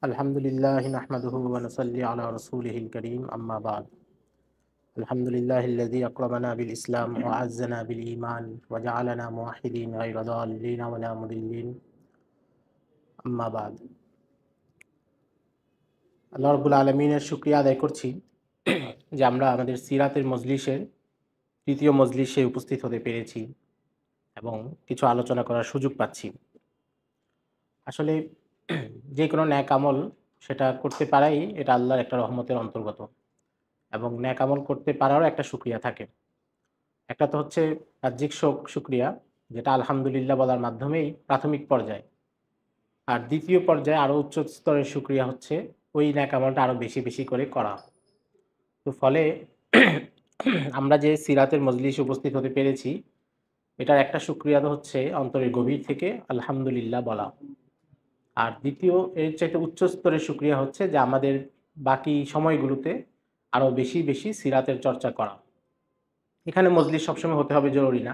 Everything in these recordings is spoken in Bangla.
আলহামদুলিল্লাহ নাহমাদুহু ওয়া নুসাল্লি আলা রাসূলিহিল কারীম আম্মা বা'দ। আলহামদুলিল্লাহিল্লাযী আকরামানা বিল ইসলাম ওয়া আ'আজ্জানা বিল ঈমান ওয়া জা'আলানা মুওয়াহহিদিন গায়রা দাল্লিন ওয়া লা মুদিল্লিন আম্মা বা'দ। আল্লাহ রাব্বুল আলামিনের শুকরিয়া আদায় করছি যে আমরা আমাদের সিরাতের মজলিসের তৃতীয় মজলিসে উপস্থিত হতে পেরেছি এবং কিছু আলোচনা করার সুযোগ পাচ্ছি। আসলে যে কোনো ন্যাক আমল সেটা করতে পারাই এটা আল্লাহর একটা রহমতের অন্তর্গত এবং ন্যাক আমল করতে পারারও একটা শুকরিয়া থাকে। একটা তো হচ্ছে বাহ্যিক শুকরিয়া, যেটা আলহামদুলিল্লাহ বলার মাধ্যমেই প্রাথমিক পর্যায়ে। আর দ্বিতীয় পর্যায়ে আরো উচ্চ স্তরের শুকরিয়া হচ্ছে ওই ন্যাক আমলটা আরো বেশি, বেশি করে করা। তো ফলে আমরা যে সিরাতের মজলিসে উপস্থিত হতে পেরেছি, এটার একটা শুকরিয়া তো হচ্ছে অন্তরের গভীর থেকে আলহামদুলিল্লাহ বলা। আর দ্বিতীয় এর চাইতে উচ্চ স্তরের শুকরিয়া হচ্ছে যে আমাদের বাকি সময়গুলোতে আরো বেশি, বেশি সিরাতের চর্চা করা। এখানে মজলিস সবসময় হতে হবে জরুরি না,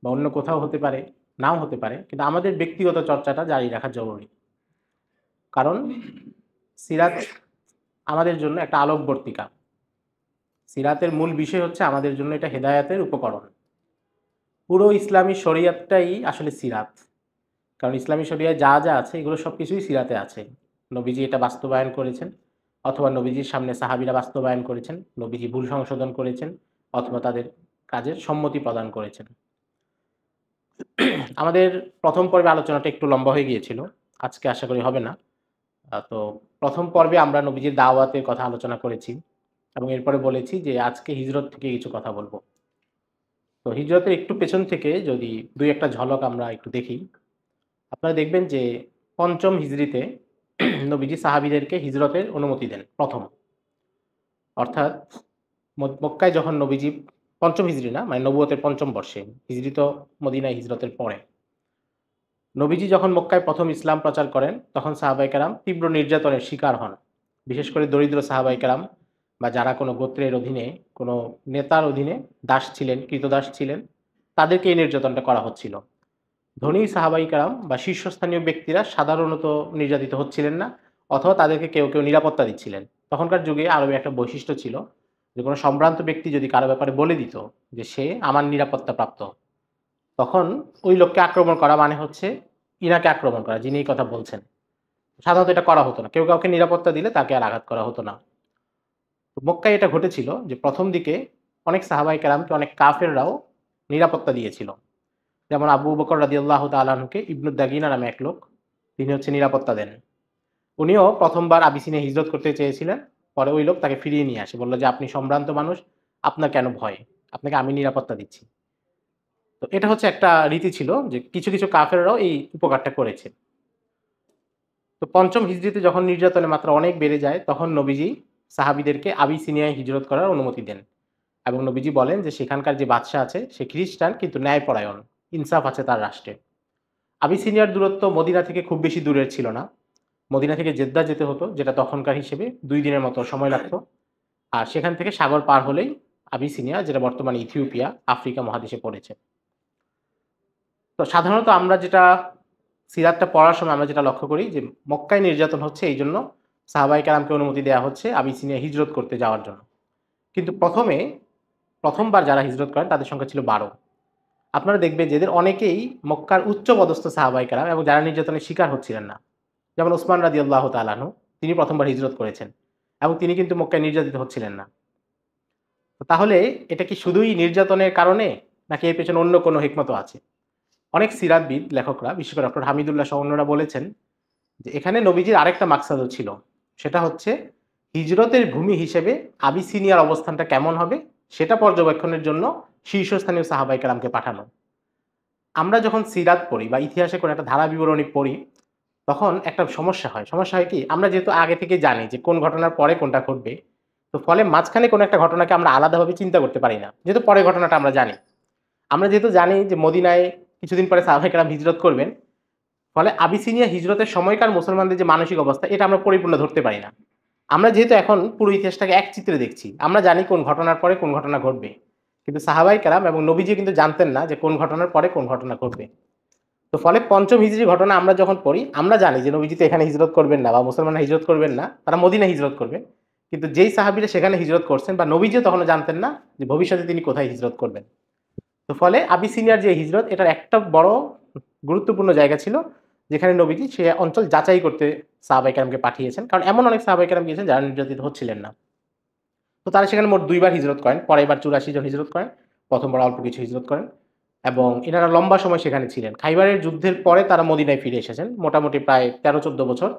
বা অন্য কোথাও হতে পারে, নাও হতে পারে। কিন্তু আমাদের ব্যক্তিগত চর্চাটা জারি রাখা জরুরি। কারণ সিরাত আমাদের জন্য একটা আলোকবর্তিকা। সিরাতের মূল বিষয় হচ্ছে আমাদের জন্য এটা হেদায়েতের উপকরণ। পুরো ইসলামী শরিয়াতটাই আসলে সিরাত। কারণ ইসলামী শরিয়ায় যা, যা আছে এগুলো সবকিছুই সিরাতে আছে। নবীজি এটা বাস্তবায়ন করেছেন, অথবা নবীজির সামনে সাহাবীরা বাস্তবায়ন করেছেন, নবীজি ভুল সংশোধন করেছেন, অথবা তাদের কাজের সম্মতি প্রদান করেছেন। আমাদের প্রথম পর্বে আলোচনাটা একটু লম্বা হয়ে গিয়েছিল। আজকে আশা করি হবে না। তো প্রথম পর্বে আমরা নবীজির দাওয়াতের কথা আলোচনা করেছি এবং এরপরে বলেছি যে আজকে হিজরত থেকে কিছু কথা বলবো। তো হিজরতের একটু পেছন থেকে যদি ২-১ টা ঝলক আমরা একটু দেখি, আপনারা দেখবেন যে ৫ম হিজরিতে নবীজি সাহাবীদেরকে হিজরতের অনুমতি দেন প্রথম। অর্থাৎ মক্কায় যখন নবীজি ৫ম হিজরি না, মানে নবুয়তের ৫ম বর্ষে, হিজরি তো মদিনায় হিজরতের পরে। নবীজি যখন মক্কায় প্রথম ইসলাম প্রচার করেন, তখন সাহাবায়ে কেরাম তীব্র নির্যাতনের শিকার হন। বিশেষ করে দরিদ্র সাহাবায়ে কেরাম বা যারা কোনো গোত্রের অধীনে, কোনো নেতার অধীনে দাস ছিলেন, কৃতদাস ছিলেন, তাদেরকে এই নির্যাতনটা করা হচ্ছিল। ধনী সাহাবায়ে কেরাম বা শীর্ষস্থানীয় ব্যক্তিরা সাধারণত নির্যাতিত হচ্ছিলেন না, অথবা তাদেরকে কেউ, কেউ নিরাপত্তা দিচ্ছিলেন। তখনকার যুগে আরবে একটা বৈশিষ্ট্য ছিল যে কোনো সম্ভ্রান্ত ব্যক্তি যদি কারো ব্যাপারে বলে দিত যে সে আমার নিরাপত্তা প্রাপ্ত, তখন ওই লোককে আক্রমণ করা মানে হচ্ছে ইনাকে আক্রমণ করা, যিনি এই কথা বলছেন। সাধারণত এটা করা হতো না। কেউ কাউকে নিরাপত্তা দিলে তাকে আর আঘাত করা হতো না। তো মক্কায় এটা ঘটেছিল যে প্রথম দিকে অনেক সাহাবায়ে কেরামকে অনেক কাফেররাও নিরাপত্তা দিয়েছিল। যেমন আবু বকর রাদিয়াল্লাহু তাআলা আনহুকে ইবনু দাগিনা নামে এক লোক, তিনি হচ্ছে নিরাপত্তা দেন। উনিও প্রথমবার আবিসিনিয়া হিজরত করতে চেয়েছিলেন। পরে ওই লোক তাকে ফিরিয়ে নিয়ে আসে। বলল যে, "আপনি সম্ভ্রান্ত মানুষ, আপনার কেন ভয়? আপনাকে আমি নিরাপত্তা দিচ্ছি।" তো এটা হচ্ছে একটা রীতি ছিল যে কিছু, কিছু কাফেররাও এই উপকারটা করেছে। তো ৫ম হিজরিতে যখন নির্যাতনের মাত্রা অনেক বেড়ে যায়, তখন নবীজি সাহাবীদেরকে আবিসিনিয়ায় হিজরত করার অনুমতি দেন। এবং নবীজি বলেন যে সেখানকার যে বাদশা আছে সে খ্রিস্টান কিন্তু ন্যায়পরায়ণ, ইনসাফ আছে তার রাষ্ট্রে। আবিসিনিয়ার দূরত্ব মদিনা থেকে খুব বেশি দূরের ছিল না। মদিনা থেকে জেদ্দা যেতে হতো, যেটা তখনকার হিসেবে ২ দিনের মতো সময় লাগত। আর সেখান থেকে সাগর পার হলেই আবিসিনিয়া, যেটা বর্তমানে ইথিওপিয়া, আফ্রিকা মহাদেশে পড়েছে। তো সাধারণত আমরা যেটা সিরাতটা পড়ার সময় আমরা যেটা লক্ষ্য করি যে মক্কায় নির্যাতন হচ্ছে, এইজন্য সাহাবায়ে কেরামকে অনুমতি দেয়া হচ্ছে আবিসিনিয়া হিজরত করতে যাওয়ার জন্য। কিন্তু প্রথমবার যারা হিজরত করেন তাদের সংখ্যা ছিল ১২। আপনারা দেখবেন যে এদের অনেকেই মক্কার উচ্চপদস্থ সাহাবায়ে কেরাম এবং যারা নির্যাতনের শিকার হচ্ছিলেন না। যেমন ওসমান রাদিয়াল্লাহু তাআলা আনহু, তিনি প্রথমবার হিজরত করেছেন এবং তিনি কিন্তু মক্কায় নির্যাতিত হচ্ছিলেন না। তো তাহলে এটা কি শুধুই নির্যাতনের কারণে, নাকি এর পেছনে অন্য কোনো হিকমতও আছে? অনেক সিরাতবিদ লেখকরা, বিশেষ করে ডক্টর হামিদুল্লাহ সহ অন্যরা বলেছেন যে এখানে নবীজির আরেকটা মাকসাদও ছিল। সেটা হচ্ছে হিজরতের ভূমি হিসেবে আবিসিনিয়ার অবস্থানটা কেমন হবে সেটা পর্যবেক্ষণের জন্য শীর্ষস্থানীয় সাহাবায়ে কেরামকে পাঠানো। আমরা যখন সিরাত পড়ি বা ইতিহাসে কোনো একটা ধারা বিবরণী পড়ি, তখন একটা সমস্যা হয়। সমস্যা হয় কি? আমরা যেহেতু আগে থেকে জানি যে কোন ঘটনার পরে কোনটা ঘটবে, তো ফলে মাঝখানে কোনো একটা ঘটনাকে আমরা আলাদাভাবে চিন্তা করতে পারি না। যেহেতু পরের ঘটনাটা আমরা জানি। আমরা যেহেতু জানি যে মদিনায় কিছুদিন পরে সাহাবায়ে কেরাম হিজরত করবেন, ফলে আবিসিনিয়া হিজরতের সময়কার মুসলমানদের যে মানসিক অবস্থা, এটা আমরা পরিপূর্ণ ধরতে পারি না। আমরা যেহেতু এখন পুরো ইতিহাসটাকে এক চিত্রে দেখছি, আমরা জানি কোন ঘটনার পরে কোন ঘটনা ঘটবে। কিন্তু সাহাবায়ে কেরাম এবং নবীজি কিন্তু জানতেন না যে কোন ঘটনার পরে কোন ঘটনা ঘটবে। তো তো ফলে পঞ্চম হিজরি ঘটনা আমরা যখন পড়ি আমরা জানি যে নবীজি তো এখানে হিজরত করবেন না বা মুসলমানরা হিজরত করবেন না, তারা মদিনা হিজরত করবে। কিন্তু যেই সাহাবীরা সেখানে হিজরত করছেন বা নবীজিও তখনও জানতেন না যে ভবিষ্যতে তিনি কোথায় হিজরত করবেন। তো ফলে আবিসিনিয়ার যে হিজরত, এটার একটা বড় গুরুত্বপূর্ণ জায়গা ছিল যেখানে নবীজি সে অঞ্চল যাচাই করতে সাহাবায়ে কেরামকে পাঠিয়েছেন, কারণ এমন অনেক সাহাবায়ে কেরাম গিয়েছেন যারা নির্যাতিত হচ্ছিলেন না। তো তারা সেখানে মোট ২ বার হিজরত করেন, পরের বার ৮৪ জন হিজরত করেন, প্রথমবার অল্প কিছু হিজরত করেন এবং এনারা লম্বা সময় সেখানে ছিলেন। খাইবারের যুদ্ধের পরে তারা মদিনায় ফিরে এসেছেন, মোটামুটি প্রায় ১৩-১৪ বছর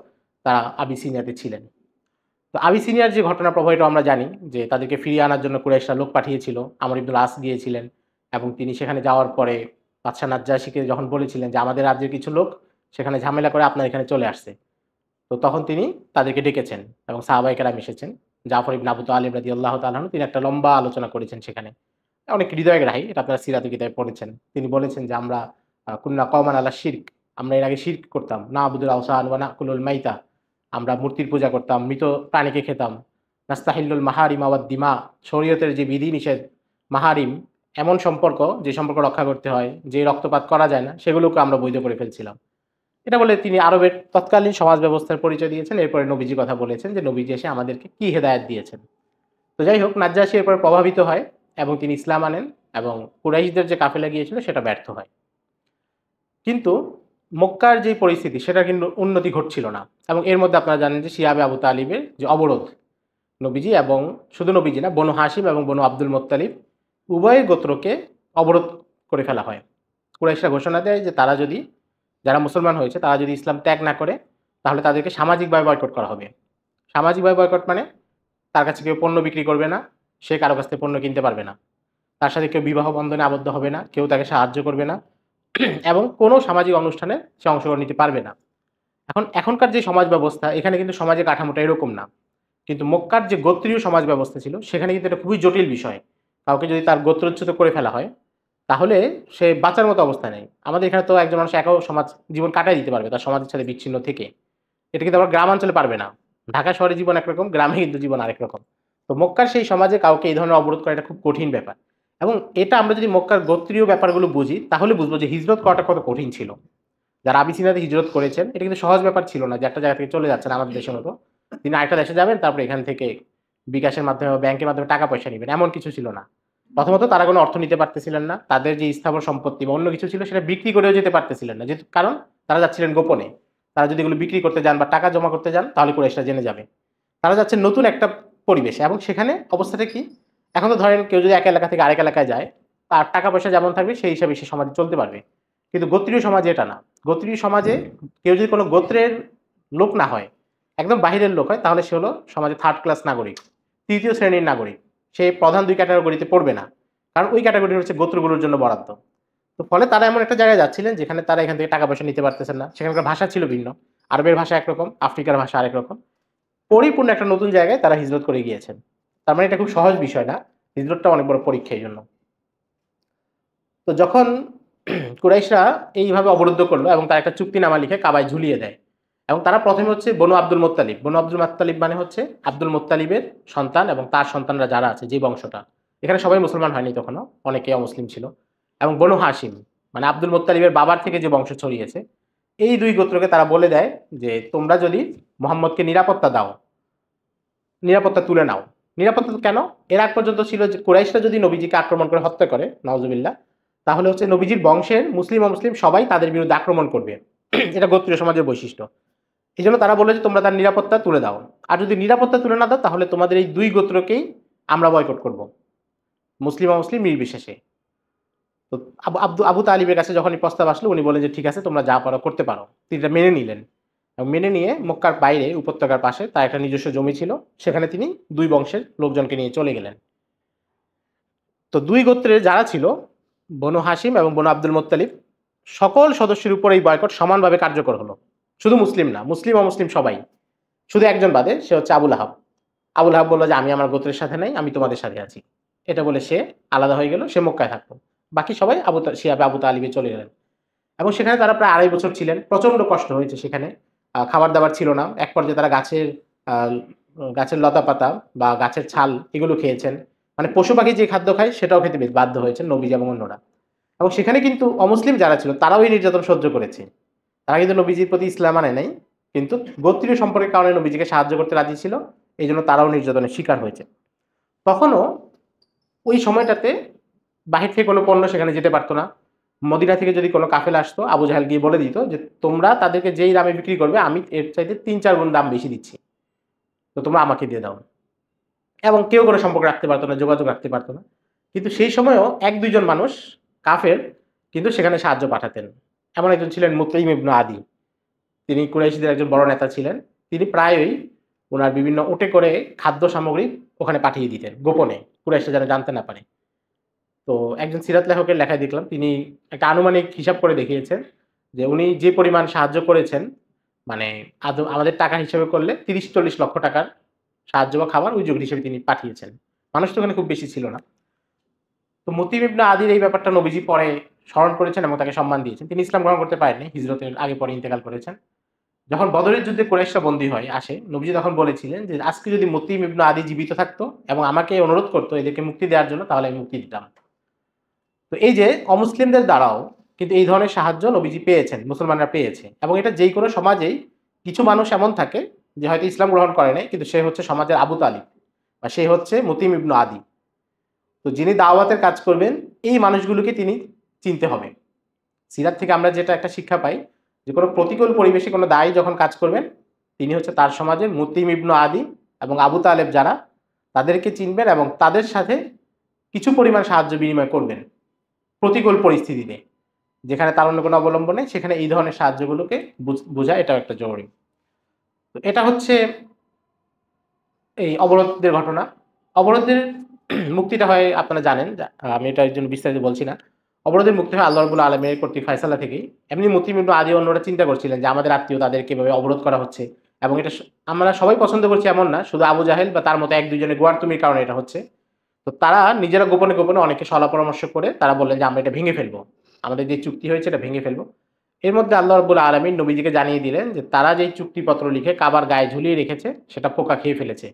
তারা আবিসিনিয়াতে ছিলেন। তো আবিসিনিয়ার যে ঘটনা প্রবাহ এটা আমরা জানি যে তাদেরকে ফিরিয়ে আনার জন্য কুরাইশরা লোক পাঠিয়েছিল। আমর ইবনুল আস গিয়েছিলেন এবং তিনি সেখানে যাওয়ার পরে বাদশা নাজ্জাশীকে যখন বলেছিলেন যে আমাদের রাজ্যের কিছু লোক সেখানে ঝামেলা করে আপনার এখানে চলে আসছে। তো তখন তিনি তাদেরকে ডেকেছেন এবং সাহাবায়ে কেরাম এসেছেন। জাফর ইবনে আবু তালিব রাদিয়াল্লাহু তাআলা আনহু তিনি একটা লম্বা আলোচনা করেছেন সেখানে। অনেক হৃদয়গ্রাহী, এটা আপনারা সিরাতের কিতাবে পড়েছেন। তিনি বলেছেন যে আমরা কুন্না কওমান আলা শিরক, আমরা এর আগে শিরক করতাম। না'বুদুল আওসান ওয়া নাকুলুল মাইতা, আমরা মূর্তির পূজা করতাম, মৃত প্রাণীকে খেতাম। নাস্তাহিল্লুল মাহারিম ওয়াদ দিমা, শরীয়তের যে বিধি নিষেধ, মাহারিম এমন সম্পর্ক যে সম্পর্ক রক্ষা করতে হয়, যে রক্তপাত করা যায় না, সেগুলোকে আমরা বৈধ করে ফেলছিলাম। এটা বলে তিনি আরবের তৎকালীন সমাজ ব্যবস্থার পরিচয় দিয়েছেন। এরপরে নবীজির কথা বলেছেন যে নবীজি এসে আমাদেরকে কি হেদায়েত দিয়েছেন। তো যাই হোক, নাজ্জাশী এরপরে প্রভাবিত হয় এবং তিনি ইসলাম আনেন এবং কুরাইশদের যে কাফেলা গিয়েছিল সেটা ব্যর্থ হয়। কিন্তু মক্কার যে পরিস্থিতি সেটা কিন্তু উন্নতি ঘটছিল না এবং এর মধ্যে আপনারা জানেন যে শিহাবে আবু তালিবের যে অবরোধ, নবীজি এবং শুধু নবীজি না, বনু হাশিম এবং বনু আব্দুল মোত্তালিব উভয় গোত্রকে অবরোধ করে ফেলা হয়। কুরাইশরা ঘোষণা দেয় যে তারা যদি, যারা মুসলমান হয়েছে তারা যদি ইসলাম ত্যাগ না করে তাহলে তাদেরকে সামাজিকভাবে বয়কট করা হবে। সামাজিকভাবে বয়কট মানে তার কাছে কেউ পণ্য বিক্রি করবে না, সে কারো কাছ থেকে পণ্য কিনতে পারবে না, তার সাথে কেউ বিবাহ বন্ধনে আবদ্ধ হবে না, কেউ তাকে সাহায্য করবে না এবং কোনো সামাজিক অনুষ্ঠানে সে অংশগ্রহণ নিতে পারবে না। এখনকার যে সমাজ ব্যবস্থা, এখানে কিন্তু সমাজের কাঠামোটা এরকম না। কিন্তু মক্কার যে গোত্রীয় সমাজ ব্যবস্থা ছিল সেখানে কিন্তু এটা খুবই জটিল বিষয়। কাউকে যদি তার গোত্রচ্যুত করে ফেলা হয় তাহলে সে বাঁচার মতো অবস্থা নেই। আমাদের এখানে তো একজন মানুষ একাও সমাজ জীবন কাটাই দিতে পারবে তার সমাজের সাথে বিচ্ছিন্ন থেকে। এটা কিন্তু আবার গ্রামাঞ্চলে পারবে না। ঢাকা শহরে জীবন একরকম, গ্রামে কিন্তু জীবন আরেক রকম। তো মক্কার সেই সমাজে কাউকে এই ধরনের অবরোধ করা এটা খুব কঠিন ব্যাপার। এবং এটা আমরা যদি মক্কার গোত্রীয় ব্যাপারগুলো বুঝি তাহলে বুঝবো যে হিজরত করাটা কত কঠিন ছিল। যারা আবিসিনিয়াতে হিজরত করেছেন এটা কিন্তু সহজ ব্যাপার ছিল না যে একটা জায়গা থেকে চলে যাচ্ছেন আমাদের দেশের মতো, তিনি আরেকটা দেশে যাবেন তারপরে এখান থেকে বিকাশের মাধ্যমে বা ব্যাংকের মাধ্যমে টাকা পয়সা নিবেন, এমন কিছু ছিল না। প্রথমত তারা কোনো অর্থ নিতে পারতেছিলেন না, তাদের যে স্থাবর সম্পত্তি বা অন্য কিছু ছিল সেটা বিক্রি করেও যেতে পারতেছিলেন না, যেহেতু কারণ তারা যাচ্ছিলেন গোপনে। তারা যদি এগুলো বিক্রি করতে যান বা টাকা জমা করতে যান তাহলে কুরাইশরা জেনে যাবে। তারা যাচ্ছেন নতুন একটা পরিবেশে এবং সেখানে অবস্থাটা কি, এখন তো ধরেন কেউ যদি এক এলাকা থেকে আরেক এলাকায় যায় তার টাকা পয়সা যেমন থাকবে সেই হিসাবে সে সমাজে চলতে পারবে। কিন্তু গোত্রীয় সমাজে এটা না। গোত্রীয় সমাজে কেউ যদি কোনো গোত্রের লোক না হয়, একদম বাহিরের লোক হয়, তাহলে সে হলো সমাজে থার্ড ক্লাস নাগরিক, তৃতীয় শ্রেণীর নাগরিক। সে প্রধান ২ ক্যাটাগরিতে পড়বে না, কারণ ওই ক্যাটাগরি হচ্ছে গোত্রগুলোর জন্য বরাদ্দ। তো ফলে তারা এমন একটা জায়গায় যাচ্ছিলেন যেখানে তারা এখান থেকে টাকা পয়সা নিতে পারতেছেন না, সেখানকার ভাষা ছিল ভিন্ন, আরবের ভাষা একরকম, আফ্রিকার ভাষা আরেক রকম। পরিপূর্ণ একটা নতুন জায়গায় তারা হিজরত করে গিয়েছেন। তার মানে এটা খুব সহজ বিষয় না, হিজরতটা অনেক বড় পরীক্ষা এই জন্য। তো যখন কুরাইশরা এইভাবে অবরুদ্ধ করলো এবং তারা একটা চুক্তিনামা লিখে কাবায় ঝুলিয়ে দেয় এবং তারা প্রথমে হচ্ছে বনু আব্দুল মোত্তালিব, বনু আব্দুল মোত্তালিব মানে হচ্ছে আব্দুল মোত্তালিবের সন্তান এবং তার সন্তানরা যারা আছে যে বংশটা, এখানে সবাই মুসলমান হয়নি তখনও, অনেকে অমুসলিম ছিল, এবং বনু হাশিম মানে আব্দুল মোত্তালিবের বাবার থেকে যে বংশ ছড়িয়েছে, এই ২ গোত্রকে তারা বলে দেয় যে তোমরা যদি মোহাম্মদকে নিরাপত্তা দাও, নিরাপত্তা তুলে নাও। নিরাপত্তা কেন? এর আগ পর্যন্ত ছিল যে কুরাইশরা যদি নবীজিকে আক্রমণ করে হত্যা করে, নাউজুবিল্লাহ, তাহলে হচ্ছে নবীজির বংশের মুসলিম অমুসলিম সবাই তাদের বিরুদ্ধে আক্রমণ করবে। এটা গোত্রীয় সমাজের বৈশিষ্ট্য। এজন্য তারা বলে যে তোমরা তার নিরাপত্তা তুলে দাও। আর যদি নিরাপত্তা তুলে না দাও তাহলে তোমাদের এই ২ গোত্রকেই আমরা বয়কট করব, মুসলিম অমুসলিম নির্বিশেষে। তো আবু তালিবের কাছে যখন এই প্রস্তাব আসলো উনি বলেন যে ঠিক আছে তোমরা যা পারো করতে পারো। তিনি এটা মেনে নিলেন এবং মেনে নিয়ে মক্কার বাইরে উপত্যকার পাশে তার একটা নিজস্ব জমি ছিল, সেখানে তিনি ২ বংশের লোকজনকে নিয়ে চলে গেলেন। তো ২ গোত্রের যারা ছিল বনু হাশিম এবং বনু আব্দুল মোত্তালিব, সকল সদস্যের উপর এই বয়কট সমানভাবে কার্যকর হলো। শুধু মুসলিম না, মুসলিম অমুসলিম সবাই। শুধু একজন বাদে, সে হচ্ছে আবুল আহাব। আবুল আহাব বলল যে আমি আমার গোত্রের সাথে নাই, আমি তোমাদের সাথে আছি। এটা বলে সে আলাদা হয়ে গেল, সে মক্কায় থাকতো। বাকি সবাই শিহাবে আবু তালিবে চলে গেলেন এবং সেখানে তারা প্রায় ২.৫ বছর ছিলেন। প্রচন্ড কষ্ট হয়েছে সেখানে, খাবার দাবার ছিল না। এক পর্যায়ে তারা গাছের লতা পাতা বা গাছের ছাল এগুলো খেয়েছেন, মানে পশু পাখি যে খাদ্য খায় সেটাও খেতে বাধ্য হয়েছেন নবীজি এবং অন্যরা। এবং সেখানে কিন্তু অমুসলিম যারা ছিল তারাও এই নির্যাতন সহ্য করেছে। তারা কিন্তু নবীজির প্রতি ইসলাম আনে নাই, কিন্তু গোত্রীয় সম্পর্কের কারণে নবীজিকে সাহায্য করতে রাজি ছিল। এই জন্য তারাও নির্যাতনের শিকার হয়েছে। তখনও ওই সময়টাতে বাহির থেকে কোনো পণ্য সেখানে যেতে পারতো না। মদিনা থেকে যদি কোনো কাফেলা আসতো, আবু জাহেল গিয়ে বলে দিত যে তোমরা তাদেরকে যেই দামে বিক্রি করবে আমি এর চাইতে ৩-৪ গুণ দাম বেশি দিচ্ছি, তো তোমরা আমাকে দিয়ে দাও। এবং কেউ কোনো সম্পর্ক রাখতে পারতো না, যোগাযোগ রাখতে পারতো না। কিন্তু সেই সময়েও ১-২ জন মানুষ কাফের কিন্তু সেখানে সাহায্য পাঠাতেন। এমন একজন ছিলেন মুতাইম ইবনে আদি। তিনি কুরাইশদের একজন বড় নেতা ছিলেন। তিনি প্রায়ই উনার বিভিন্ন উটে করে খাদ্য সামগ্রী ওখানে পাঠিয়ে দিতেন গোপনে, কুরাইশরা যেন জানতে না পারে। তো একজন সিরাত লেখকের লেখায় দেখলাম তিনি একটা আনুমানিক হিসাব করে দেখিয়েছেন যে উনি যে পরিমাণ সাহায্য করেছেন, মানে আমাদের টাকা হিসেবে করলে ৩০-৪০ লক্ষ টাকার সাহায্য বা খাবার ওই যুগ হিসেবে তিনি পাঠিয়েছেন। মানুষ তো ওখানে খুব বেশি ছিল না। তো মুতিম ইবনে আদির এই ব্যাপারটা নবীজি পরে স্মরণ করেছেন এবং তাকে সম্মান দিয়েছেন। তিনি ইসলাম গ্রহণ করতে পারেননি, হিজরতের আগে পরে ইন্তেকাল করেছেন। যখন বদরের যুদ্ধে কুরাইশরা বন্দী হয় আসে, নবীজি তখন বলেছিলেন যে আজকে যদি মুতিম ইবনে আদি জীবিত থাকতো এবং আমাকে অনুরোধ করতো এদেরকে মুক্তি দেওয়ার জন্য, তাহলে আমি মুক্তি দিতাম। তো এই যে অমুসলিমদের দ্বারাও কিন্তু এই ধরনের সাহায্য নবীজি পেয়েছেন, মুসলমানরা পেয়েছে। এবং এটা যেই কোনো সমাজেই কিছু মানুষ এমন থাকে যে হয়তো ইসলাম গ্রহণ করে নাই, কিন্তু সে হচ্ছে সমাজের আবু তালিব বা সে হচ্ছে মুতিম ইবনু আদি। তো যিনি দাওয়াতের কাজ করবেন এই মানুষগুলোকে তিনি চিনতে হবে। সিরাত থেকে আমরা যেটা একটা শিক্ষা পাই যে কোনো প্রতিকূল পরিবেশে কোনো দায়ী যখন কাজ করবেন, তিনি হচ্ছে তার সমাজের মুতিম ইবনু আদি এবং আবু তালেব যারা, তাদেরকে চিনবেন এবং তাদের সাথে কিছু পরিমাণ সাহায্য বিনিময় করবেন প্রতিকূল পরিস্থিতিতে। যেখানে তার অন্য কোনো অবলম্বন নেই, সেখানে এই ধরনের সাহায্যগুলোকে বোঝা এটাও একটা জরুরি। তো এটা হচ্ছে এই অবরোধদের ঘটনা। অবরোধের মুক্তিটা হয় আপনারা জানেন, আমি এটার জন্য বিস্তারিত বলছি না। অবরোধের মুক্তি হয় আল্লাহ রাব্বুল আলামিনের কর্তৃক ফয়সালা থেকেই। এমনি মুতিম ইবনে আদি অন্যরা চিন্তা করছিলেন যে আমাদের আত্মীয় তাদেরকে এভাবে অবরোধ করা হচ্ছে এবং এটা আমরা সবাই পছন্দ করছি এমন না, শুধু আবু জাহেল বা তার মতো ১-২ জনের গোয়ার্তুমির কারণে এটা হচ্ছে। তো তারা নিজেরা গোপনে গোপনে অনেকে সলা পরামর্শ করে তারা বললেন যে আমরা এটা ভেঙে ফেলবো, আমাদের যে চুক্তি হয়েছে এটা ভেঙে ফেলবো। এর মধ্যে আল্লাহ রাব্বুল আলামিন নবীজিকে জানিয়ে দিলেন যে তারা যেই চুক্তিপত্র লিখে কাবার গায়ে ঝুলিয়ে রেখেছে সেটা পোকা খেয়ে ফেলেছে।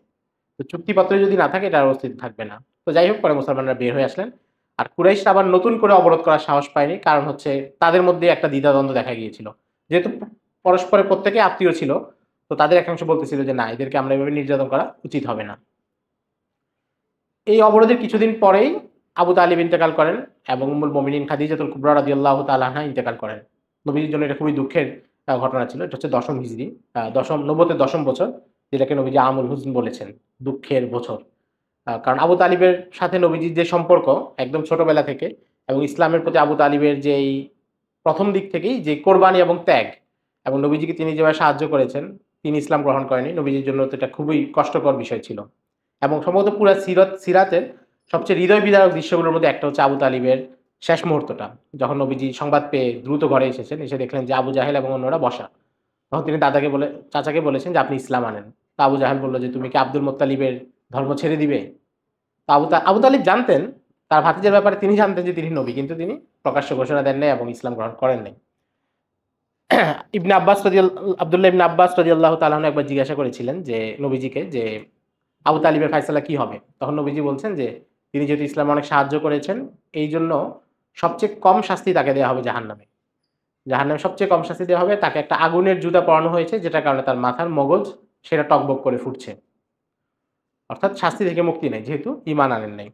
তো চুক্তিপত্রে যদি না থাকে এটার অস্তিত্ব থাকবে না। তো যাই হোক, পরে মুসলমানরা বের হয়ে আসলেন। আর কুরাইশরা আবার নতুন করে অবরোধ করার সাহস পায়নি, কারণ হচ্ছে তাদের মধ্যে একটা দ্বিধাদ্বন্দ্ব দেখা গিয়েছিল। যেহেতু পরস্পরের প্রত্যেকে আত্মীয় ছিল, তো তাদের একাংশ বলতেছিল যে না, এদেরকে আমরা এভাবে নির্যাতন করা উচিত হবে না। এই অবরোধের কিছুদিন পরেই আবু তালিব ইন্তেকাল করেন এবং উম্মুল মুমিনিন খাদিজাতুল কুবরা রাদিয়াল্লাহু তাআলা আনহা ইন্তেকাল করেন। নবীর জন্য এটা খুবই দুঃখের ঘটনা ছিল। এটা হচ্ছে ১০ম হিজরি, ১০ম নবুয়তের ১০ম বছর, যেটাকে নবীজি আমুল হুজন বলেছেন, দুঃখের বছর। কারণ আবু তালিবের সাথে নবীজির যে সম্পর্ক একদম ছোটবেলা থেকে, এবং ইসলামের প্রতি আবু তালিবের যে এই ১ম দিক থেকেই যে কোরবানি এবং ত্যাগ, এবং নবীজিকে তিনি যেভাবে সাহায্য করেছেন, তিনি ইসলাম গ্রহণ করেননি। নবীজির জন্য তো এটা খুবই কষ্টকর বিষয় ছিল। এবং সম্ভবত পুরা সিরাতের সবচেয়ে হৃদয় বিদারক দৃশ্যগুলোর মধ্যে একটা হচ্ছে আবু তালিবের শেষ মুহূর্তটা। যখন নবীজি সংবাদ পেয়ে দ্রুত ঘরে এসেছেন, এসে দেখলেন যে আবু জাহেল এবং অন্যরা বসা। তখন তিনি চাচাকে বলেছেন যে আপনি ইসলাম আনেন। তো আবু জাহেল বলল যে তুমি কি আব্দুল মুত্তালিবের ধর্ম ছেড়ে দিবে? তো আবু তালিব জানতেন, তার ভাতিজার ব্যাপারে তিনি জানতেন যে তিনি নবী, কিন্তু তিনি প্রকাশ্যে ঘোষণা দেন নাই এবং ইসলাম গ্রহণ করেন নাই। আব্দুল্লাহ ইবনে আব্বাস রাদিয়াল্লাহু তাআলা আনহু একবার জিজ্ঞাসা করেছিলেন যে নবীজিকে যে আবু তালিবের ফায়সালা কি হবে? তখন নবীজি বলছেন যে তিনি যেহেতু ইসলামে অনেক সাহায্য করেছেন, এইজন্য সবচেয়ে কম শাস্তি তাকে দেয়া হবে জাহান্নামে। জাহান্নামে সবচেয়ে কম শাস্তি দেওয়া হবে, তাকে একটা আগুনের জুতা পরানো হয়েছে যেটার কারণে তার মাথার মগজ সেটা টগবগ করে ফুটছে। অর্থাৎ শাস্তি থেকে মুক্তি নাই, যেহেতু ঈমান আনেন নাই।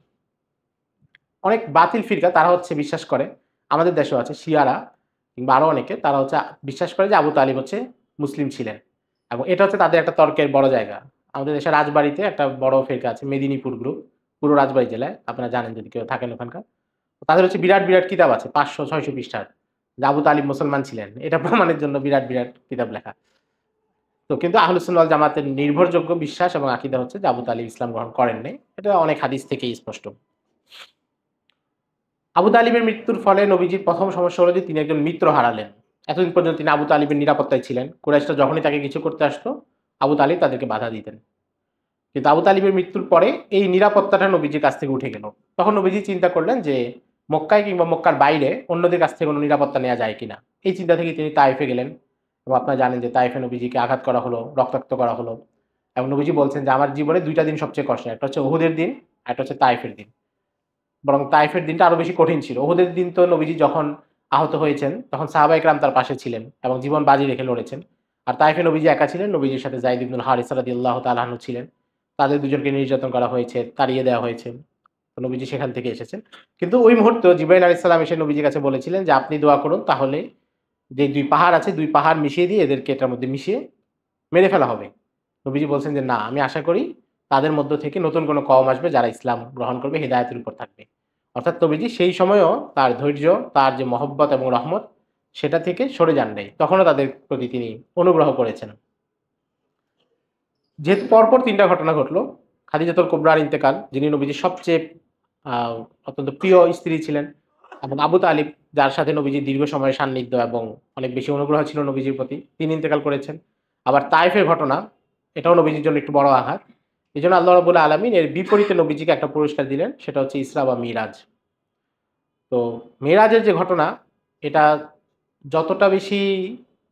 অনেক বাতিল ফিরকা তারা হচ্ছে বিশ্বাস করে, আমাদের দেশেও আছে শিয়ারা কিংবা আরো অনেকে, তারা হচ্ছে বিশ্বাস করে যে আবু তালিব হচ্ছে মুসলিম ছিলেন। এবং এটা হচ্ছে তাদের একটা তর্কের বড় জায়গা। আমাদের দেশের রাজবাড়ীতে একটা বড় ফিরকা আছে, মেদিনীপুর গ্রুপ, পুরো রাজবাড়ী জেলায়, আপনারা জানেন যদি কেউ থাকেন ওখানকার। তাদের হচ্ছে বিরাট বিরাট কিতাব আছে ৫০০-৬০০ পৃষ্ঠার, যে আবু তালিব মুসলমান ছিলেন এটা প্রমাণের জন্য বিরাট বিরাট কিতাব লেখা। তো কিন্তু আহলুস সুন্নাহ ওয়াল জামাতের নির্ভরযোগ্য বিশ্বাস এবং আকীদা হচ্ছে যে আবু তালিব ইসলাম গ্রহণ করেন নাই। এটা অনেক হাদিস থেকেই স্পষ্ট। আবু তালিবের মৃত্যুর ফলে নবীজির প্রথম সমস্যা হলো যে তিনি একজন মিত্র হারালেন। এতদিন পর্যন্ত তিনি আবু তালিবের নিরাপত্তায় ছিলেন। কুরাইশরা যখনই তাকে কিছু করতে আসতো, আবু তালিব তাদেরকে বাধা দিতেন। কিন্তু আবু তালিবের মৃত্যুর পরে এই নিরাপত্তাটা নবীজির কাছ থেকে উঠে গেল। তখন নবীজি চিন্তা করলেন যে মক্কায় কিংবা মক্কার বাইরে অন্যদের কাছ থেকে কোনো নিরাপত্তা নেওয়া যায় কিনা। এই চিন্তা থেকে তিনি তায়েফে গেলেন এবং আপনারা জানেন যে তায়েফে নবীজিকে আঘাত করা হলো, রক্তাক্ত করা হলো। এবং নবীজি বলছেন যে আমার জীবনে ২টা দিন সবচেয়ে কষ্টের, একটা হচ্ছে উহুদের দিন, একটা হচ্ছে তায়েফের দিন। বরং তাইফের দিনটা আরো বেশি কঠিন ছিল। উহুদের দিন তো নবীজি যখন আহত হয়েছেন তখন সাহাবায়ে কেরাম তার পাশে ছিলেন এবং জীবন বাজি রেখে লড়েছেন। আর তাইফে নবীজি একা ছিলেন, নবীজির সাথে যায়েদ ইবনুল হারিসা রাদিয়াল্লাহু তাআলা আনহু ছিলেন। তাদের দুজনকে নির্যাতন করা হয়েছে, তাড়িয়ে দেওয়া হয়েছে। তো নবীজি সেখান থেকে এসেছেন। কিন্তু ওই মুহূর্তে জিবরাইল আলাইহিস সালাম এসে নবীজির কাছে বলেছিলেন যে, "আপনি দোয়া করুন, তাহলে যে ২ পাহাড় আছে, ২ পাহাড় মিশিয়ে দিয়ে এদেরকে এটার মধ্যে মিশিয়ে মেরে ফেলা হবে।" নবীজি বলছেন যে, "না, আমি আশা করি তাদের মধ্য থেকে নতুন কোন কওম আসবে যারা ইসলাম গ্রহণ করবে, হিদায়াতের উপর থাকবে।" অর্থাৎ নবীজি সেই সময়েও তার ধৈর্য, তার যে মহব্বত এবং রহমত সেটা থেকে সরে যান নাই। তখনও তাদের প্রতি তিনি অনুগ্রহ করেছেন। যেহেতু পরপর ৩ টা ঘটনা ঘটলো, খাদিজাতুল কুবরার ইন্তেকাল, যিনি নবীজির সবচেয়ে আ অত্যন্ত প্রিয় স্ত্রী ছিলেন, এবং আবু তালিব, যার সাথে নবীজির দীর্ঘ সময়ের সান্নিধ্য এবং অনেক বেশি অনুগ্রহ ছিল নবীজির প্রতি, তিনি ইন্তেকাল করেছেন। আবার তায়েফের ঘটনা, এটাও নবীজির জন্য একটু বড় আঘাত। এজন্য আল্লাহ রাব্বুল আলামিন এর বিপরীতে নবীজিকে একটা পুরস্কার দিলেন, সেটা হচ্ছে ইসরা বা মিরাজ। তো মেরাজের যে ঘটনা, এটা যতটা বেশি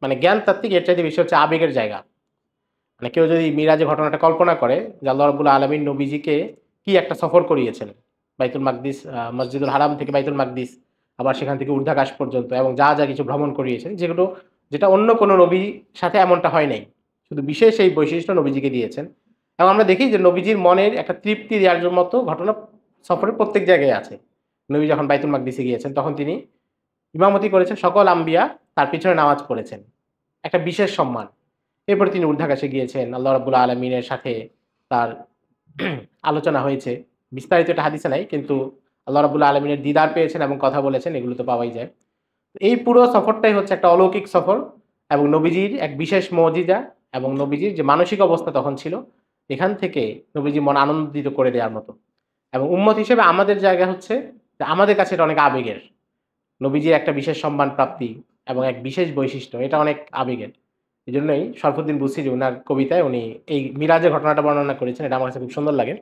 মানে জ্ঞানতাত্ত্বিক, এর চাইতে বেশি হচ্ছে আবেগের জায়গা। মানে কেউ যদি মিরাজের ঘটনাটা কল্পনা করে যে আল্লাহ রাব্বুল আলামিন নবীজিকে কি একটা সফর করিয়েছেন। বাইতুল মাকদিস, মসজিদুল হারাম থেকে বাইতুল মাকদিস, আবার সেখান থেকে ঊর্ধ্বাকাশ পর্যন্ত, এবং যা কিছু ভ্রমণ করিয়েছেন, যেটা অন্য কোনো নবীর সাথে এমনটা হয় নাই। শুধু বিশেষ এই বৈশিষ্ট্য নবীজিকে দিয়েছেন। এবং আমরা দেখি যে নবীজির মনের একটা তৃপ্তি দেওয়ার মতো ঘটনা সফরের প্রত্যেক জায়গায় আছে। নবী যখন বাইতুল মাকদিসে গিয়েছেন তখন তিনি ইমামতি করেছেন, সকল আম্বিয়া তার পিছনে নামাজ পড়েছেন। একটা বিশেষ সম্মান। এরপরে তিনি ঊর্ধ্বাকাশে গিয়েছেন। আল্লাহ রাব্বুল আলামিনের সাথে তার আলোচনা হয়েছে। বিস্তারিত এটা হাদিসে নাই, কিন্তু আল্লাহ রাব্বুল আলামিনের দিদার পেয়েছেন এবং কথা বলেছেন, এগুলো তো পাওয়াই যায়। এই পুরো সফরটাই হচ্ছে একটা অলৌকিক সফর, এবং নবীজির এক বিশেষ মুজিজা, এবং নবীজির যে মানসিক অবস্থা তখন ছিল, এখান থেকে নবীজি মন আনন্দিত করে দেওয়ার মতো। এবং উম্মত হিসেবে আমাদের জায়গা হচ্ছে যে আমাদের কাছে এটা অনেক আবেগের। নবীজির একটা বিশেষ সম্মান প্রাপ্তি এবং এক বিশেষ বৈশিষ্ট্য, এটা অনেক আবেগের। এজন্যই শরফুদ্দীন বুসরি উনার কবিতায় উনি এই মিরাজের ঘটনাটা বর্ণনা করেছেন। এটা আমার কাছে খুব সুন্দর লাগে।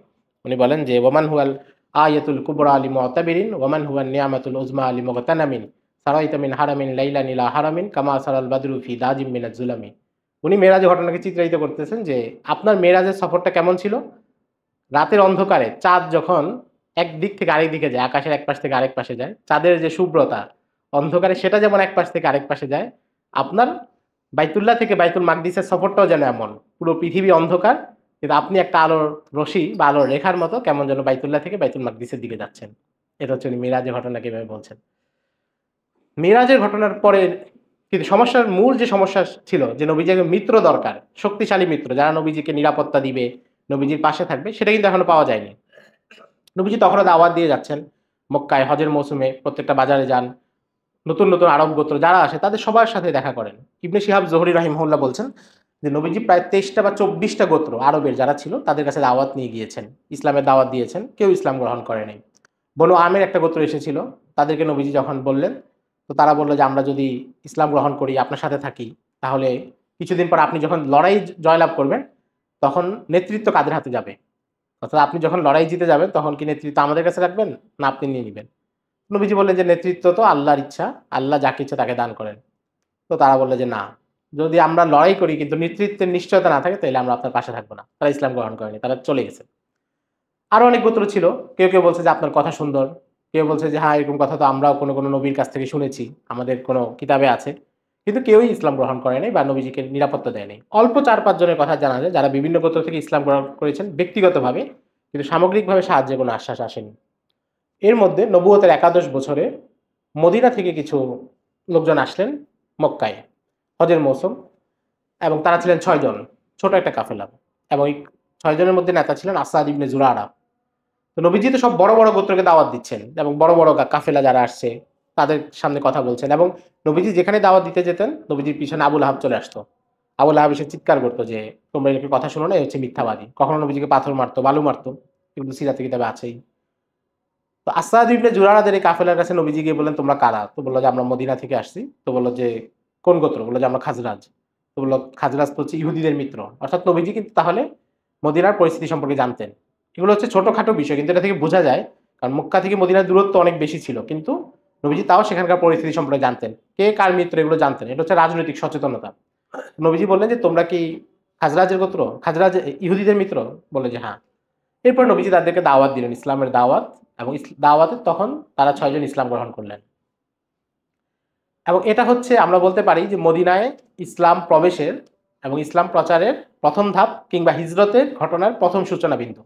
উনি বলেন যে, "ওমান হুয়াল আয়াতুল কুবরা লি মুতাবিরিন, ওমান হুয়ান নিয়ামাতুল উজমা লি মুগতানামিন, সারাইতা মিন হারামিন লাইলান ইলা হারামিন, কামা সারাল বাদরু ফি দাজিম মিনাজ জুলামি।" উনি মেরাজের ঘটনাকে চিত্রায়িত করতেছেন যে, আপনার মেরাজের সফরটা কেমন ছিল? রাতের অন্ধকারে চাঁদ যখন একদিক থেকে আরেক দিকে যায়, আকাশের এক পাশ থেকে আরেক পাশে যায়, চাঁদের যে শুভ্রতা, অন্ধকারে সেটা যেমন এক পাশ থেকে আরেক পাশে যায়, আপনার বাইতুল্লাহ থেকে বাইতুল মাকদিসের সফরটাও যেন এমন। পুরো পৃথিবী অন্ধকার, কিন্তু আপনি একটা আলোর রশি বা আলোর রেখার মতো কেমন যেন বাইতুল্লাহ থেকে বাইতুল মাকদিসের দিকে যাচ্ছেন। এটা হচ্ছে উনি মিরাজের ঘটনাকে এভাবে বলছেন। মিরাজের ঘটনার পরে কিন্তু সমস্যার মূল যে সমস্যা ছিল যে নবীজির মিত্র দরকার, শক্তিশালী মিত্র যারা নবীজিকে নিরাপত্তা দিবে, নবীজির পাশে থাকবে, সেটা কিন্তু এখনো পাওয়া যায়নি। নবীজি তখনও দাওয়াত দিয়ে যাচ্ছেন। মক্কায় হজের মৌসুমে প্রত্যেকটা বাজারে যান। নতুন আরব গোত্র যারা আসে তাদের সবার সাথে দেখা করেন। ইবনে শিহাব জোহরি রাহিমাহুল্লাহ বলছেন যে নবীজি প্রায় ২৩ টা বা ২৪ টা গোত্র আরবের যারা ছিল তাদের কাছে দাওয়াত নিয়ে গিয়েছেন। ইসলামের দাওয়াত দিয়েছেন। কেউ ইসলাম গ্রহণ করে নাই। বনু আমের একটা গোত্র এসেছিল। তাদেরকে নবীজি যখন বললেন, তো তারা বলল যে, "আমরা যদি ইসলাম গ্রহণ করি, আপনার সাথে থাকি, তাহলে কিছুদিন পর আপনি যখন লড়াই জয়লাভ করবেন, তখন নেতৃত্ব কাদের হাতে যাবে? অর্থাৎ আপনি যখন লড়াই জিতে যাবেন, তখন কি নেতৃত্ব আমাদের কাছে রাখবেন? না আপনি নিয়ে নিবেন?" নবীজি বললেন যে, "নেতৃত্ব তো আল্লাহর ইচ্ছা। আল্লাহ যাকে ইচ্ছা তাকে দান করেন।" তো তারা বলল যে, "না, যদি আমরা লড়াই করি কিন্তু নেতৃত্বের নিশ্চয়তা না থাকে, তাইলে আমরা আপনার পাশে থাকব না।" তারা ইসলাম গ্রহণ করেনি। তারা চলে গেছে। আরো অনেক গোত্র ছিল। কেউ বলছে যে, "আপনার কথা সুন্দর।" কেউ বলছে যে, "হ্যাঁ, এরকম কথা তো আমরাও কোনো নবীর কাছ থেকে শুনেছি। আমাদের কোনো কিতাবে আছে।" কিন্তু কেউই ইসলাম গ্রহণ করে নাই বা নবীজিকে নিরাপত্তা দেয় নাই। অল্প ৪-৫ জনের কথা জানা যায়, যারা বিভিন্ন গোত্র থেকে ইসলাম গ্রহণ করেছেন ব্যক্তিগতভাবে, কিন্তু সামগ্রিকভাবে সাহায্যের কোনো আশ্বাস আসেনি। এর মধ্যে নবুয়তের একাদশ বছরে মদিনা থেকে কিছু লোকজন আসলেন মক্কায়, হজের মৌসুম, এবং তারা ছিলেন ৬ জন, ছোট একটা কাফেলা। এবং এই ৬ জনের মধ্যে নেতা ছিলেন আসাদ ইবনে জুরারা। তো নবীজি তো সব বড় গোত্রকে দাওয়াত দিচ্ছেন, এবং বড় কাফেলা যারা আসছে তাদের সামনে কথা বলছেন, এবং নবীজি যেখানে দাওয়াত দিতে যেতেন, নবীজির পিছনে আবুল আহাব চলে আসতো। আবুল আহাব এসে চিৎকার করতো যে, "তোমরা এর কথা শোনো না, এ হচ্ছে মিথ্যাবাদী।" কখনো নবীজিকে পাথর মারতো, বালু মারতো। এগুলো সিরাতে কিতাবে আছেই। তো আসাদ ইবনে জুরারাদের এই কাফেলার কাছে নবীজি গিয়ে বললেন, "তোমরা কারা?" তো বলল যে, "আমরা মদিনা থেকে আসছি।" তো বলল যে, "কোন গোত্র?" বলল যে, "আমরা খাজরাজ।" তো বলল, "খাজরাজ তো হচ্ছে ইহুদীদের মিত্র।" অর্থাৎ নবীজি কিন্তু তাহলে মদিনার পরিস্থিতি সম্পর্কে জানতেন। এগুলো হচ্ছে ছোটখাটো বিষয়, কিন্তু এটা থেকে বোঝা যায়, কারণ মক্কা থেকে মদিনার দূরত্ব অনেক বেশি ছিল। কিন্তু নবীজি তাও সেখানকার পরিস্থিতি সম্পর্কে জানতেন। কে কার মিত্র এগুলো জানতেন। এটা হচ্ছে রাজনৈতিক সচেতনতা। নবীজি বললেন যে, "তোমরা কি খাজরাজের গোত্র? খাজরাজ ইহুদীদের মিত্র?" বলে যে, "হ্যাঁ।" এরপর নবীজি তাদেরকে দাওয়াত দিলেন, ইসলামের দাওয়াত। এবং দাওয়াতে তখন তারা 6 জন ইসলাম গ্রহণ করলেন। এবং এটা হচ্ছে আমরা বলতে পারি যে মদিনায় ইসলাম প্রবেশের এবং ইসলাম প্রচারের প্রথম ধাপ কিংবা হিজরতের ঘটনার প্রথম সূচনা বিন্দু।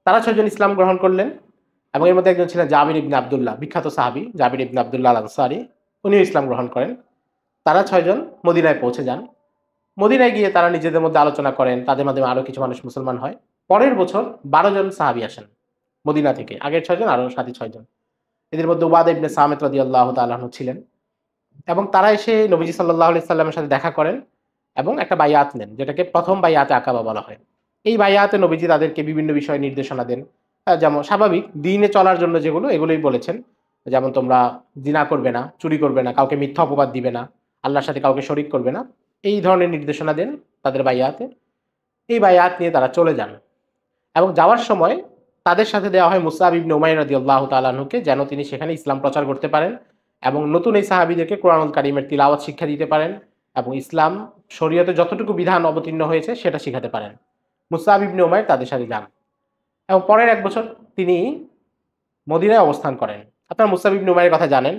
তারা 6 জন ইসলাম গ্রহণ করলেন এবং এর মধ্যে একজন ছিলেন জাবির ইবনে আব্দুল্লাহ, বিখ্যাত সাহাবী জাবির ইবনে আব্দুল্লাহ আল আনসারী, উনিও ইসলাম গ্রহণ করেন। তারা 6 জন মদিনায় পৌঁছে যান। মদিনায় গিয়ে তারা নিজেদের মধ্যে আলোচনা করেন, তাদের মাধ্যমে আরো কিছু মানুষ মুসলমান হয়। পরের বছর 12 জন সাহাবী আসেন মদিনা থেকে, আগের 6 জন আরো সাথী 6 জন। এদের মধ্যে উবাদা ইবনে সামিত রাদিয়াল্লাহু তাআলা আনহু ছিলেন এবং তারা এসে নবীজি সাল্লাল্লাহু আলাইহি সাল্লামের সাথে দেখা করেন এবং একটা বায়াত নেন, যেটাকে প্রথম বায়াতে আকাবা বলা হয়। এই বায়াতে নবীজি তাদেরকে বিভিন্ন বিষয়ে নির্দেশনা দেন, যেমন স্বাভাবিক দ্বীনে চলার জন্য যেগুলো, এগুলোই বলেছেন। যেমন তোমরা জিনা করবে না, চুরি করবে না, কাউকে মিথ্যা অপবাদ দিবে না, আল্লাহর সাথে কাউকে শরীক করবে না, এই ধরনের নির্দেশনা দেন তাদের বায়াতে। এই বায়াত নিয়ে তারা চলে যান এবং যাওয়ার সময় তাদের সাথে দেওয়া হয় মুসআব ইবনে উমাইর রাদিয়াল্লাহু তাআলা আনহুকে, যেন তিনি সেখানে ইসলাম প্রচার করতে পারেন এবং নতুন এই সাহাবীদেরকে কোরআনুল কারীমের তিলাওয়াত শিক্ষা দিতে পারেন এবং ইসলাম শরীয়তে যতটুকু বিধান অবতীর্ণ হয়েছে সেটা শিখাতে পারেন। মুসআব ইবনে উমাইর তাদের সাথে যান এবং পরের 1 বছর তিনি মদিনায় অবস্থান করেন। আপনারা মুসআব ইবনে উমাইরের কথা জানেন,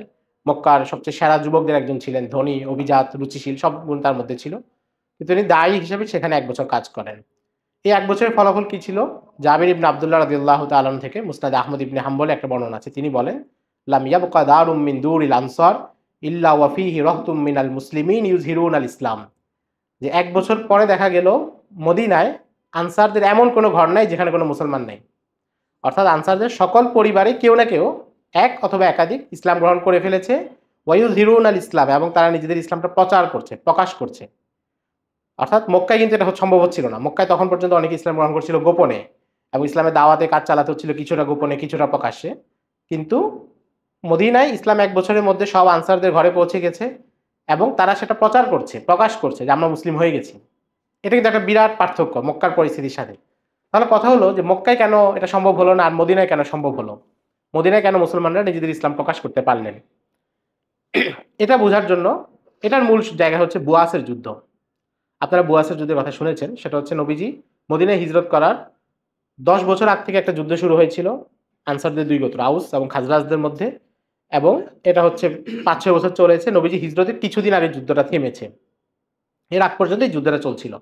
মক্কার সবচেয়ে সেরা যুবকদের একজন ছিলেন, ধনী, অভিজাত, রুচিশীল, সব গুণ তার মধ্যে ছিল। কিন্তু তিনি দায়ী হিসেবে সেখানে 1 বছর কাজ করেন। এই 1 বছরের ফলাফল কি ছিল? জাবির ইবনে আব্দুল্লাহ রাদিয়াল্লাহু তাআলা আনহু থেকে মুসনাদ আহমদ ইবনে হাম্বলে একটা বর্ণনা আছে। তিনি বলেন, লাম ইয়াবকা দারুম মিন দুরিল আনসার ইল্লা ওয়া ফীহি রাহতুম মিনাল মুসলিমিন ইউযহিরুনাল ইসলাম। যে 1 বছর পরে দেখা গেল মদিনায় আনসারদের এমন কোনো ঘর নাই যেখানে কোনো মুসলমান নেই। অর্থাৎ আনসারদের সকল পরিবারে কেউ না কেউ এক অথবা একাধিক ইসলাম গ্রহণ করে ফেলেছে। ওয়ায়ুযহিরুনাল ইসলাম, এবং তারা নিজেদের ইসলামটা প্রচার করছে, প্রকাশ করছে। অর্থাৎ মক্কায় কিন্তু এটা সম্ভব হচ্ছিল না। মক্কায় তখন পর্যন্ত অনেকে ইসলাম গ্রহণ করছিল গোপনে এবং ইসলামের দাওয়াতে কাজ চালাতে হচ্ছিল কিছুটা গোপনে, কিছুটা প্রকাশ্যে। কিন্তু মদিনায় ইসলাম 1 বছরের মধ্যে সব আনসারদের ঘরে পৌঁছে গেছে এবং তারা সেটা প্রচার করছে, প্রকাশ করছে যে আমরা মুসলিম হয়ে গেছি। এটা কিন্তু একটা বিরাট পার্থক্য মক্কার পরিস্থিতির সাথে। তাহলে কথা হলো যে মক্কায় কেন এটা সম্ভব হলো না আর মদিনায় কেন সম্ভব হলো? মদিনায় কেন মুসলমানরা নিজেদের ইসলাম প্রকাশ করতে পারলেন? এটা বোঝার জন্য এটার মূল জায়গা হচ্ছে বুয়াসের যুদ্ধ। আপনারা বুয়াসের যুদ্ধের কথা শুনেছেন। সেটা হচ্ছে নবীজি মদিনায় হিজরত করার 10 বছর আগ থেকে একটা যুদ্ধ শুরু হয়েছিল আনসারদের 2 গোত্র আউস এবং খাজরাজদের মধ্যে, এবং এটা হচ্ছে 5-6 বছর চলেছে। নবীজি হিজরতের কিছুদিন আগে যুদ্ধটা থেমেছে। এর আগ পর্যন্ত এই যুদ্ধটা চলছিল।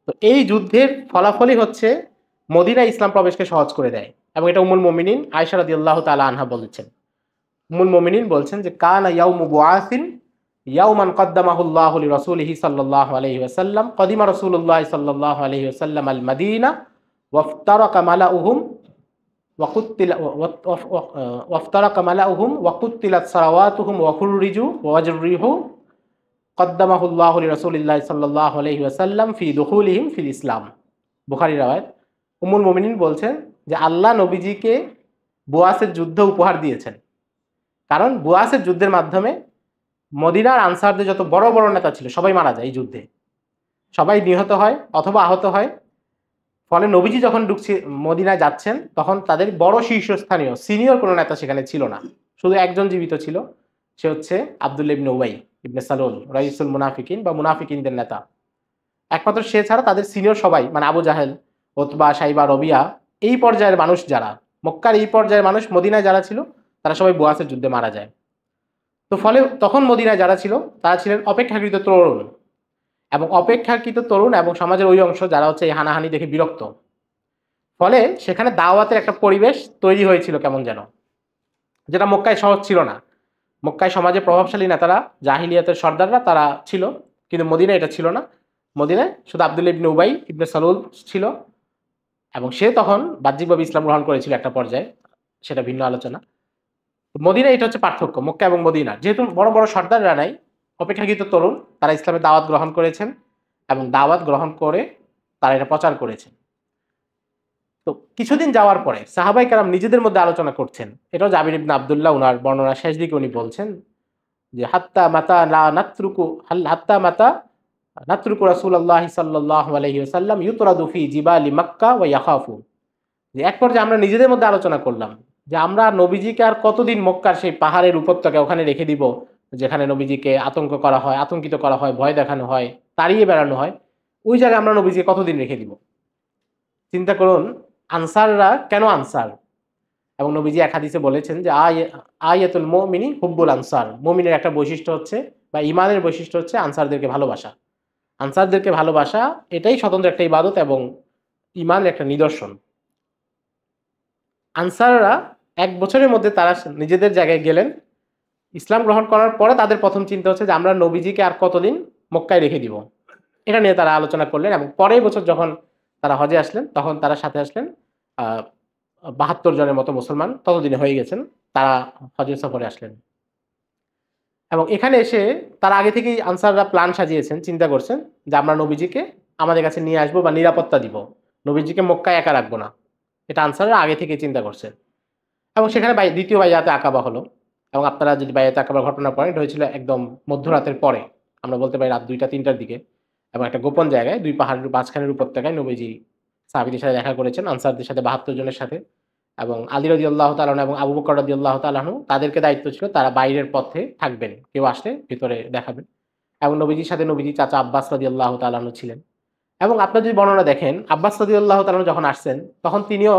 তো এই যুদ্ধের ফলাফলই হচ্ছে মদিনায় ইসলাম প্রবেশকে সহজ করে দেয় এবং এটা উম্মুল মুমিনিন আয়েশা রাদিয়াল্লাহু তাআলা আনহা বলেছেন। উম্মুল মুমিনিন বলছেন যে কানা ইয়াউমু বুআসিন ইয়াউমান কদ্দামাহু আল্লাহু লিরাসূলিহি সাল্লাল্লাহু আলাইহি ওয়াসাল্লাম কদিমা রাসূলুল্লাহ সাল্লাল্লাহু আলাইহি ওয়াসাল্লাম আল মাদিনা ওয়াফতারাকা মালাউহুম ওয়াফতারাকা মালাউহুম ওয়া কুতিলাত সারাওয়াতুহুম ওয়া খুররিজু ওয়া ওয়াজরিহু কদ্দামাহু আল্লাহু লিরাসূলিল্লাহি সাল্লাল্লাহু আলাইহি ওয়াসাল্লাম ফি দুখুলিহিম ফিল ইসলাম। বুখারী riwayat। উম্মুল মুমিনিন বলছেন যে আল্লাহ নবীজিকে বুয়াসের যুদ্ধ উপহার দিয়েছেন, কারণ বুয়াসের যুদ্ধের মাধ্যমে মদিনার আনসারদের যত বড় বড় নেতা ছিল সবাই মারা যায় এই যুদ্ধে, সবাই নিহত হয় অথবা আহত হয়। ফলে নবীজি যখন মদিনায় যাচ্ছেন তখন তাদের বড় শীর্ষস্থানীয় সিনিয়র কোনো নেতা সেখানে ছিল না, শুধু একজন জীবিত ছিল। সে হচ্ছে আব্দুল্লাহ ইবনে উবাই ইবনে সালুল, রাইসুল মুনাফিকিন বা মুনাফিকিনদের নেতা। একমাত্র সে ছাড়া তাদের সিনিয়র সবাই, মানে আবু জাহেল, ওতবা, সাইবা, রবিয়া, এই পর্যায়ের মানুষ যারা, মক্কার এই পর্যায়ের মানুষ মদিনায় যারা ছিল তারা সবাই বুয়াসের যুদ্ধে মারা যায়। তো ফলে তখন মদিনায় যারা ছিল তারা ছিলেন অপেক্ষাকৃত তরুণ, এবং অপেক্ষাকৃত তরুণ এবং সমাজের ওই অংশ যারা হচ্ছে এই হানাহানি দেখে বিরক্ত। ফলে সেখানে দাওয়াতের একটা পরিবেশ তৈরি হয়েছিল কেমন যেন, যেটা মক্কায় সহজ ছিল না। মক্কায় সমাজে প্রভাবশালী নেতারা, জাহিলিয়াতের সর্দাররা তারা ছিল, কিন্তু মদিনায় এটা ছিল না। মদিনায় শুধু আব্দুল্লাহ ইবনে উবাই ইবনে সালুল ছিল, এবং সে তখন বাহ্যিকভাবে ইসলাম গ্রহণ করেছিল একটা পর্যায়ে, সেটা ভিন্ন আলোচনা। মদিনা এটা হচ্ছে পার্থক্য মক্কা এবং মদিনা। যেহেতু বড় বড় সর্দাররা নাই, অপেক্ষাকৃত তরুণ, তারা ইসলামের দাওয়াত গ্রহণ করেছেন এবং দাওয়াত গ্রহণ করে তারা এটা প্রচার করেছেন। তো কিছুদিন যাওয়ার পরে সাহাবাই কেরাম নিজেদের মধ্যে আলোচনা করছেন। এটাও জাবির ইবনে আব্দুল্লাহ উনার বর্ণনা শেষ দিকে উনি বলছেন যে হাত্তা মাতা লা নাতরুকু হাত্তা মাতা নাতরুকু রাসূলুল্লাহ সাল্লাল্লাহু আলাইহি ওয়াসাল্লাম ইউতরাদু ফি জিবালি মক্কা ওয়া ইয়াখাফু। যে এক পর্যায়ে আমরা নিজেদের মধ্যে আলোচনা করলাম যে আমরা নবীজিকে আর কতদিন মক্কার সেই পাহাড়ের উপত্যকা ওখানে রেখে দিব, যেখানে নবীজিকে আতঙ্ক করা হয়, আতঙ্কিত করা হয়, ভয় দেখানো হয়, তাড়িয়ে বেড়ানো হয়। ওই জায়গায় আমরা নবীজিকে কতদিন রেখে দিব? চিন্তা করুন, আনসাররা কেন আনসার? এবং নবীজি এক হাদিসে বলেছেন যে আয়াতুল মুমিনি হুব্বুল আনসার, মুমিনের একটা বৈশিষ্ট্য হচ্ছে বা ইমানের বৈশিষ্ট্য হচ্ছে আনসারদেরকে ভালোবাসা। আনসারদেরকে ভালোবাসা এটাই স্বতন্ত্র একটা ইবাদত এবং ইমানের একটা নিদর্শন। আনসাররা ১ বছরের মধ্যে তারা নিজেদের জায়গায় গেলেন। ইসলাম গ্রহণ করার পরে তাদের প্রথম চিন্তা হচ্ছে যে আমরা নবীজিকে আর কতদিন মক্কায় রেখে দিব, এটা নিয়ে তারা আলোচনা করলেন। এবং পরের বছর যখন তারা হজে আসলেন তখন তারা সাথে আসলেন ৭২ জনের মতো মুসলমান ততদিনে হয়ে গেছেন, তারা হজের সফরে আসলেন। এবং এখানে এসে তারা আগে থেকেই আনসাররা প্ল্যান সাজিয়েছেন, চিন্তা করছেন যে আমরা নবীজিকে আমাদের কাছে নিয়ে আসবো বা নিরাপত্তা দিব, নবীজিকে মক্কায় একা রাখবো না। এটা আনসাররা আগে থেকে চিন্তা করছেন। এবং সেখানে দ্বিতীয় বাইয়াতে আকাবা হলো। এবং আপনারা যদি বাইয়াতে আকাবার ঘটনা পড়েন, এটা হয়েছিল একদম মধ্যরাতের পরে, আমরা বলতে পারি রাত ২টা-৩টার দিকে। এবং একটা গোপন জায়গায় ২ পাহাড়ের মাঝখানের উপত্যকায় নবীজি সাহাবীদের সাথে দেখা করেছেন, আনসারদের সাথে ৭২ জনের সাথে। এবং আলী রাদিয়াল্লাহু তাআলা আনহু এবং আবু বকর রাদিয়াল্লাহু তাআলা আনহু তাদেরকে দায়িত্ব ছিল তারা বাইরের পথে থাকবেন, কেউ আসলে ভিতরে দেখাবেন। এবং নবীজির সাথে নবীজির চাচা আব্বাস রাদিয়াল্লাহু তাআলা আনহু ছিলেন। এবং আপনারা যদি বর্ণনা দেখেন, আব্বাস রাদিয়াল্লাহু তাআলা আনহু যখন আসছেন তখন তিনিও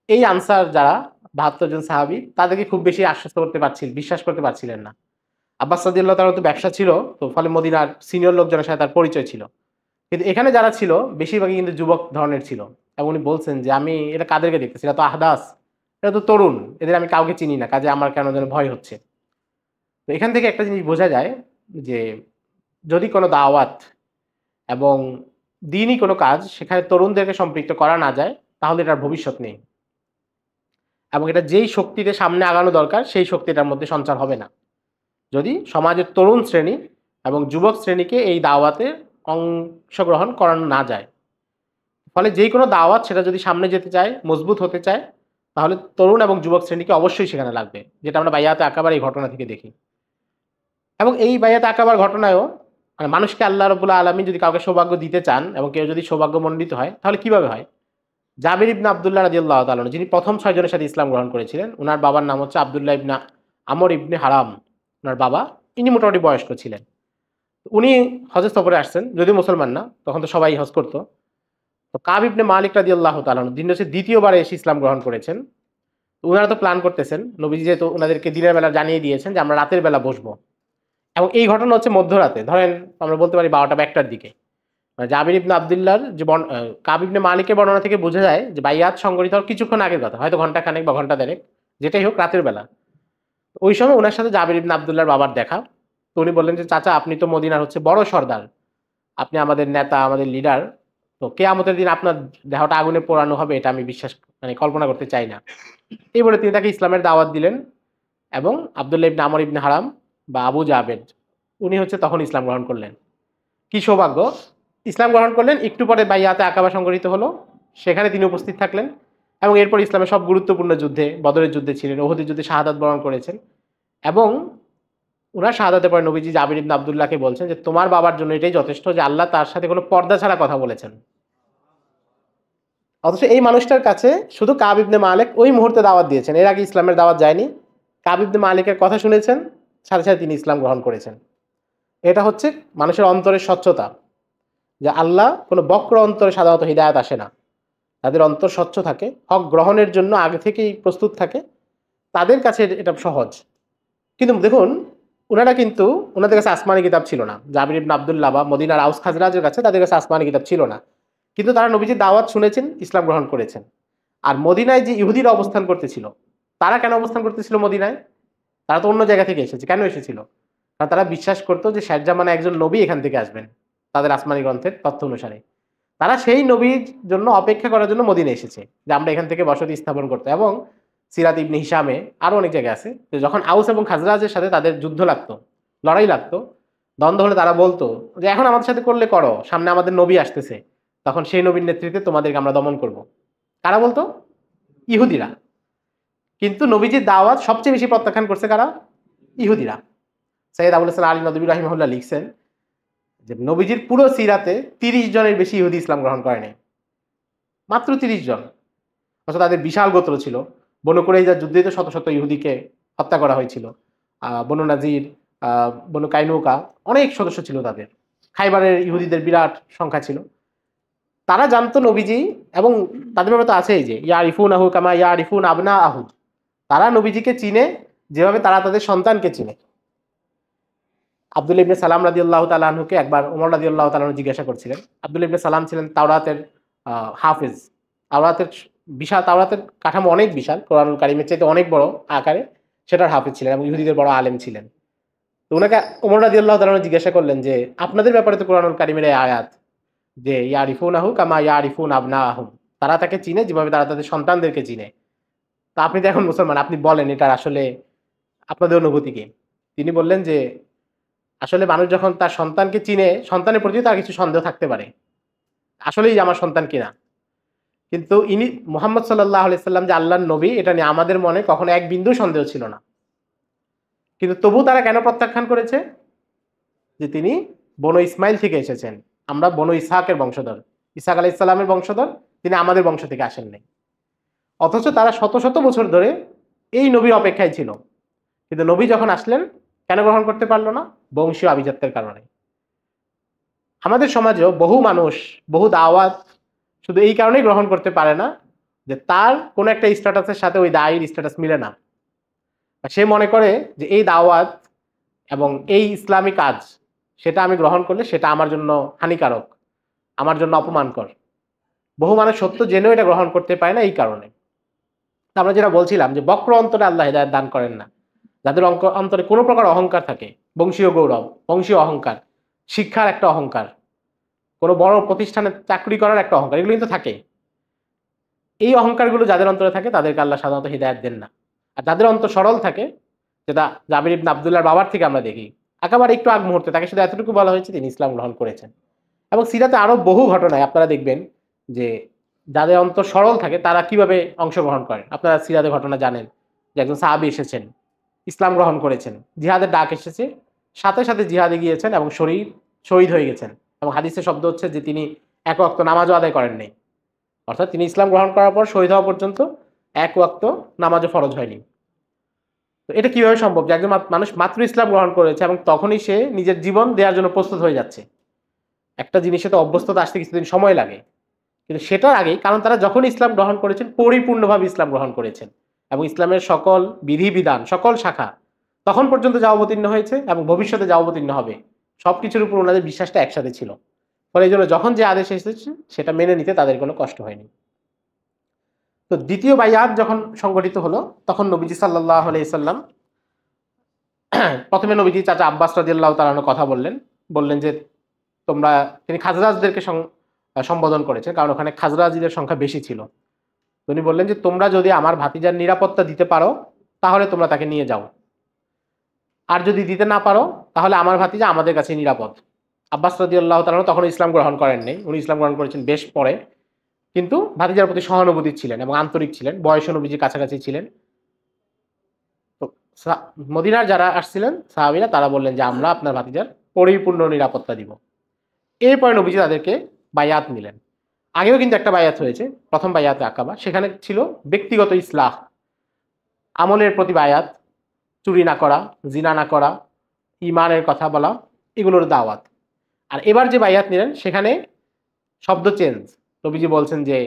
এই আনসার যারা ৭২ জন সাহাবী তাদেরকে খুব বেশি আশ্বস্ত করতে পারছিলেন, বিশ্বাস করতে পারছিলেন না। আব্বাস রাদিয়াল্লাহু তাআলা তো ব্যবসা ছিল, তো ফলে মদিনার সিনিয়র লোকজনের সাথে তার পরিচয় ছিল। কিন্তু এখানে যারা ছিল বেশিরভাগই কিন্তু যুবক ধরনের ছিল। এবং উনি বলছেন যে আমি এটা কাদেরকে দেখতেছি, এরা তো আহদাস, এরা তো তরুণ, এদের আমি কাউকে চিনি না, কাজে আমার কেন যেন ভয় হচ্ছে। তো এখান থেকে একটা জিনিস বোঝা যায় যে যদি কোনো দাওয়াত এবং দিনই কোনো কাজ সেখানে তরুণদেরকে সম্পৃক্ত করা না যায় তাহলে এটার ভবিষ্যৎ নেই। এবং এটা যেই শক্তিতে সামনে আগানো দরকার সেই শক্তিটার মধ্যে সঞ্চার হবে না যদি সমাজের তরুণ শ্রেণী এবং যুবক শ্রেণীকে এই দাওয়াতে অংশগ্রহণ করানো না যায়। ফলে যেই কোনো দাওয়াত সেটা যদি সামনে যেতে চায়, মজবুত হতে চায়, তাহলে তরুণ এবং যুবক শ্রেণীকে অবশ্যই সেখানে লাগবে, যেটা আমরা বাইয়াতে আকাবার এই ঘটনা থেকে দেখি। এবং এই বাইয়াতে আকাবার ঘটনায়ও মানে মানুষকে আল্লাহ রাব্বুল আলামিন যদি কাউকে সৌভাগ্য দিতে চান এবং কেউ যদি সৌভাগ্যমণ্ডিত হয় তাহলে কিভাবে হয়? জাবির ইবনে আব্দুল্লাহ রাদিয়াল্লাহু তাআলা যিনি প্রথম ৬ জনের সাথে ইসলাম গ্রহণ করেছিলেন, উনার বাবার নাম হচ্ছে আব্দুল্লাহ ইবনে আমর ইবনে হারাম। উনার বাবা, ইনি মোটামুটি বয়স্ক ছিলেন। উনি হজের সফরে আসছেন, যদিও মুসলমান না, তখন তো সবাই হজ করত। তো কাব ইবনে মালিক রাদিয়াল্লাহু তাআলা যিনি হচ্ছে দ্বিতীয়বার এসে ইসলাম গ্রহণ করেছেন। উনারা তো প্ল্যান করতেছেন, নবীজি যেহেতু উনাদেরকে দিনের বেলা জানিয়ে দিয়েছেন যে আমরা রাতের বেলা বসবো। এবং এই ঘটনা হচ্ছে মধ্যরাতে, ধরেন আমরা বলতে পারি ১২টা বা ১টার দিকে। মানে জাবির ইবনে আব্দুল্লাহর যে কাব ইবনে মালিকের বর্ণনা থেকে বোঝা যায় যে বাইয়াত সংগঠিত হওয়ার কিছুক্ষণ আগের কথা, হয়তো ঘন্টা খানেক বা ঘন্টা দেড়েক, যেটাই হোক রাতের বেলা। ওই সময় উনার সাথে জাবির ইবনে আব্দুল্লাহর বাবার দেখা। তো উনি বললেন যে চাচা আপনি তো মদিনার হচ্ছে বড় সর্দার, আপনি আমাদের নেতা, আমাদের লিডার, তো কিয়ামতের দিন আপনার দেহটা আগুনে পোড়ানো হবে এটা আমি বিশ্বাস মানে কল্পনা করতে চাই না। এই বলে তিনি তাকে ইসলামের দাওয়াত দিলেন। এবং আব্দুল্লাহ ইবনে আমর ইবনে হারাম বা আবু জাবেদ উনি হচ্ছে তখন ইসলাম গ্রহণ করলেন। কি সৌভাগ্য! ইসলাম গ্রহণ করলেন, একটু পরে বাইয়াতে আকাবা সংগঠিত হলো, সেখানে তিনি উপস্থিত থাকলেন। এবং এরপর ইসলামের সব গুরুত্বপূর্ণ যুদ্ধে, বদরের যুদ্ধে ছিলেন, উহুদের যুদ্ধে শাহাদাত বরণ করেছেন। এবং উনার শাহাদাতের পরে নবীজি জাবির ইবনে আব্দুল্লাহকে বলছেন যে তোমার বাবার জন্য এটাই যথেষ্ট যে আল্লাহ তার সাথে কোনো পর্দা ছাড়া কথা বলেছেন। অথচ এই মানুষটার কাছে শুধু কাব ইবনে মালিক ওই মুহূর্তে দাওয়াত দিয়েছেন, এর আগে ইসলামের দাওয়াত যায়নি। কাব ইবনে মালিকের কথা শুনেছেন, সাথে সাথে তিনি ইসলাম গ্রহণ করেছেন। এটা হচ্ছে মানুষের অন্তরের স্বচ্ছতা, যে আল্লাহ কোনো বক্র অন্তরে সাধারণত হিদায়াত আসে না। তাদের অন্তর স্বচ্ছ থাকে, হক গ্রহণের জন্য আগে থেকেই প্রস্তুত থাকে, তাদের কাছে এটা সহজ। কিন্তু দেখুন, উনারা কিন্তু উনাদের কাছে আসমানি কিতাব ছিল না। জাবির ইবনে আব্দুল্লাহ বা মদিনার আউস খাজরাজের কাছে তাদের কাছে আসমানি কিতাব ছিল না। কিন্তু তারা নবীজির দাওয়াত শুনেছেন, ইসলাম গ্রহণ করেছেন। আর মদিনায় যে ইহুদিরা অবস্থান করতেছিল, তারা কেন অবস্থান করতেছিল মদিনায়? তারা তো অন্য জায়গা থেকে এসেছে। কেন এসেছিল? কারণ তারা বিশ্বাস করতো যে শেষ জামানে একজন নবী এখান থেকে আসবেন, তাদের আসমানি গ্রন্থের তথ্য অনুসারে। তারা সেই নবীর জন্য অপেক্ষা করার জন্য মদিনায় এসেছে, যে আমরা এখান থেকে বসতি স্থাপন করতে। এবং সিরাত ইবনে হিশামে আরো অনেক জায়গায় আছে যে যখন আউস এবং খাজরাজের সাথে তাদের যুদ্ধ লাগতো, লড়াই লাগতো, দ্বন্দ্ব হলে তারা বলতো যে এখন আমাদের সাথে করলে করো, সামনে আমাদের নবী আসতেছে, তখন সেই নবীর নেতৃত্বে তোমাদেরকে আমরা দমন করব। কারা বলতো? ইহুদিরা। কিন্তু নবীজির দাওয়াত সবচেয়ে বেশি প্রত্যাখ্যান করছে কারা? ইহুদিরা। সৈয়দ আবুল হাসান আলী নদভী রাহিমাহুল্লাহ লিখছেন যে নবীজির পুরো সিরাতে ৩০ জনের বেশি ইহুদি ইসলাম গ্রহণ করেনি, মাত্র ৩০ জন। অথচ তাদের বিশাল গোত্র ছিল। বনু কুরাইজার যুদ্ধে তো শত শত ইহুদিকে হত্যা করা হয়েছিল। বনু নাজির, বনু কাইনুকা, অনেক সদস্য ছিল তাদের। খাইবারের ইহুদিদের বিরাট সংখ্যা ছিল। তারা জানতো নবীজি, এবং তাদের ব্যাপারে তো আছেই যে ইয়ারিফুন আহু কামা ইয়ারিফুন আবনা আহু, তারা নবীজিকে চিনে যেভাবে তারা তাদের সন্তানকে চিনে। আব্দুল্লাহ ইবনে সালাম রাদিয়াল্লাহু তাআলা আনহুকে একবার ওমর রাদিয়াল্লাহু তাআলা আনহু জিজ্ঞাসা করছিলেন। আব্দুল্লাহ ইবনে সালাম ছিলেন তাওরাতের হাফেজ। তাওরাতের বিশাল, তাওরাতের কাঠামো অনেক বিশাল, কোরআনুল কারীমের চাইতে অনেক বড় আকারে, সেটার হাফেজ ছিলেন এবং ইহুদিদের বড় আলেম ছিলেন। তো উনাকে ওমর রাদিয়াল্লাহু তাআলা আনহু জিজ্ঞাসা করলেন যে আপনাদের ব্যাপারে তো কোরআনুল কারীমের এই আয়াত যে ইয়ারিফুনাহু কামা ইয়ারিফুন আবনাআহুম, তারা তাকে চিনে যেভাবে তারা তাদের সন্তানদেরকে চিনে। তা আপনি তো এখন মুসলমান, আপনি বলেন এটার আসলে আপনাদের অনুভূতি কি? তিনি বললেন যে আসলে মানুষ যখন তার সন্তানকে চিনে, সন্তানের প্রতি তার কিছু সন্দেহ থাকতে পারে, আসলেই আমার সন্তান কিনা। কিন্তু ইনি মুহাম্মদ সাল্লাল্লাহু আলাইহি সাল্লাম যে আল্লাহর নবী, এটা নিয়ে আমাদের মনে কখনো এক বিন্দু সন্দেহ ছিল না। কিন্তু তবু তারা কেন প্রত্যাখ্যান করেছে? যে তিনি বনু ইসমাইল থেকে এসেছেন, আমরা বনু ইসহাকের বংশধর, ইসহাক আলাইহিস সালামের বংশধর, তিনি আমাদের বংশ থেকে আসেন নাই। অথচ তারা শত শত বছর ধরে এই নবীর অপেক্ষায় ছিল, কিন্তু নবী যখন আসলেন কেন গ্রহণ করতে পারলো না? বংশীয় আভিজাত্যের কারণে। আমাদের সমাজেও বহু মানুষ বহু দাওয়াত শুধু এই কারণেই গ্রহণ করতে পারে না যে তার কোনো একটা স্ট্যাটাসের সাথে ওই দায়ের স্ট্যাটাস মিলে না। সে মনে করে যে এই দাওয়াত এবং এই ইসলামী কাজ, সেটা আমি গ্রহণ করলে সেটা আমার জন্য হানিকারক, আমার জন্য অপমানকর। বহু মানুষ সত্য জেনেও এটা গ্রহণ করতে পারে না এই কারণে। আমরা যেটা বলছিলাম যে বক্র অন্তরে আল্লাহ হিদায়াত দান করেন না। যাদের অন্তরে কোনো প্রকার অহংকার থাকে, বংশীয় গৌরব, বংশীয় অহংকার, শিক্ষার একটা অহংকার, কোনো বড় প্রতিষ্ঠানে চাকরি করার একটা অহংকার, এগুলো কিন্তু থাকে। এই অহংকারগুলো যাদের অন্তরে থাকে তাদেরকে আল্লাহ সাধারণত হিদায়াত দেন না। আর যাদের অন্তর সরল থাকে, যেটা জাবির ইবনে আব্দুল্লাহর বাবার থেকে আমরা দেখি, একেবারে একটু আগ মুহূর্তে তাকে শুধু এতটুকু বলা হয়েছে তিনি ইসলাম গ্রহণ করেছেন। এবং সিরাতে আরো বহু ঘটনায় আপনারা দেখবেন যে যাদের অন্তর সরল থাকে তারা কিভাবে অংশগ্রহণ করেন। আপনারা সিরাতে ঘটনা জানেন যে একজন সাহাবী এসেছেন, ইসলাম গ্রহণ করেছেন, জিহাদের ডাক এসেছে, সাথে সাথে জিহাদে গিয়েছেন এবং শহীদ হয়ে গেছেন। এবং হাদিসের শব্দ হচ্ছে যে তিনি এক ওয়াক্ত নামাজও আদায় করেন নাই। অর্থাৎ তিনি ইসলাম গ্রহণ করার পর শহীদ হওয়া পর্যন্ত এক ওয়াক্ত নামাজও ফরজ হয়নি। তো এটা কিভাবে সম্ভব যে একজন মানুষ মাত্র ইসলাম গ্রহণ করেছে এবং তখনই সে নিজের জীবন দেওয়ার জন্য প্রস্তুত হয়ে যাচ্ছে? একটা জিনিসে তো অভ্যস্ততা আসতে কিছুদিন সময় লাগে, কিন্তু সেটার আগেই, কারণ তারা যখন ইসলাম গ্রহণ করেছেন পরিপূর্ণভাবে ইসলাম গ্রহণ করেছেন এবং ইসলামের সকল বিধিবিধান, সকল শাখা তখন পর্যন্ত যা অবতীর্ণ হয়েছে এবং ভবিষ্যতে যা অবতীর্ণ হবে সবকিছুর উপর ওনাদের বিশ্বাসটা একসাথে ছিল। ফলে এই জন্য যখন যে আদেশ এসেছে সেটা মেনে নিতে তাদের কোনো কষ্ট হয়নি। তো দ্বিতীয় বাইআত যখন সংগঠিত হলো তখন নবীজি সাল্লাল্লাহু আলাইহি সাল্লাম প্রথমে নবীজি চাচা আব্বাস রাদিয়াল্লাহু তাআলা আনহু কথা বললেন যে তোমরা, তিনি খাজরাজদেরকে সম্বোধন করেছেন কারণ ওখানে খাজরাজিদের সংখ্যা বেশি ছিল। তিনি বললেন যে তোমরা যদি আমার ভাতিজার নিরাপত্তা দিতে পারো তাহলে তোমরা তাকে নিয়ে যাও, আর যদি দিতে না পারো তাহলে আমার ভাতিজা আমাদের কাছে নিরাপদ। আব্বাস রাদিয়াল্লাহু তাআলা আনহু তখন ইসলাম গ্রহণ করেন নাই, উনি ইসলাম গ্রহণ করেছেন বেশ পরে, কিন্তু ভাতিজার প্রতি সহানুভূতি ছিলেন এবং আন্তরিক ছিলেন, বয়স নবীজির কাছাকাছি ছিলেন। তো মদিনার যারা আসছিলেন সাহাবীরা তারা বললেন যে আমরা আপনার ভাতিজার পরিপূর্ণ নিরাপত্তা দিব। এরপরে নবীজি তাদেরকে বায়াত নিলেন। আগেও কিন্তু একটা বায়াত হয়েছে, প্রথম বায়াতে আকাবা, সেখানে ছিল ব্যক্তিগত ইসলাহ, আমলের প্রতি বায়াত, চুরি না করা, জিনা না করা, ইমানের কথা বলা, এগুলোর দাওয়াত। আর এবার যে বায়াত নিলেন সেখানে শব্দ চেঞ্জ, নবীজি বলছেন যে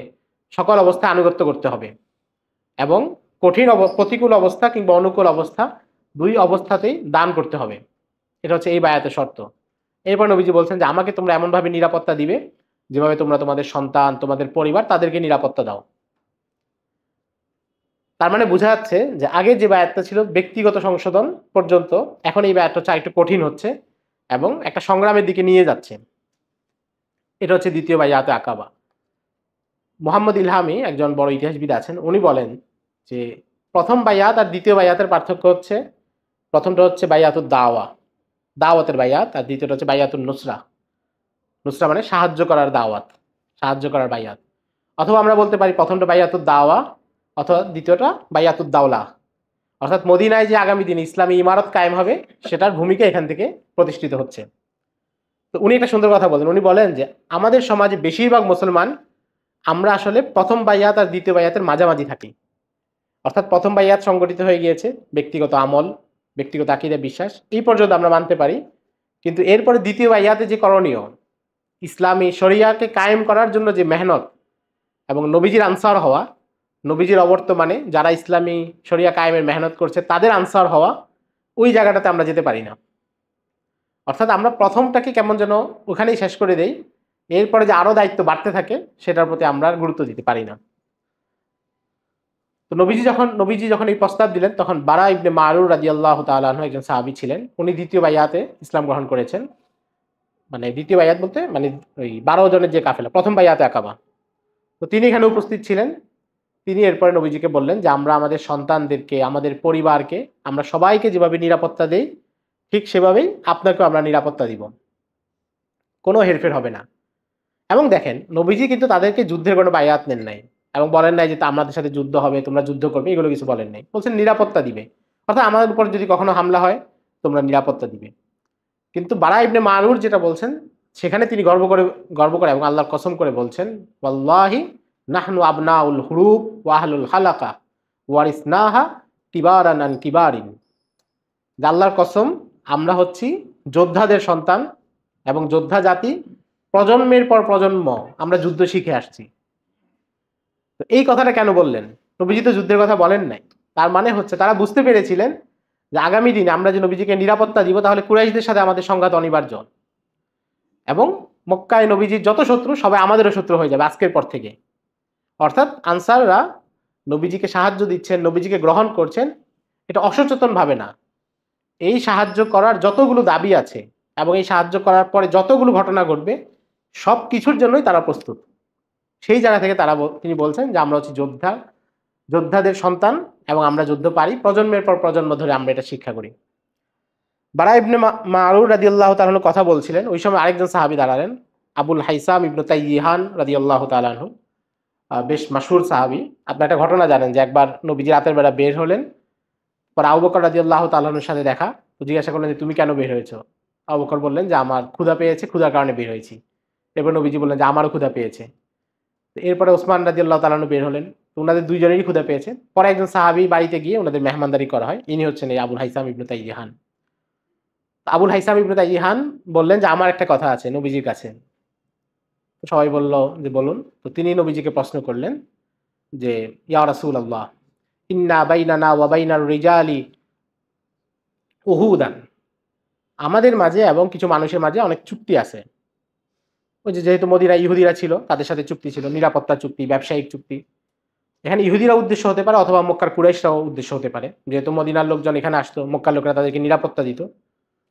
সকল অবস্থায় আনুগত্য করতে হবে এবং কঠিন প্রতিকূল অবস্থা কিংবা অনুকূল অবস্থা, দুই অবস্থাতেই দান করতে হবে। এটা হচ্ছে এই বায়াতের শর্ত। এরপর নবীজি বলছেন যে আমাকে তোমরা এমনভাবে নিরাপত্তা দিবে যেভাবে তোমরা তোমাদের সন্তান, তোমাদের পরিবার, তাদেরকে নিরাপত্তা দাও। তার মানে বোঝা যাচ্ছে যে আগে যে বায়াতটা ছিল ব্যক্তিগত সংশোধন পর্যন্ত, এখন এই বায়াতটা হচ্ছে একটু কঠিন হচ্ছে এবং একটা সংগ্রামের দিকে নিয়ে যাচ্ছে। এটা হচ্ছে দ্বিতীয় বায়াতে আকাবা। মোহাম্মদ ইলহামি একজন বড় ইতিহাসবিদ আছেন, উনি বলেন যে প্রথম বায়াত আর দ্বিতীয় বায়াতের পার্থক্য হচ্ছে, প্রথমটা হচ্ছে বায়াতুদ দাওয়া, দাওয়াতের বায়াত, আর দ্বিতীয়টা হচ্ছে বায়াতুন নুসরা। নুসরা মানে সাহায্য করার দাওয়াত, সাহায্য করার বায়াত। অথবা আমরা বলতে পারি প্রথমটা বায়াতুদ দাওয়া অথবা দ্বিতীয়টা বায়াতুদ দাওলা, অর্থাৎ মদিনায় যে আগামী দিন ইসলামী ইমারত কায়েম হবে সেটার ভূমিকা এখান থেকে প্রতিষ্ঠিত হচ্ছে। তো উনি একটা সুন্দর কথা বলেন, উনি বলেন যে আমাদের সমাজে বেশিরভাগ মুসলমান আমরা আসলে প্রথম বায়াত আর দ্বিতীয় বায়াতের মাঝামাঝি থাকি। অর্থাৎ প্রথম বায়াত সংগঠিত হয়ে গিয়েছে, ব্যক্তিগত আমল, ব্যক্তিগত আকীদা বিশ্বাস এই পর্যন্ত আমরা মানতে পারি, কিন্তু এরপরে দ্বিতীয় বায়াতে যে করণীয়, ইসলামী শরিয়াকে কায়েম করার জন্য যে মেহনত এবং নবীজির আনসার হওয়া, নবীজির অবর্তমানে যারা ইসলামী শরিয়া কায়েমের মেহনত করছে তাদের আনসার হওয়া, ওই জায়গাটাতে আমরা যেতে পারি না। অর্থাৎ আমরা প্রথমটাকে কেমন যেন ওখানেই শেষ করে দেই, এরপরে যে আরো দায়িত্ব বাড়তে থাকে সেটার প্রতি আমরা গুরুত্ব দিতে পারি না। তো নবীজি যখন এই প্রস্তাব দিলেন, তখন বারা ইবনে মারুর রাদিয়াল্লাহু তাআলা আনহু একজন সাহাবী ছিলেন। উনি দ্বিতীয় বাইয়াতে ইসলাম গ্রহণ করেছেন। মানে দ্বিতীয় বাইয়াত বলতে মানে ওই 12 জনের যে কাফেলা, প্রথম বাইয়াতে আকাবা। তো তিনি এখানে উপস্থিত ছিলেন। তিনি এরপরে নবীজিকে বললেন যে আমরা আমাদের সন্তানদেরকে, আমাদের পরিবারকে, আমরা সবাইকে যেভাবে নিরাপত্তা দেই ঠিক সেভাবেই আপনাকেও আমরা নিরাপত্তা দিব, কোনো হেরফের হবে না। এবং দেখেন, নবীজি কিন্তু তাদেরকে যুদ্ধের কোনো বায়াত নেন নাই এবং বলেন নাই যে আমাদের সাথে যুদ্ধ হবে, তোমরা যুদ্ধ করবে, এগুলো কিছু বলেন নাই। বলছেন নিরাপত্তা দিবে, অর্থাৎ আমাদের উপর যদি কখনো হামলা হয় তোমরা নিরাপত্তা দিবে। কিন্তু বারা ইবনে মারুর যেটা বলছেন, সেখানে তিনি গর্ব করে এবং আল্লাহর কসম করে বলছেন, ওয়াল্লাহি নাহনু আবনাউল হুরুব ওয়া আহলুল হালাকা ওয়ারিসনাহা কিবারান আন কিবারিন। আল্লাহর কসম, আমরা হচ্ছি যোদ্ধাদের সন্তান এবং যোদ্ধা জাতি, প্রজন্মের পর প্রজন্ম আমরা যুদ্ধ শিখে আসছি। তো এই কথাটা কেন বললেন? নবীজি তো যুদ্ধের কথা বলেন নাই। তার মানে হচ্ছে তারা বুঝতে পেরেছিলেন যে আগামী দিনে আমরা যে নবীজিকে নিরাপত্তা দিব, তাহলে কুরাইশদের সাথে আমাদের সংঘাত অনিবার্য, এবং মক্কায় নবীজির যত শত্রু সবাই আমাদেরও শত্রু হয়ে যাবে আজকের পর থেকে। অর্থাৎ আনসাররা নবীজিকে সাহায্য দিচ্ছেন, নবীজিকে গ্রহণ করছেন, এটা অসচেতন ভাবে না। এই সাহায্য করার যতগুলো দাবি আছে এবং এই সাহায্য করার পরে যতগুলো ঘটনা ঘটবে সব কিছুর জন্যই তারা প্রস্তুত। সেই জায়গা থেকে তিনি বলছেন যে আমরা হচ্ছি যোদ্ধাদের সন্তান এবং আমরা যুদ্ধ পারি, প্রজন্মের পর প্রজন্ম ধরে আমরা এটা শিক্ষা করি। বারা ইবনে মারুর রাদিয়াল্লাহু তাআলা কথা বলছিলেন, ওই সময় আরেকজন সাহাবী দাঁড়ালেন, আবুল হাইসাম ইবনে তাইয়িহান রাদিয়াল্লাহু তাআলা আনহু, বেশ মাশহুর সাহাবী। আপনারা একটা ঘটনা জানেন যে একবার নবীজি রাতের বেলা বের হলেন, পরে আবু বকর রাদিয়াল্লাহু তাআলা আনহুর সাথে দেখা। তো জিজ্ঞাসা করলেন যে তুমি কেন বের হয়েছো? আবু বকর বললেন যে আমার ক্ষুধা পেয়েছে, ক্ষুধার কারণে বের হয়েছি। এরপর নবীজি বললেন যে আমারও ক্ষুধা পেয়েছে। এরপরে ওসমান রাদিয়াল্লাহু তাআলা আনহু বের হলেন, তো ওনাদের দুইজনেরই ক্ষুধা পেয়েছে। পরে একজন সাহাবী বাড়িতে গিয়ে ওনাদের মেহমানদারি করা হয়, ইনি হচ্ছেন এই আবুল হাইসাম ইবনে তাইয়িহান। আবুল হাইসাম ইবনে তাইয়িহান বললেন যে আমার একটা কথা আছে নবীজির কাছে। সবাই বলল যে বলুন। তো তিনি নবীজিকে প্রশ্ন করলেন যে ইয়া রাসূলুল্লাহ, ইন্না বাইনানা ওয়া বাইনার রিজালি উহুদান, আমাদের মাঝে এবং কিছু মানুষের মাঝে অনেক চুক্তি আছে। ওই যে যেহেতু মদিনায় ইহুদিরা ছিল, তাদের সাথে চুক্তি ছিল, নিরাপত্তা চুক্তি, ব্যবসায়িক চুক্তি। এখানে ইহুদিরা উদ্দেশ্য হতে পারে অথবা মক্কার কুরাইশরাও উদ্দেশ্য হতে পারে, যেহেতু মদিনার লোকজন এখানে আসতো, মক্কার লোকেরা তাদেরকে নিরাপত্তা দিত।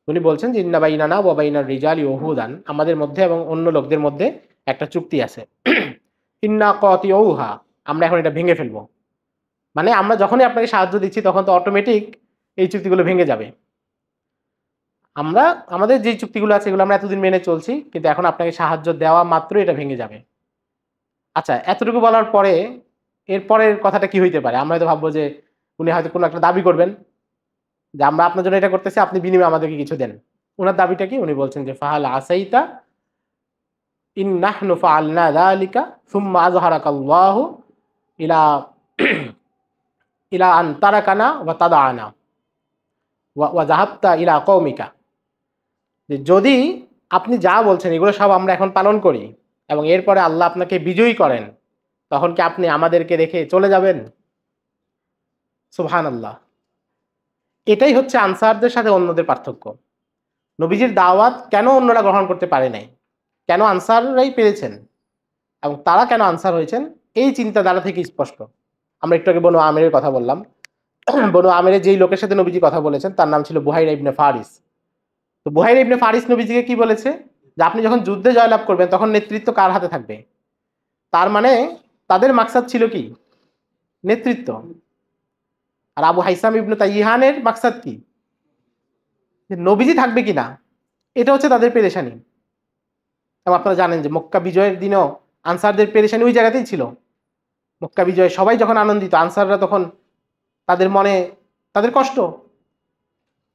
উনি বলছেন যে ইন্না বাইনানা ওয়া বাইনার রিজালি উহুদান, আমাদের মধ্যে এবং অন্য লোকদের মধ্যে একটা চুক্তি আছে। ইন্না কাতিউহা, আমরা এখন এটা ভেঙে ফেলবো। মানে আমরা যখনই আপনাকে সাহায্য দিচ্ছি তখন তো অটোমেটিক এই চুক্তিগুলো ভেঙে যাবে। আমরা আমাদের যে চুক্তিগুলো আছে এগুলো আমরা এতদিন মেনে চলছি, কিন্তু এখন আপনাকে সাহায্য দেওয়া মাত্রই এটা ভেঙে যাবে। আচ্ছা, এতটুকু বলার পরে এরপরের কথাটা কি হইতে পারে? আমরা হয়তো ভাববো যে উনি হয়তো কোনো একটা দাবি করবেন যে আমরা আপনার জন্য এটা করতেছি, আপনি বিনিময়ে আমাদেরকে কিছু দেন। ওনার দাবিটা কি? উনি বলছেন যে ফাহাল আসাইতা ইন নাহনু ফাআলনা যালিকা সুম্মা আযহারাকাল্লাহু ইলা ইলা আন তারাকানা ওয়া তাদাআনা ওয়া যাহাবতা ইলা কওমিকা, যে যদি আপনি যা বলছেন এগুলো সব আমরা এখন পালন করি এবং এরপরে আল্লাহ আপনাকে বিজয়ী করেন, তখন কি আপনি আমাদেরকে রেখে চলে যাবেন? সুবহানাল্লাহ। এটাই হচ্ছে আনসারদের সাথে অন্যদের পার্থক্য। নবীজির দাওয়াত কেন অন্যরা গ্রহণ করতে পারে নাই, কেন আনসাররাই পেরেছেন এবং তারা কেন আনসার হয়েছেন, এই চিন্তাধারা থেকে স্পষ্ট। আমরা একটু আগে বনু আমিরের কথা বললাম। বনু আমিরের যেই লোকের সাথে নবীজি কথা বলেছেন তার নাম ছিল বুহাইরা ইবনে ফারিস। তো বুহাইরা ইবনে ফারিস নবীজিকে কি বলেছে যে আপনি যখন যুদ্ধে জয়লাভ করবেন তখন নেতৃত্ব কার হাতে থাকবে? তার মানে তাদের মাকসাদ ছিল কি? নেতৃত্ব। আর আবু হাইসাম ইবনে তাইয়িহানের মাকসাদ কি? যে নবীজি থাকবে কিনা, এটা হচ্ছে তাদের পেরেশানি। এবং আপনারা জানেন যে মক্কা বিজয়ের দিনও আনসারদের পেরেশানি ওই জায়গাতেই ছিল। মক্কা বিজয়ে সবাই যখন আনন্দিত, আনসাররা তখন তাদের মনে তাদের কষ্ট,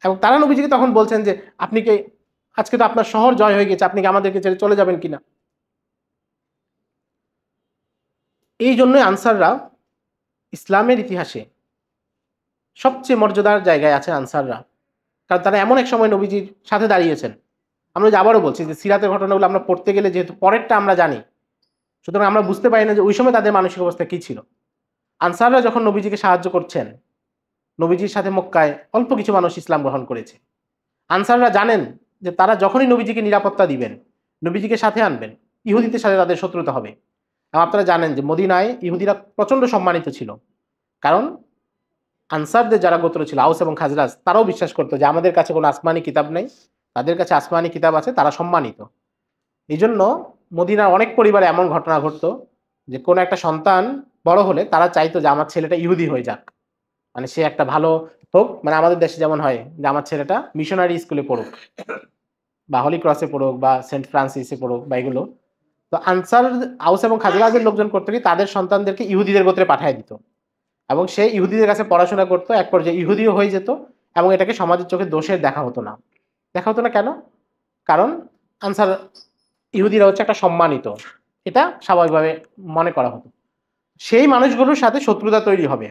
এবং তারা নবীজিকে তখন বলছেন যে আপনি কি আজকে তো আপনার শহর জয় হয়ে গেছে, আপনি কি আমাদেরকে ছেড়ে চলে যাবেন কিনা? এই জন্যই আনসাররা ইসলামের ইতিহাসে সবচেয়ে মর্যাদার জায়গায় আছে আনসাররা, কারণ তারা এমন এক সময় নবীজির সাথে দাঁড়িয়েছেন। আমরা যে আবারও বলছি যে সিরাতের ঘটনাগুলো আমরা পড়তে গেলে যেহেতু পরেরটা আমরা জানি, সুতরাং আমরা বুঝতে পারি না যে ওই সময় তাদের মানসিক অবস্থা কি ছিল। আনসাররা যখন নবীজিকে সাহায্য করছেন, নবীজির সাথে মক্কায় অল্প কিছু মানুষ ইসলাম গ্রহণ করেছে। আনসাররা জানেন যে তারা যখনই নবীজিকে নিরাপত্তা দিবেন, নবীজিকে সাথে আনবেন, ইহুদিদের সাথে তাদের শত্রুতা হবে। এবং আপনারা জানেন যে মদিনায় ইহুদিরা প্রচন্ড সম্মানিত ছিল। কারণ আনসারদের যারা গোত্র ছিল, আউস এবং খাজরাজ, তারাও বিশ্বাস করতো যে আমাদের কাছে কোনো আসমানি কিতাব নেই, তাদের কাছে আসমানি কিতাব আছে, তারা সম্মানিত। এই জন্য মদিনার অনেক পরিবারে এমন ঘটনা ঘটতো যে কোনো একটা সন্তান বড় হলে তারা চাইতো যে আমার ছেলেটা ইহুদি হয়ে যাক, মানে সে একটা ভালো হোক। মানে আমাদের দেশে যেমন হয় যে আমার ছেলেটা মিশনারি স্কুলে পড়ুক, বা হলি ক্রসে পড়ুক, বা সেন্ট ফ্রান্সিসে পড়ুক, বা এগুলো। তো আনসার, আউস এবং খাজরাজের লোকজন করতো কি, তাদের সন্তানদেরকে ইহুদিদের গোত্রে পাঠিয়ে দিত, এবং সে ইহুদিদের কাছে পড়াশোনা করতো, এক পর্যায়ে ইহুদিও হয়ে যেত, এবং এটাকে সমাজের চোখে দোষের দেখা হতো না। দেখা হতো না কেন? কারণ আনসার ইহুদিরা হচ্ছে একটা সম্মানিত, এটা স্বাভাবিকভাবে মনে করা হতো। সেই মানুষগুলোর সাথে শত্রুতা তৈরি হবে,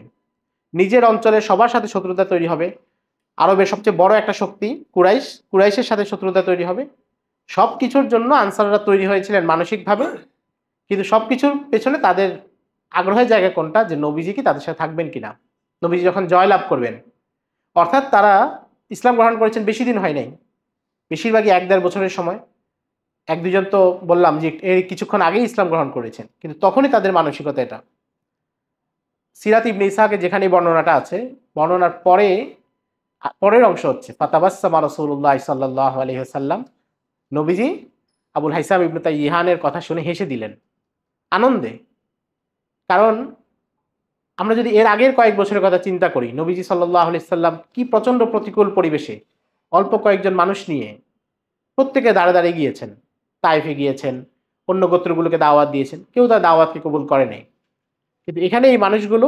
নিজের অঞ্চলের সবার সাথে শত্রুতা তৈরি হবে। আরবের সবচেয়ে বড় একটা শক্তি কুরাইশ, কুরাইশের সাথে শত্রুতা তৈরি হবে। সবকিছুর জন্য আনসাররা তৈরি হয়েছিলেন মানসিকভাবে, কিন্তু সবকিছুর পেছনে তাদের আগ্রহের জায়গা কোনটা, যে নবীজি কি তাদের সাথে থাকবেন কিনা, নবীজি যখন জয়লাভ করবেন। অর্থাৎ তারা ইসলাম গ্রহণ করেছেন বেশি দিন হয় নাই, বেশিরভাগই 1-1.5 বছরের সময়। 1-2 জন তো বললাম যে এর কিছুক্ষণ আগেই ইসলাম গ্রহণ করেছেন, কিন্তু তখনই তাদের মানসিকতা এটা। সিরাত ইবনে ইসহাকে যেখানে বর্ণনাটা আছে, বর্ণনার পরে পরের অংশ হচ্ছে ফাতাবাসসামা রাসূলুল্লাহ সাল্লাল্লাহু আলাইহি ওয়াসাল্লাম, নবীজি আবুল হাইসাম ইবনে তাইহানের কথা শুনে হেসে দিলেন আনন্দে। কারণ আমরা যদি এর আগের কয়েক বছরের কথা চিন্তা করি, নবীজি সাল্লাল্লাহু আলাইহি সাল্লাম কি প্রচন্ড প্রতিকূল পরিবেশে অল্প কয়েকজন মানুষ নিয়ে প্রত্যেকে দাঁড়ে দাঁড়িয়ে গিয়েছেন, তাইফে গিয়েছেন, অন্য গোত্রগুলোকে দাওয়াত দিয়েছেন, কেউ তার দাওয়াতকে কবুল করে নাই। কিন্তু এখানে এই মানুষগুলো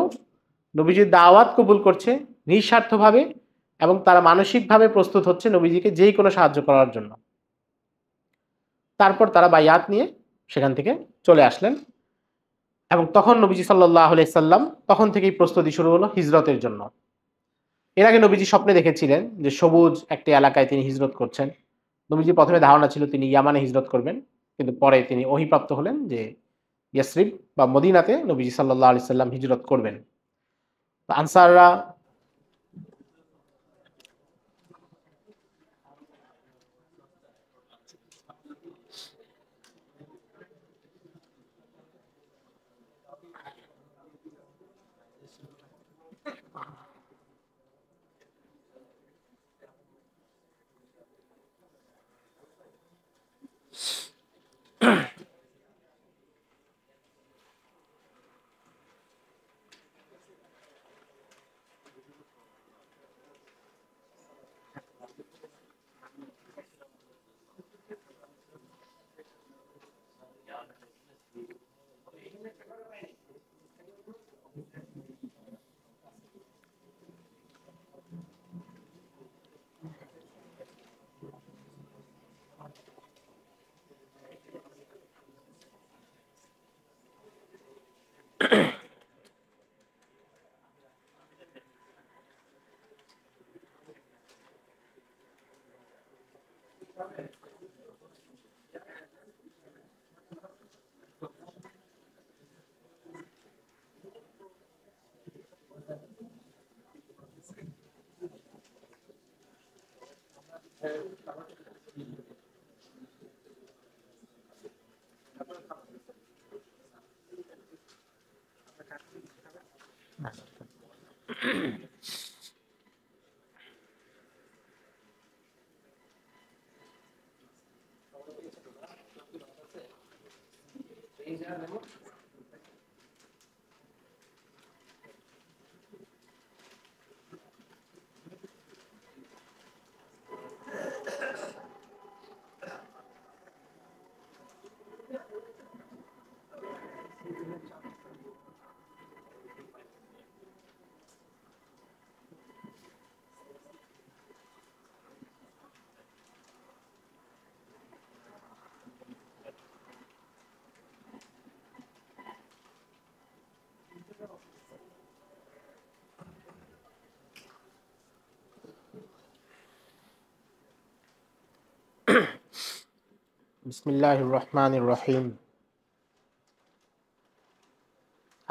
নবীজির দাওয়াত কবুল করছে নিঃস্বার্থভাবে, এবং তারা মানসিকভাবে প্রস্তুত হচ্ছে নবীজিকে যেই কোনো সাহায্য করার জন্য। তারপর তারা বাইয়াত নিয়ে সেখান থেকে চলে আসলেন, এবং তখন নবীজি সাল্লাল্লাহু আলাইহি সাল্লাম তখন থেকেই প্রস্তুতি শুরু হলো হিজরতের জন্য। এর আগে নবীজি স্বপ্নে দেখেছিলেন যে সবুজ একটি এলাকায় তিনি হিজরত করছেন। নবীজির প্রথমে ধারণা ছিল তিনি ইয়ামানে হিজরত করবেন, কিন্তু পরে তিনি ওহীপ্রাপ্ত হলেন যে ইয়াসরিব বা মদিনাতে নবীজি সাল্লাল্লাহু আলাইহি সাল্লাম হিজরত করবেন। তো আনসাররা বিসমিল্লাহির রহমানির রহিম।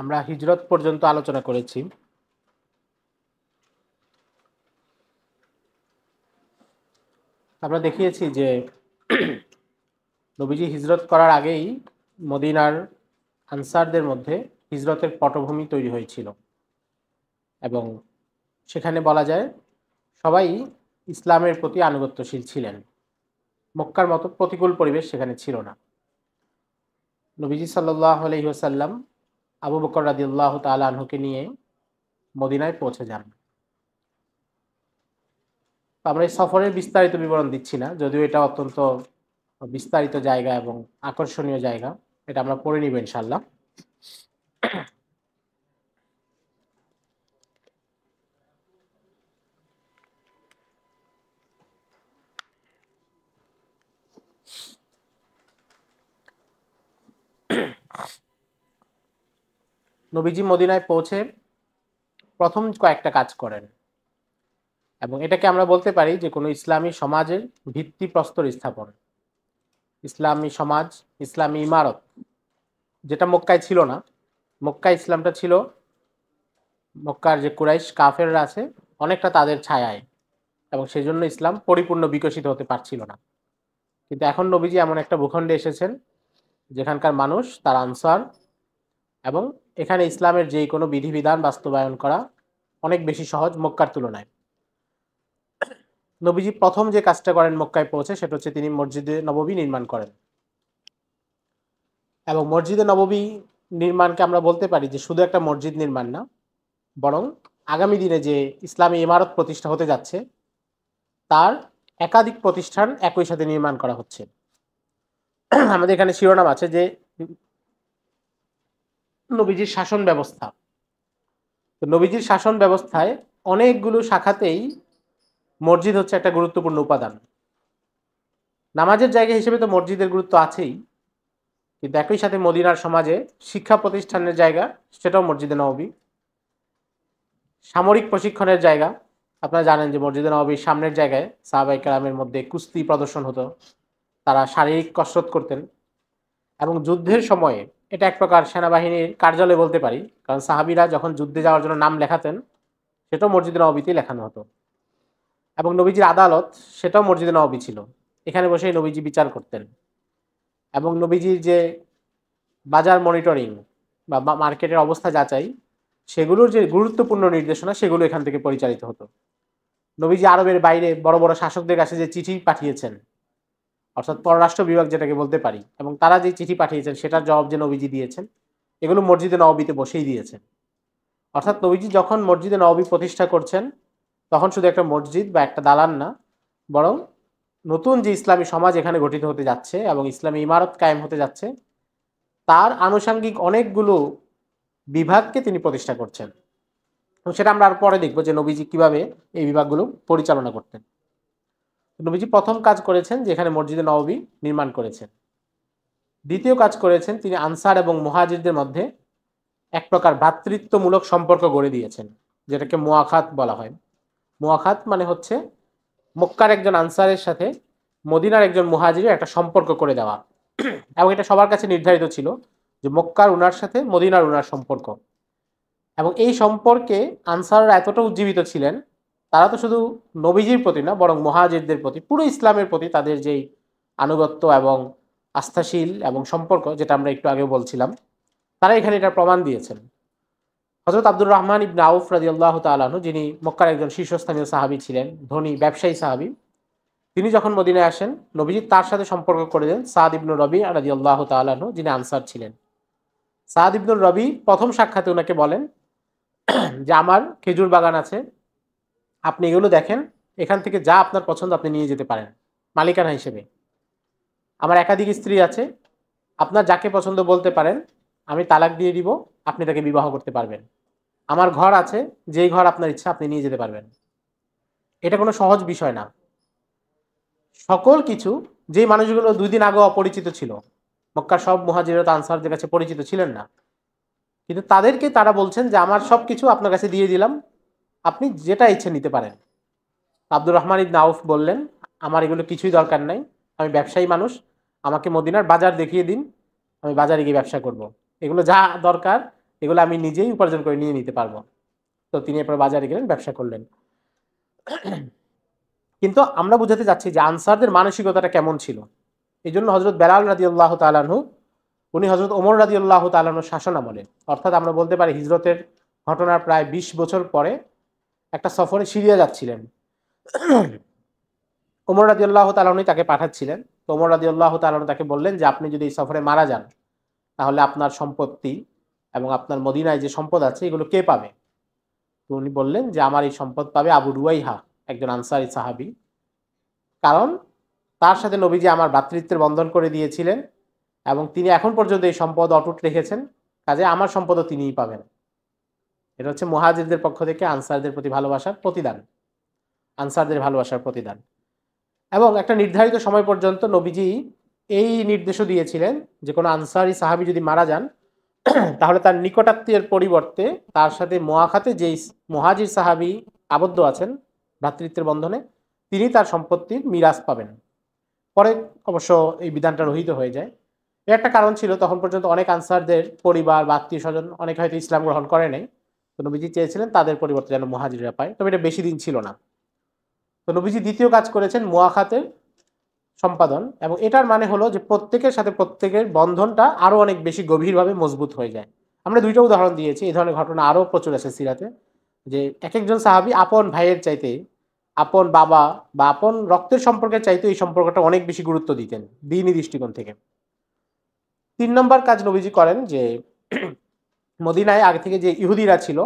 আমরা হিজরত পর্যন্ত আলোচনা করেছি। আমরা দেখিয়েছি যে নবীজি হিজরত করার আগেই মদিনার আনসারদের মধ্যে হিজরতের পটভূমি তৈরি হয়েছিল এবং সেখানে বলা যায় সবাই ইসলামের প্রতি আনুগত্যশীল ছিলেন। মক্কার মতো প্রতিকূল পরিবেশ সেখানে ছিল না। নবীজি সাল্লাল্লাহু আলাইহি ওয়াসাল্লাম আবু বকর রাদিয়াল্লাহু তাআলা আনহুকে নিয়ে মদিনায় পৌঁছে যান। আমরা এই সফরের বিস্তারিত বিবরণ দিচ্ছি না, যদিও এটা অত্যন্ত বিস্তারিত জায়গা এবং আকর্ষণীয় জায়গা। এটা আমরা পড়ে নিব ইনশাআল্লাহ। নবীজি মদিনায় পৌঁছে প্রথম কয়েকটা কাজ করেন এবং এটাকে আমরা বলতে পারি যে কোনো ইসলামী সমাজের ভিত্তিপ্রস্তর স্থাপন। ইসলামী সমাজ, ইসলামী ইমারত, যেটা মক্কায় ছিল না। মক্কায় ইসলামটা ছিল মক্কার যে কুরাইশ কাফেররা আছে অনেকটা তাদের ছায়ায়, এবং সেই জন্য ইসলাম পরিপূর্ণ বিকশিত হতে পারছিল না। কিন্তু এখন নবীজি এমন একটা ভূখণ্ডে এসেছেন যেখানকার মানুষ তার আনসার, এবং এখানে ইসলামের যে কোনো বিধিবিধান বাস্তবায়ন করা অনেক বেশি সহজ মক্কার তুলনায়। নবীজি প্রথম যে কাজটা করেন মক্কায় পৌঁছে সেটা হচ্ছে তিনি মসজিদে নববী নির্মাণ করেন। এবং মসজিদে নববী নির্মাণকে আমরা বলতে পারি যে শুধু একটা মসজিদ নির্মাণ না, বরং আগামী দিনে যে ইসলামী ইমারত প্রতিষ্ঠা হতে যাচ্ছে তার একাধিক প্রতিষ্ঠান একই সাথে নির্মাণ করা হচ্ছে। আমাদের এখানে শিরোনাম আছে যে নবীজির শাসন ব্যবস্থা। তো নবীজির শাসন ব্যবস্থায় অনেকগুলো শাখাতেই মসজিদ হচ্ছে একটা গুরুত্বপূর্ণ উপাদান। নামাজের জায়গা হিসেবে তো মসজিদের গুরুত্ব আছেই, কিন্তু একই সাথে মদিনার সমাজে শিক্ষা প্রতিষ্ঠানের জায়গা, সেটাও মসজিদে নববী। সামরিক প্রশিক্ষণের জায়গা, আপনারা জানেন যে মসজিদে নববীর সামনের জায়গায় সাহাবায়ে কেরামের মধ্যে কুস্তি প্রদর্শন হতো, তারা শারীরিক কসরত করতেন। এবং যুদ্ধের সময়ে এটা এক প্রকার সেনাবাহিনীর কার্যালয় বলতে পারি, কারণ সাহাবীরা যখন যুদ্ধে যাওয়ার জন্য নাম লেখাতেন সেটাও মসজিদে নববীতেই লেখানো হতো। এবং নবীজির আদালত, সেটাও মসজিদে নববী ছিল, এখানে বসেই নবীজি বিচার করতেন। এবং নবীজির যে বাজার মনিটরিং বা মার্কেটের অবস্থা যাচাই, সেগুলোর যে গুরুত্বপূর্ণ নির্দেশনা সেগুলো এখান থেকে পরিচালিত হতো। নবীজি আরবের বাইরে বড় বড় শাসকদের কাছে যে চিঠি পাঠিয়েছেন, অর্থাৎ পররাষ্ট্র বিভাগ যেটাকে বলতে পারি, এবং তারা যে চিঠি পাঠিয়েছেন সেটার জবাব যে নবীজি দিয়েছেন, এগুলো মসজিদে নববীতে বসেই দিয়েছেন। অর্থাৎ নবীজি যখন মসজিদে নববী প্রতিষ্ঠা করছেন তখন শুধু একটা মসজিদ বা একটা দালান না, বরং নতুন যে ইসলামী সমাজ এখানে গঠিত হতে যাচ্ছে এবং ইসলামী ইমারত কায়েম হতে যাচ্ছে তার আনুষঙ্গিক অনেকগুলো বিভাগকে তিনি প্রতিষ্ঠা করছেন। এবং সেটা আমরা আর পরে দেখবো যে নবীজি কিভাবে এই বিভাগগুলো পরিচালনা করতেন। নবীজি প্রথম কাজ করেছেন যে এখানে মসজিদে নববী নির্মাণ করেছেন। দ্বিতীয় কাজ করেছেন তিনি আনসার এবং মুহাজিরদের মধ্যে এক প্রকার ভ্রাতৃত্বমূলক সম্পর্ক গড়ে দিয়েছেন, যেটাকে মুআখাত বলা হয়। মুআখাত মানে হচ্ছে মক্কার একজন আনসারের সাথে মদিনার একজন মুহাজিরের একটা সম্পর্ক করে দেওয়া। এবং এটা সবার কাছে নির্ধারিত ছিল যে মক্কার উনার সাথে মদিনার উনার সম্পর্ক। এবং এই সম্পর্কে আনসাররা এতটা উজ্জীবিত ছিলেন, তারা তো শুধু নবীজির প্রতি না বরং মুহাজিরদের প্রতি, পুরো ইসলামের প্রতি তাদের যেই আনুগত্য এবং আস্থাশীল এবং সম্পর্ক, যেটা আমরা একটু আগেও বলছিলাম, তারা এখানে এটার প্রমাণ দিয়েছেন। হযরত আব্দুর রহমান ইবনে আউফ রাদিয়াল্লাহু তাআলা আনহু, যিনি মক্কার একজন শীর্ষস্থানীয় সাহাবী ছিলেন, ধনী ব্যবসায়ী সাহাবী, তিনি যখন মদিনায় আসেন নবীজি তার সাথে সম্পর্ক করে দেন সাদ ইবনে রবি রাদিয়াল্লাহু তাআলা আনহু, যিনি আনসার ছিলেন। সাদ ইবনে রবি প্রথম সাক্ষাতে ওনাকে বলেন যে আমার খেজুর বাগান আছে, আপনি এগুলো দেখেন, এখান থেকে যা আপনার পছন্দ আপনি নিয়ে যেতে পারেন মালিকানা হিসেবে। আমার একাধিক স্ত্রী আছে, আপনার যাকে পছন্দ বলতে পারেন, আমি তালাক দিয়ে দিব, আপনি তাকে বিবাহ করতে পারবেন। আমার ঘর আছে, যেই ঘর আপনার ইচ্ছা আপনি নিয়ে যেতে পারবেন। এটা কোনো সহজ বিষয় না। সকল কিছু, যেই মানুষগুলো 2 দিন আগে অপরিচিত ছিল, মক্কার সব মুহাজিরত আনসারদের কাছে পরিচিত ছিলেন না, কিন্তু তাদেরকে তারা বলছেন যে আমার সবকিছু আপনার কাছে দিয়ে দিলাম, আপনি যেটা ইচ্ছে নিতে পারেন। আব্দুর রহমান ইবনে আউফ বললেন, আমার এগুলো কিছুই দরকার নাই, আমি ব্যবসায়ী মানুষ, আমাকে মদিনার বাজার দেখিয়ে দিন, আমি বাজারে গিয়ে ব্যবসা করব। এগুলো যা দরকার এগুলো আমি নিজেই উপার্জন করে নিয়ে নিতে পারবো। তো তিনি এরপর বাজারে গেলেন, ব্যবসা করলেন। কিন্তু আমরা বুঝাতে যাচ্ছি যে আনসারদের মানসিকতাটা কেমন ছিল। এই জন্য হজরত বেলাল রাদিয়াল্লাহু তাআলা আনহু উনি হজরত ওমর রাদিয়াল্লাহু তাআলা আনহুর শাসন আমলে, অর্থাৎ আমরা বলতে পারি হিজরতের ঘটনার প্রায় 20 বছর পরে একটা সফরে সিরিয়া যাচ্ছিলেন। ওমর রাদিয়াল্লাহু তাআলা আনহু তাকে পাঠাচ্ছিলেন। তো ওমর রাদিয়াল্লাহু তাআলা আনহু তাকে বললেন যে আপনি যদি এই সফরে মারা যান তাহলে আপনার সম্পত্তি এবং আপনার মদিনায় যে সম্পদ আছে এগুলো কে পাবে? তো উনি বললেন যে আমার এই সম্পদ পাবে আবু রুয়াইহা, একজন আনসারী সাহাবী। কারণ তার সাথে নবীজি আমার ভ্রাতৃত্বের বন্ধন করে দিয়েছিলেন এবং তিনি এখন পর্যন্ত এই সম্পদ অটুট রেখেছেন, কাজে আমার সম্পদও তিনিই পাবেন। এটা হচ্ছে মুহাজিরদের পক্ষ থেকে আনসারদের প্রতি ভালোবাসার প্রতিদান, আনসারদের ভালোবাসার প্রতিদান। এবং একটা নির্ধারিত সময় পর্যন্ত নবীজি এই নির্দেশও দিয়েছিলেন যে কোনো আনসারী সাহাবী যদি মারা যান তাহলে তার নিকটাত্মীয়ের পরিবর্তে তার সাথে মুআখাতে যেই মুহাজির সাহাবী আবদ্ধ আছেন ভ্রাতৃত্বের বন্ধনে, তিনি তার সম্পত্তির মিরাস পাবেন। পরে অবশ্য এই বিধানটা রহিত হয়ে যায়। এর একটা কারণ ছিল, তখন পর্যন্ত অনেক আনসারদের পরিবার বা আত্মীয় স্বজন অনেকে হয়তো ইসলাম গ্রহণ করে নাই। তো নবীজি চেয়েছিলেন তাদের পরিবর্তে যেন মুহাজিররা পায়, তবে এটা বেশি দিন ছিল না। তো নবীজি দ্বিতীয় কাজ করেছেন মুআখাতের সম্পাদন, এবং এটার মানে হলো যে প্রত্যেকের সাথে প্রত্যেকের বন্ধনটা আরো অনেক বেশি গভীরভাবে মজবুত হয়ে যায়। আমরা দুইটা উদাহরণ দিয়েছি, এই ধরনের ঘটনা আরো প্রচুর আছে সিরাতে, যে এক একজন সাহাবী আপন ভাইয়ের চাইতে, আপন বাবা বা আপন রক্তের সম্পর্কের চাইতে এই সম্পর্কটা অনেক বেশি গুরুত্ব দিতেন দ্বীনি দৃষ্টিকোণ থেকে। 3 নম্বর কাজ নবীজি করেন যে মদিনায় আগে থেকে যে ইহুদিরা ছিল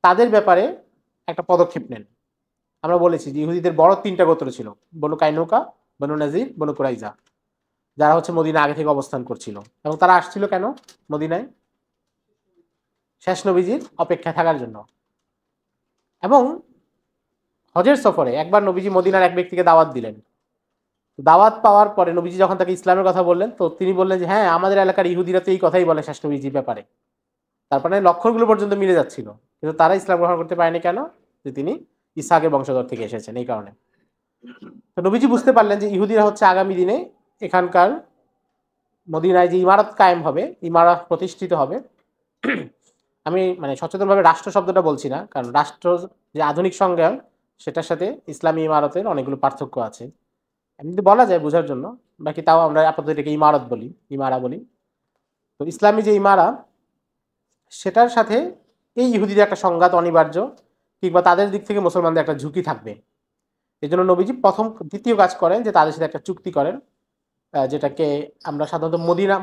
তাদের ব্যাপারে একটা পদক্ষেপ নেন। আমরা বলেছি যে ইহুদিদের বড় 3টা গোত্র ছিল, বনু কাইনুকা, বনু নাজির, বনু কুরাইজা, যারা হচ্ছে মদিনা আগে থেকে অবস্থান করছিল। এবং তারা আসছিল কেন মদিনায়? শেষ নবীজির অপেক্ষায় থাকার জন্য। এবং হজের সফরে একবার নবীজি মদিনার এক ব্যক্তিকে দাওয়াত দিলেন। দাওয়াত পাওয়ার পরে নবীজি যখন তাকে ইসলামের কথা বললেন, তো তিনি বললেন যে হ্যাঁ, আমাদের এলাকার ইহুদিরা তো এই কথাই বলে শেষ নবীজির ব্যাপারে। তারপরে লক্ষণগুলো পর্যন্ত মিলে যাচ্ছিল, কিন্তু তারা ইসলাম গ্রহণ করতে পারেনি কেন? যে তিনি ইসহাকের বংশধর থেকে এসেছেন, এই কারণে। তো নবীজি বুঝতে পারলেন যে ইহুদিরা হচ্ছে আগামী দিনে এখানকার মদিনায় যে ইমারত কায়েম হবে, ইমারত প্রতিষ্ঠিত হবে। আমি মানে সচেতনভাবে রাষ্ট্র শব্দটা বলছি না, কারণ রাষ্ট্র যে আধুনিক সংজ্ঞা সেটার সাথে ইসলামী ইমারতের অনেকগুলো পার্থক্য আছে, এমনি বলা যায় বোঝার জন্য, বাকি তাও আমরা আপাতত এটাকে ইমারত বলি, ইমারা বলি। তো ইসলামী যে ইমারা, সেটার সাথে এই ইহুদিদের একটা সংঘাত অনিবার্য, কিংবা তাদের দিক থেকে মুসলমানদের একটা ঝুঁকি থাকবে। এই জন্য নবীজি দ্বিতীয় কাজ করেন যে তাদের সাথে একটা চুক্তি করেন, যেটাকে আমরা সাধারণত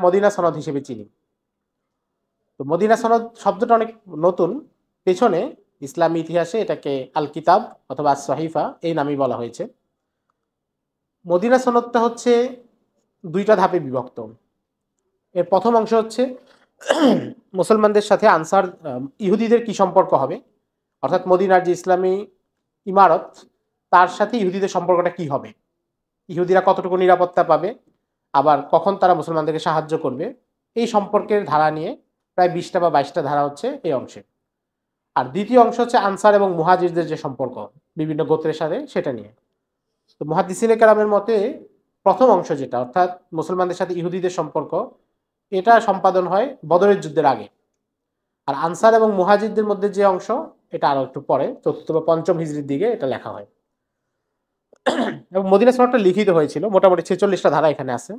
মদিনা সনদ হিসেবে চিনি। তো মদিনা সনদ শব্দটা অনেক নতুন, পেছনে ইসলামী ইতিহাসে এটাকে আল কিতাব অথবা সহিফা এই নামেই বলা হয়েছে। মদিনা সনদটা হচ্ছে 2টা ধাপে বিভক্ত। এর প্রথম অংশ হচ্ছে মুসলমানদের সাথে আনসার ইহুদিদের কি সম্পর্ক হবে, অর্থাৎ মদিনার যে ইসলামী ইমারত তার সাথে ইহুদিদের সম্পর্কটা কি হবে, ইহুদিরা কতটুকু নিরাপত্তা পাবে, আবার কখন তারা মুসলমানদেরকে সাহায্য করবে, এই সম্পর্কের ধারা নিয়ে প্রায় 20টা বা 22টা ধারা হচ্ছে এই অংশে। আর দ্বিতীয় অংশ হচ্ছে আনসার এবং মুহাজিরদের যে সম্পর্ক বিভিন্ন গোত্রের সাথে, সেটা নিয়ে। তো মুহাদ্দিসিনে কেরামের মতে প্রথম অংশ যেটা, অর্থাৎ মুসলমানদের সাথে ইহুদিদের সম্পর্ক, এটা সম্পাদন হয় বদরের যুদ্ধের আগে। আর আনসার এবং মুহাজিরদের মধ্যে যে অংশ, এটা আরো একটু পরে 4র্থ বা 5ম হিজরির দিকে এটা লেখা হয়। এবং মদিনা সনদটা লিখিত হয়েছিল, মোটামুটি 46টা ধারা এখানে আছে।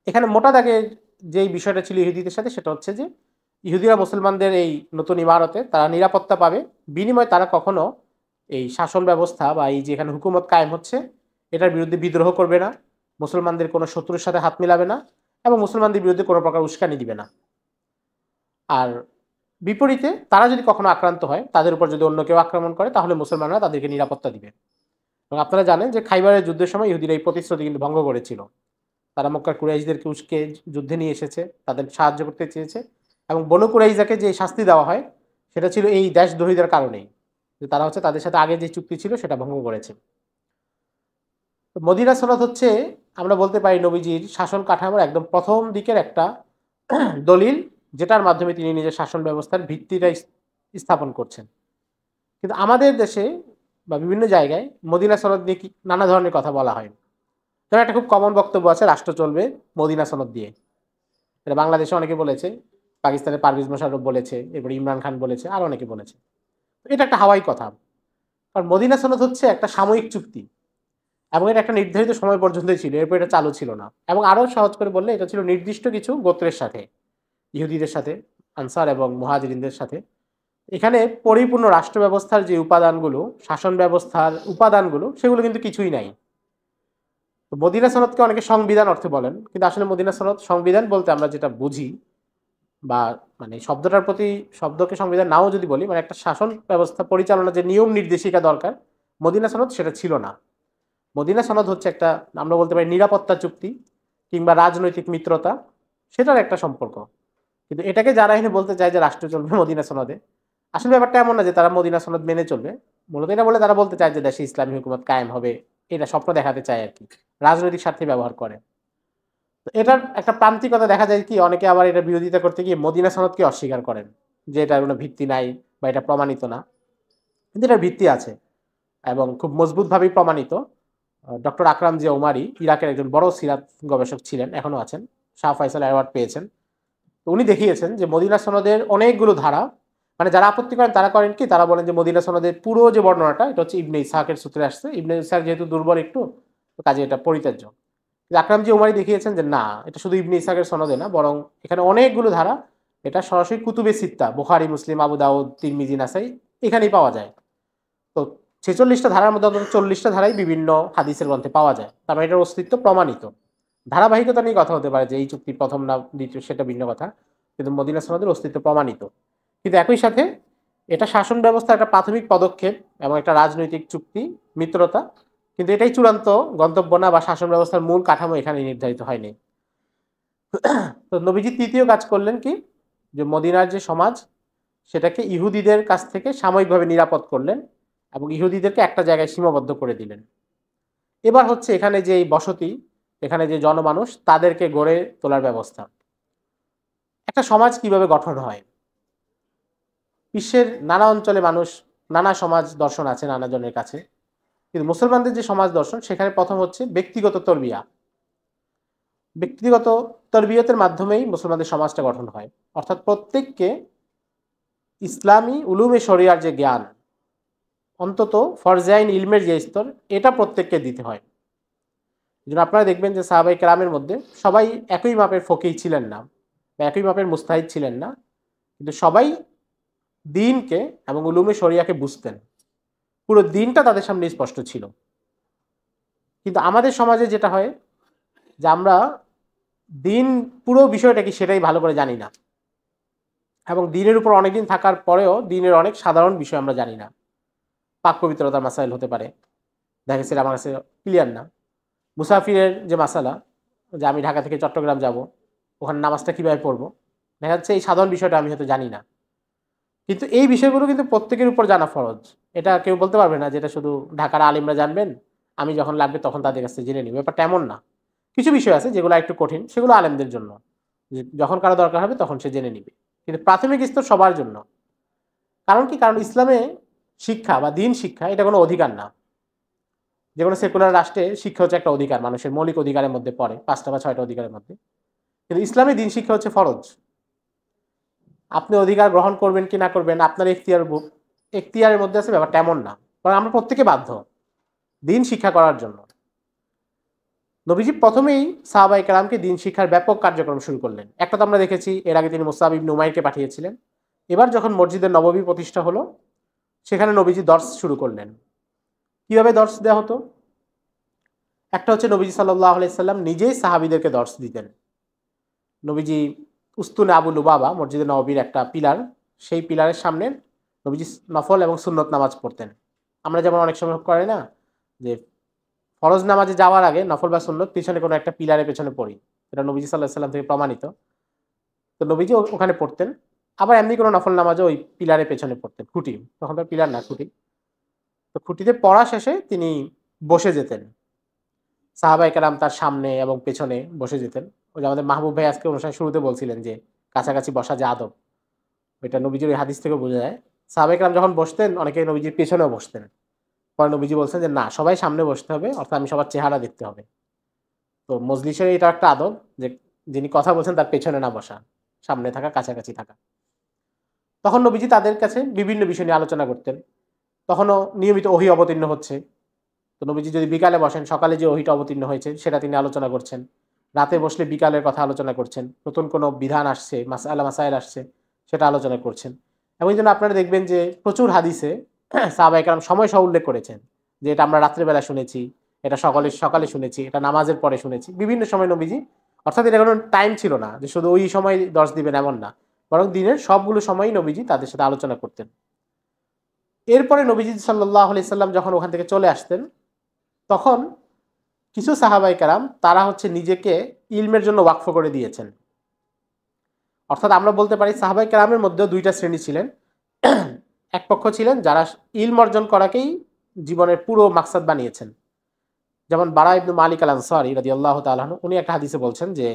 এখানে মোটা দাগে যেই বিষয়টা ছিল ইহুদিদের সাথে, সেটা হচ্ছে যে ইহুদিরা মুসলমানদের এই নতুন ইমারতে তারা নিরাপত্তা পাবে, বিনিময়ে তারা কখনো এই শাসন ব্যবস্থা বা এই যে এখানে হুকুমত কায়েম হচ্ছে এটার বিরুদ্ধে বিদ্রোহ করবে না, মুসলমানদের কোনো শত্রুর সাথে হাত মিলাবে না, এবং মুসলমানদের বিরুদ্ধে কোনো প্রকার উস্কানি দিবে না। আর বিপরীতে তারা যদি কখনো আক্রান্ত হয়, তাদের উপর যদি অন্য কেউ আক্রমণ করে, তাহলে মুসলমানরা তাদেরকে নিরাপত্তা দিবে। এবং আপনারা জানেন যে খাইবারের যুদ্ধের সময় ইহুদিরা এই প্রতিশ্রুতি কিন্তু ভঙ্গ করেছিল। তারা মক্কার কুরাইশদেরকে উস্কে যুদ্ধে নিয়ে এসেছে, তাদের সাহায্য করতে চেয়েছে, এবং বনু কুরাইজাকে যে শাস্তি দেওয়া হয় সেটা ছিল এই দেশদ্রোহীদের কারণেই, যে তারা হচ্ছে তাদের সাথে আগে যে চুক্তি ছিল সেটা ভঙ্গ করেছে। তো মদিনা সনদ হচ্ছে আমরা বলতে পারি নবীজির শাসন কাঠামোর একদম প্রথম দিকের একটা দলিল, যেটার মাধ্যমে তিনি নিজের শাসন ব্যবস্থার ভিত্তিটা স্থাপন করছেন। কিন্তু আমাদের দেশে বা বিভিন্ন জায়গায় মদিনা সনদ নিয়ে নানা ধরনের কথা বলা হয়। একটা খুব কমন বক্তব্য আছে, রাষ্ট্র চলবে মদিনা সনদ দিয়ে। এটা বাংলাদেশে অনেকে বলেছে, পাকিস্তানের পারভেজ মোশাররফ বলেছে, এরপরে ইমরান খান বলেছে, আরো অনেকে বলেছে। এটা একটা হাওয়াই কথা। কারণ মদিনা সনদ হচ্ছে একটা সাময়িক চুক্তি এবং এটা একটা নির্ধারিত সময় পর্যন্তই ছিল, এরপর এটা চালু ছিল না। এবং আরো সহজ করে বললে এটা ছিল নির্দিষ্ট কিছু গোত্রের সাথে, ইহুদিদের সাথে, আনসার এবং মুহাজিরিনদের সাথে। এখানে পরিপূর্ণ রাষ্ট্র ব্যবস্থার যে উপাদানগুলো, শাসন ব্যবস্থার উপাদানগুলো, সেগুলো কিন্তু কিছুই নাই। তো মদিনা সনদকে অনেকে সংবিধান অর্থে বলেন, কিন্তু আসলে মদিনা সনদ সংবিধান বলতে আমরা যেটা বুঝি, বা মানে শব্দটার প্রতি, শব্দকে সংবিধান নাও যদি বলি, মানে একটা শাসন ব্যবস্থা পরিচালনার যে নিয়ম নির্দেশিকা দরকার, মদিনা সনদ সেটা ছিল না। মদিনা সনদ হচ্ছে একটা, আমরা বলতে পারি নিরাপত্তা চুক্তি কিংবা রাজনৈতিক মিত্রতা, সেটার একটা সম্পর্ক। কিন্তু এটাকে যারা এখানে বলতে চায় যে রাষ্ট্র চলবে মদিনা সনদে, আসলে ব্যাপারটা এমন না যে তারা মদিনা সনদ মেনে চলবে। মূলত এটা বলে তারা বলতে চায় যে দেশে ইসলামী হুকুমত কায়েম হবে, এটা স্বপ্ন দেখাতে চায় আর কি, রাজনৈতিক স্বার্থে ব্যবহার করে। তো এটার একটা প্রান্তিকতা দেখা যায় কি, অনেকে আবার এটা বিরোধিতা করতে গিয়ে মদিনা সনদকে অস্বীকার করেন যে এটার কোনো ভিত্তি নাই বা এটা প্রমাণিত না। কিন্তু এটার ভিত্তি আছে এবং খুব মজবুতভাবেই প্রমাণিত। ডক্টর আকরাম জিয়া উমারি ইরাকের একজন বড় সিরাত গবেষক ছিলেন, এখনো আছেন, শাহ ফয়সাল অ্যাওয়ার্ড পেয়েছেন। তো উনি দেখিয়েছেন যে মদিনা সনদের অনেকগুলো ধারা, মানে যারা আপত্তি করেন তারা করেন কি, তারা বলেন যে মদিনা সনদের পুরো যে বর্ণনাটা, এটা হচ্ছে ইবনে ইসহাকের সূত্রে আসছে, ইবনে ইসহাক যেহেতু দুর্বল একটু, তো কাজে এটা পরিত্যাজ্য। আকরামজি উমারি দেখিয়েছেন যে না, এটা শুধু ইবনে ইসহাকের সনদে না, বরং এখানে অনেকগুলো ধারা, এটা সরাসরি কুতুবে সিত্তা, বুখারী, মুসলিম, আবু দাউদ, তিরমিজি, নাসাই, এখানেই পাওয়া যায়। তো 46টা ধারার মধ্যে অন্তত 40টা ধারাই বিভিন্ন হাদিসের গ্রন্থে পাওয়া যায়, তার মানে এটার অস্তিত্ব প্রমাণিত। ধারাবাহিকতা নিয়ে কথা হতে পারে যে এই চুক্তি প্রথম না দ্বিতীয়, সেটা ভিন্ন কথা, কিন্তু মদিনা সনদের অস্তিত্ব প্রমাণিত। কিন্তু একই সাথে এটা শাসন ব্যবস্থার একটা প্রাথমিক পদক্ষেপ এবং একটা রাজনৈতিক চুক্তি, মিত্রতা, কিন্তু এটাই চূড়ান্ত গন্তব্য না, বা শাসন ব্যবস্থার মূল কাঠামো এখানে নির্ধারিত হয়নি। তো নবীজি তৃতীয় কাজ করলেন কি, যে মদিনার যে সমাজ, সেটাকে ইহুদিদের কাছ থেকে সাময়িকভাবে নিরাপদ করলেন এবং ইহুদিদেরকে একটা জায়গায় সীমাবদ্ধ করে দিলেন। এবার হচ্ছে এখানে যে বসতি, এখানে যে জনমানুষ, তাদেরকে গড়ে তোলার ব্যবস্থা। একটা সমাজ কিভাবে গঠন হয়, বিশ্বের নানা অঞ্চলে মানুষ, নানা সমাজ দর্শন আছে নানা জনের কাছে, কিন্তু মুসলমানদের যে সমাজ দর্শন, সেখানে প্রথম হচ্ছে ব্যক্তিগত তরবিয়া। ব্যক্তিগত তরবিয়তের মাধ্যমেই মুসলমানদের সমাজটা গঠন হয়, অর্থাৎ প্রত্যেককে ইসলামী উলুমে শরিয়ার যে জ্ঞান, অন্তত ফরজাইন ইলমের যে স্তর, এটা প্রত্যেককে দিতে হয়। এই জন্য আপনারা দেখবেন যে সাহাবাই কেরামের মধ্যে সবাই একই মাপের ফকিহ ছিলেন না, বা একই মাপের মুস্তাহিদ ছিলেন না, কিন্তু সবাই দ্বীনকে এবং উলুমে শরিয়াকে বুঝতেন, পুরো দিনটা তাদের সামনে স্পষ্ট ছিল। কিন্তু আমাদের সমাজে যেটা হয়, যে আমরা দিন, পুরো বিষয়টা কি সেটাই ভালো করে জানি না, এবং দিনের উপর অনেকদিন থাকার পরেও দিনের অনেক সাধারণ বিষয় আমরা জানি না। পাক পবিত্রতার মাসাইল হতে পারে, দেখা গেছে আমার কাছে ক্লিয়ার না। মুসাফিরের যে মাসালা, যে আমি ঢাকা থেকে চট্টগ্রাম যাব, ওখানে নামাজটা কিভাবে পড়বো, দেখা যাচ্ছে এই সাধারণ বিষয়টা আমি হয়তো জানি না। কিন্তু এই বিষয়গুলো কিন্তু প্রত্যেকের উপর জানা ফরজ। এটা কেউ বলতে পারবে না যেটা শুধু ঢাকার আলিমরা জানবেন, আমি যখন লাগবে তখন তাদের কাছে জেনে নিব, ব্যাপারটা এমন না। কিছু বিষয় আছে যেগুলো একটু কঠিন, সেগুলো আলেমদের জন্য, যখন কারো দরকার হবে তখন সে জেনে নিবে। কিন্তু প্রাথমিক স্তর সবার জন্য। কারণ কি, কারণ ইসলামে শিক্ষা বা দিন শিক্ষা এটা কোনো অধিকার না। যে কোনো সেকুলার রাষ্ট্রে শিক্ষা হচ্ছে একটা অধিকার, মানুষের মৌলিক অধিকারের মধ্যে পড়ে, 5টা বা 6টা অধিকারের মধ্যে। কিন্তু ইসলামে দিন শিক্ষা হচ্ছে ফরজ। আপনি অধিকার গ্রহণ করবেন কি না করবেন আপনার এখতিয়ারের মধ্যে আছে, ব্যাপারটা এমন না। কারণ আমরা প্রত্যেকে বাধ্য দিন শিক্ষা করার জন্য। নবীজি প্রথমেই সাহাবায়ে কেরামকে দিন শিক্ষার ব্যাপক কার্যক্রম শুরু করলেন। একটা তো আমরা দেখেছি, এর আগে তিনি মুসআব ইবনে উমাইরকে পাঠিয়েছিলেন। এবার যখন মসজিদে নববী প্রতিষ্ঠা হলো, সেখানে নবীজি দর্স শুরু করলেন। কিভাবে দর্স দেওয়া হতো? একটা হচ্ছে নবীজি সাল্লাল্লাহু আলাইহি সাল্লাম নিজেই সাহাবীদেরকে দর্স দিতেন। নবীজি উস্তুনে আবু লুবাবা, মসজিদে নববীর একটা পিলার, সেই পিলারের সামনে নবীজি নফল এবং সুন্নত নামাজ পড়তেন। আমরা যেমন অনেক সময় করে না, যে ফরজ নামাজে যাওয়ার আগে নফল বা সুন্নত পিছনে কোনো একটা পিলারের পেছনে পড়ি, এটা নবীজি সাল্লাল্লাহু আলাইহি সাল্লাম থেকে প্রমাণিত। তো নবীজি ওখানে পড়তেন। আবার এমনি কোনো নফল নামাজও ওই পিলারের পেছনে পড়তেন, খুঁটি, তখন তো পিলার না, খুঁটি। তো খুঁটিতে পড়া শেষে তিনি বসে যেতেন, সাহাবায়ে কেরাম তার সামনে এবং পেছনে বসে যেতেন। ওই যে আমাদের মাহবুব ভাই আজকে অনুষ্ঠানের শুরুতে বলছিলেন যে কাছাকাছি বসা যে আদব, ওইটা নবীজির ওই হাদিস থেকে বোঝা যায়। সাহাবায়ে কেরাম যখন বসতেন, অনেকে নবীজির পেছনেও বসতেন। পরে নবীজি বলছেন যে না, সবাই সামনে বসতে হবে, অর্থাৎ আমি সবার চেহারা দেখতে হবে। তো মজলিসের এটা একটা আদব, যে যিনি কথা বলছেন তার পেছনে না বসা, সামনে থাকা, কাছাকাছি থাকা। তখন নবীজি তাদের কাছে বিভিন্ন বিষয় নিয়ে আলোচনা করতেন। তখনও নিয়মিত ওহী অবতীর্ণ হচ্ছে। তো নবীজি যদি বিকালে বসেন, সকালে যে ওহীটা অবতীর্ণ হয়েছে সেটা তিনি আলোচনা করছেন। রাতে বসলে বিকালের কথা আলোচনা করছেন। নতুন কোনো বিধান আসছে, মাসআলা মাসাইল আসছে, সেটা আলোচনা করছেন। এবং এইজন্য আপনারা দেখবেন যে প্রচুর হাদিসে সাহাবায়ে কেরাম সময় সহ উল্লেখ করেছেন যে এটা আমরা রাত্রেবেলা শুনেছি, এটা সকালে শুনেছি, এটা নামাজের পরে শুনেছি। বিভিন্ন সময় নবীজি, অর্থাৎ এটা কোনো টাইম ছিল না যে শুধু ওই সময় দর্শ দিবেন এমন না। বরং দিনের সবগুলো সময়ই নবীজি তাদের সাথে আলোচনা করতেন। এরপরে নবীজি সাল্লাল্লাহু আলাইহি সাল্লাম যখন ওখান থেকে চলে আসতেন, তখন কিছু সাহাবায়ে কেরাম তারা হচ্ছে নিজেকে ইলমের জন্য ওয়াকফ করে দিয়েছেন। অর্থাৎ আমরা বলতে পারি সাহাবায়ে কেরামের মধ্যেও দুইটা শ্রেণী ছিলেন। এক পক্ষ ছিলেন যারা ইলম অর্জন করাকেই জীবনের পুরো মাকসাদ বানিয়েছেন। যেমন বারা ইবনে মালিক আল আনসারী রাদিয়াল্লাহু তাআলা আনহু, উনি একটা হাদিসে বলছেন যে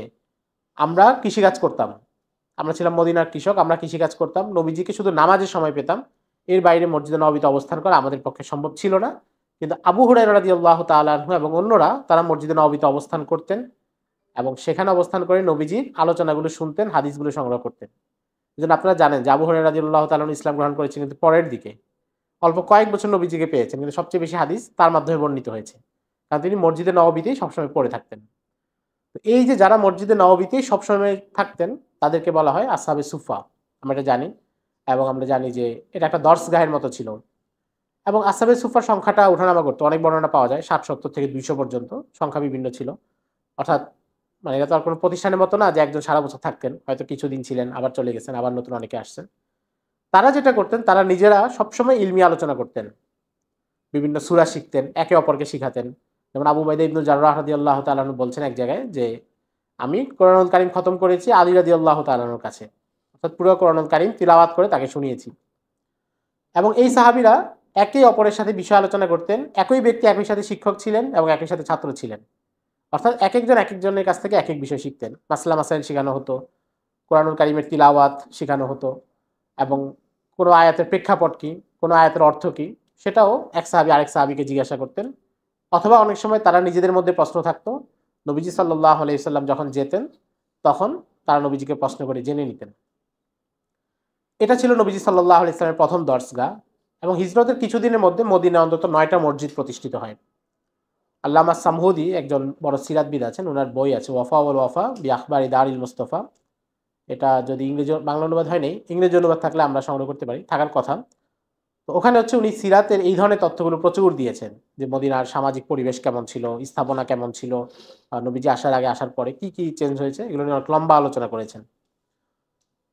আমরা কৃষিকাজ করতাম। আমরা ছিলাম মদিনার কৃষক, আমরা কৃষিকাজ করতাম। নবীজিকে শুধু নামাজের সময় পেতাম। এর বাইরে মসজিদে নববীতে অবস্থান করা আমাদের পক্ষে সম্ভব ছিল না। কিন্তু আবু হুরায়রা রাদিয়াল্লাহু তাআলা আনহু এবং অন্যরা তারা মসজিদে নববীতে অবস্থান করতেন এবং সেখানে অবস্থান করে নবীজির আলোচনাগুলো শুনতেন, হাদিসগুলো সংগ্রহ করতেন। এজন্য আপনারা জানেন যে আবু হুরায়রা রাদিয়াল্লাহু তাআলা আনহু ইসলাম গ্রহণ করেছেন কিন্তু পরের দিকে। অল্প কয়েক বছর নবীজিকে পেয়েছেন, কিন্তু সবচেয়ে বেশি হাদিস তার মাধ্যমে বর্ণিত হয়েছে। কারণ তিনি মসজিদে নববীতেই সবসময় পড়ে থাকতেন। তো এই যে যারা মসজিদে নববীতেই সবসময় থাকতেন তাদেরকে বলা হয় আসহাবে সুফা। আমরা এটা জানি এবং আমরা জানি যে এটা একটা দরসগাহের মতো ছিল। এবং আসহাবে সুফার সংখ্যাটা ওঠানামা করতো, অনেক বর্ণনা পাওয়া যায় ৬০-৭০ থেকে ২০০ পর্যন্ত, সংখ্যা বিভিন্ন ছিল। অর্থাৎ মানে এটা তো আর কোনো প্রতিষ্ঠানের মতো না যে একজন সারা বছর থাকতেন, হয়তো কিছুদিন ছিলেন আবার চলে গেছেন, আবার নতুন অনেকে আসছেন। তারা যেটা করতেন, তারা নিজেরা সবসময় ইলমি আলোচনা করতেন, বিভিন্ন সূরা শিখতেন, একে অপরকে শিখাতেন। যেমন আবু উবাইদা ইবনে জাররাহ রাদিয়াল্লাহু তাআলা আনহু বলছেন এক জায়গায় যে আমি কোরআনুল কারীম খতম করেছি আলী রাদিয়াল্লাহু তাআলা আনহুর কাছে। অর্থাৎ পুরো কোরআনুল কারীম তিলাওয়াত করে তাকে শুনিয়েছি। এবং এই সাহাবীরা একে অপরের সাথে বিষয় আলোচনা করতেন। একই ব্যক্তি একই সাথে শিক্ষক ছিলেন এবং একই সাথে ছাত্র ছিলেন। অর্থাৎ একেকজন একেকজনের কাছ থেকে একেক বিষয় শিখতেন। মাসলা মাসাইল শেখানো হতো, কোরআনুল কারীমের তিলাওয়াত শেখানো হতো এবং কোনো আয়াতের প্রেক্ষাপট কি, কোনো আয়াতের অর্থ কি, সেটাও এক সাহাবী আরেক সাহাবীকে জিজ্ঞাসা করতেন। অথবা অনেক সময় তারা নিজেদের মধ্যে প্রশ্ন থাকতো, নবীজি সাল্লাল্লাহু আলাইহি সাল্লাম যখন যেতেন তখন তারা নবীজিকে প্রশ্ন করে জেনে নিতেন। এটা ছিল নবীজি সাল্লাল্লাহু আলাইহি সাল্লামের প্রথম দরসগাহ। এবং হিজরতের কিছুদিনের মধ্যে মদিনায় অন্তত ৯টা মসজিদ প্রতিষ্ঠিত হয়। আল্লামা সামহুদি একজন বড় সিরাতবিদ আছেন, ওনার বই আছে ওয়াফা ওয়াল ওয়াফা বি আখবারি দারিল মুস্তাফা। এটা যদি ইংরেজি বাংলা অনুবাদ হয় নাই, ইংরেজি অনুবাদ থাকলে আমরা সংগ্রহ করতে পারি, থাকার কথা। তো ওখানে হচ্ছে উনি সিরাতের এই ধরনের তথ্যগুলো প্রচুর দিয়েছেন যে মদিনার সামাজিক পরিবেশ কেমন ছিল, স্থাপনা কেমন ছিল, নবীজি আসার আগে আসার পরে কি কি চেঞ্জ হয়েছে, এগুলো নিয়ে অনেক লম্বা আলোচনা করেছেন।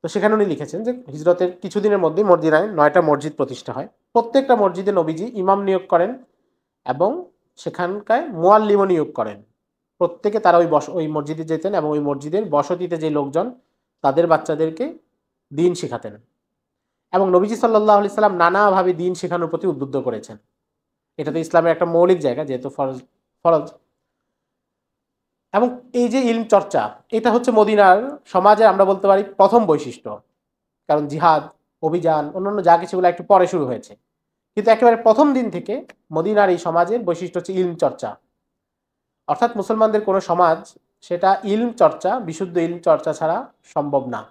তো সেখানে উনি লিখেছেন যে হিজরতের কিছুদিনের মধ্যেই মদিনায় ৯টা মসজিদ প্রতিষ্ঠা হয়। প্রত্যেকটা মসজিদে নবীজি ইমাম নিয়োগ করেন এবং সেখানকার মুয়াল্লিমও নিয়োগ করেন। প্রত্যেকে তারা ওই মসজিদে যেতেন এবং ওই মসজিদের বসতিতে যে লোকজন তাদের বাচ্চাদেরকে দ্বীন শেখাতেন। এবং নবীজি সাল্লাল্লাহু আলাইহি সাল্লাম নানাভাবে দ্বীন শেখানোর প্রতি উদ্বুদ্ধ করেছেন। এটা তো ইসলামের একটা মৌলিক জায়গা, যেহেতু ফরজ। এবং এই যে ইলম চর্চা, এটা হচ্ছে মদিনার সমাজে আমরা বলতে পারি প্রথম বৈশিষ্ট্য। কারণ জিহাদ, অভিযান, অন্যান্য যা কিছুগুলো একটু পরে শুরু হয়েছে, কিন্তু একেবারে প্রথম দিন থেকে মদিনার এই সমাজের বৈশিষ্ট্য হচ্ছে ইলম চর্চা। অর্থাৎ মুসলমানদের কোনো সমাজ সেটা ইলম চর্চা, বিশুদ্ধ ইলম চর্চা ছাড়া সম্ভব না।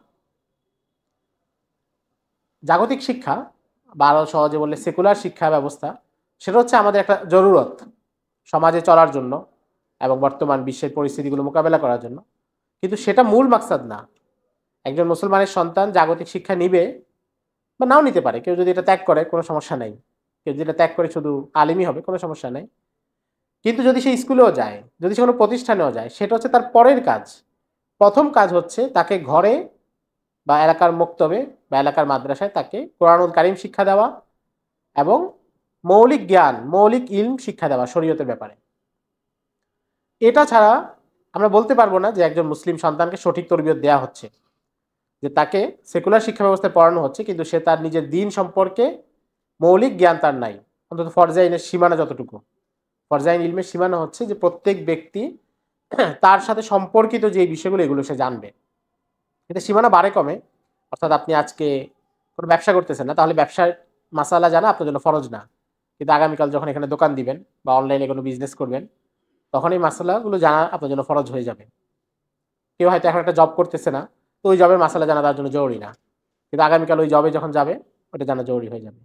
জাগতিক শিক্ষা বা আরো সহজে বললে সেকুলার শিক্ষা ব্যবস্থা, সেটা হচ্ছে আমাদের একটা জরুরত সমাজে চলার জন্য এবং বর্তমান বিশ্বের পরিস্থিতিগুলো মোকাবেলা করার জন্য। কিন্তু সেটা মূল মাকসাদ না। একজন মুসলমানের সন্তান জাগতিক শিক্ষা নিবে বা নাও নিতে পারে, কেউ যদি এটা ত্যাগ করে কোনো সমস্যা নাই, কেউ যদি এটা ত্যাগ করে শুধু আলিমই হবে কোনো সমস্যা নাই। কিন্তু যদি সে স্কুলেও যায়, যদি সে কোনো প্রতিষ্ঠানেও যায়, সেটা হচ্ছে তার পরের কাজ। প্রথম কাজ হচ্ছে তাকে ঘরে বা এলাকার মক্তবে বা এলাকার মাদ্রাসায় তাকে কোরআনুল কারীম শিক্ষা দেওয়া এবং মৌলিক জ্ঞান, মৌলিক ইলম শিক্ষা দেওয়া শরীয়তের ব্যাপারে। এটা ছাড়া আমরা বলতে পারবো না যে একজন মুসলিম সন্তানকে সঠিক তরবিয়ত দেওয়া হচ্ছে, যে তাকে সেকুলার শিক্ষা ব্যবস্থায় পড়ানো হচ্ছে কিন্তু সে তার নিজের দিন সম্পর্কে মৌলিক জ্ঞান তার নাই। অন্তত ফরজাইনের সীমানা যতটুকু, ফরজাইন ইলমের সীমানা হচ্ছে যে প্রত্যেক ব্যক্তি তার সাথে সম্পর্কিত যে বিষয়গুলো এগুলো সে জানবে। এটা সীমানা বাড়ে কমে। অর্থাৎ আপনি আজকে কোনো ব্যবসা করতেছেন না, তাহলে ব্যবসার মাসালা জানা আপনার জন্য ফরজ না। কিন্তু আগামীকাল যখন এখানে দোকান দিবেন বা অনলাইনে কোনো বিজনেস করবেন, তখন এই মাসালাগুলো জানা আপনার জন্য ফরজ হয়ে যাবে। কেউ হয়তো এখন একটা জব করতেছে না, তো ওই জবের মাসালা জানা তার জন্য জরুরি না, কিন্তু আগামীকাল ওই জবে যখন যাবে ওটা জানা জরুরি হয়ে যাবে।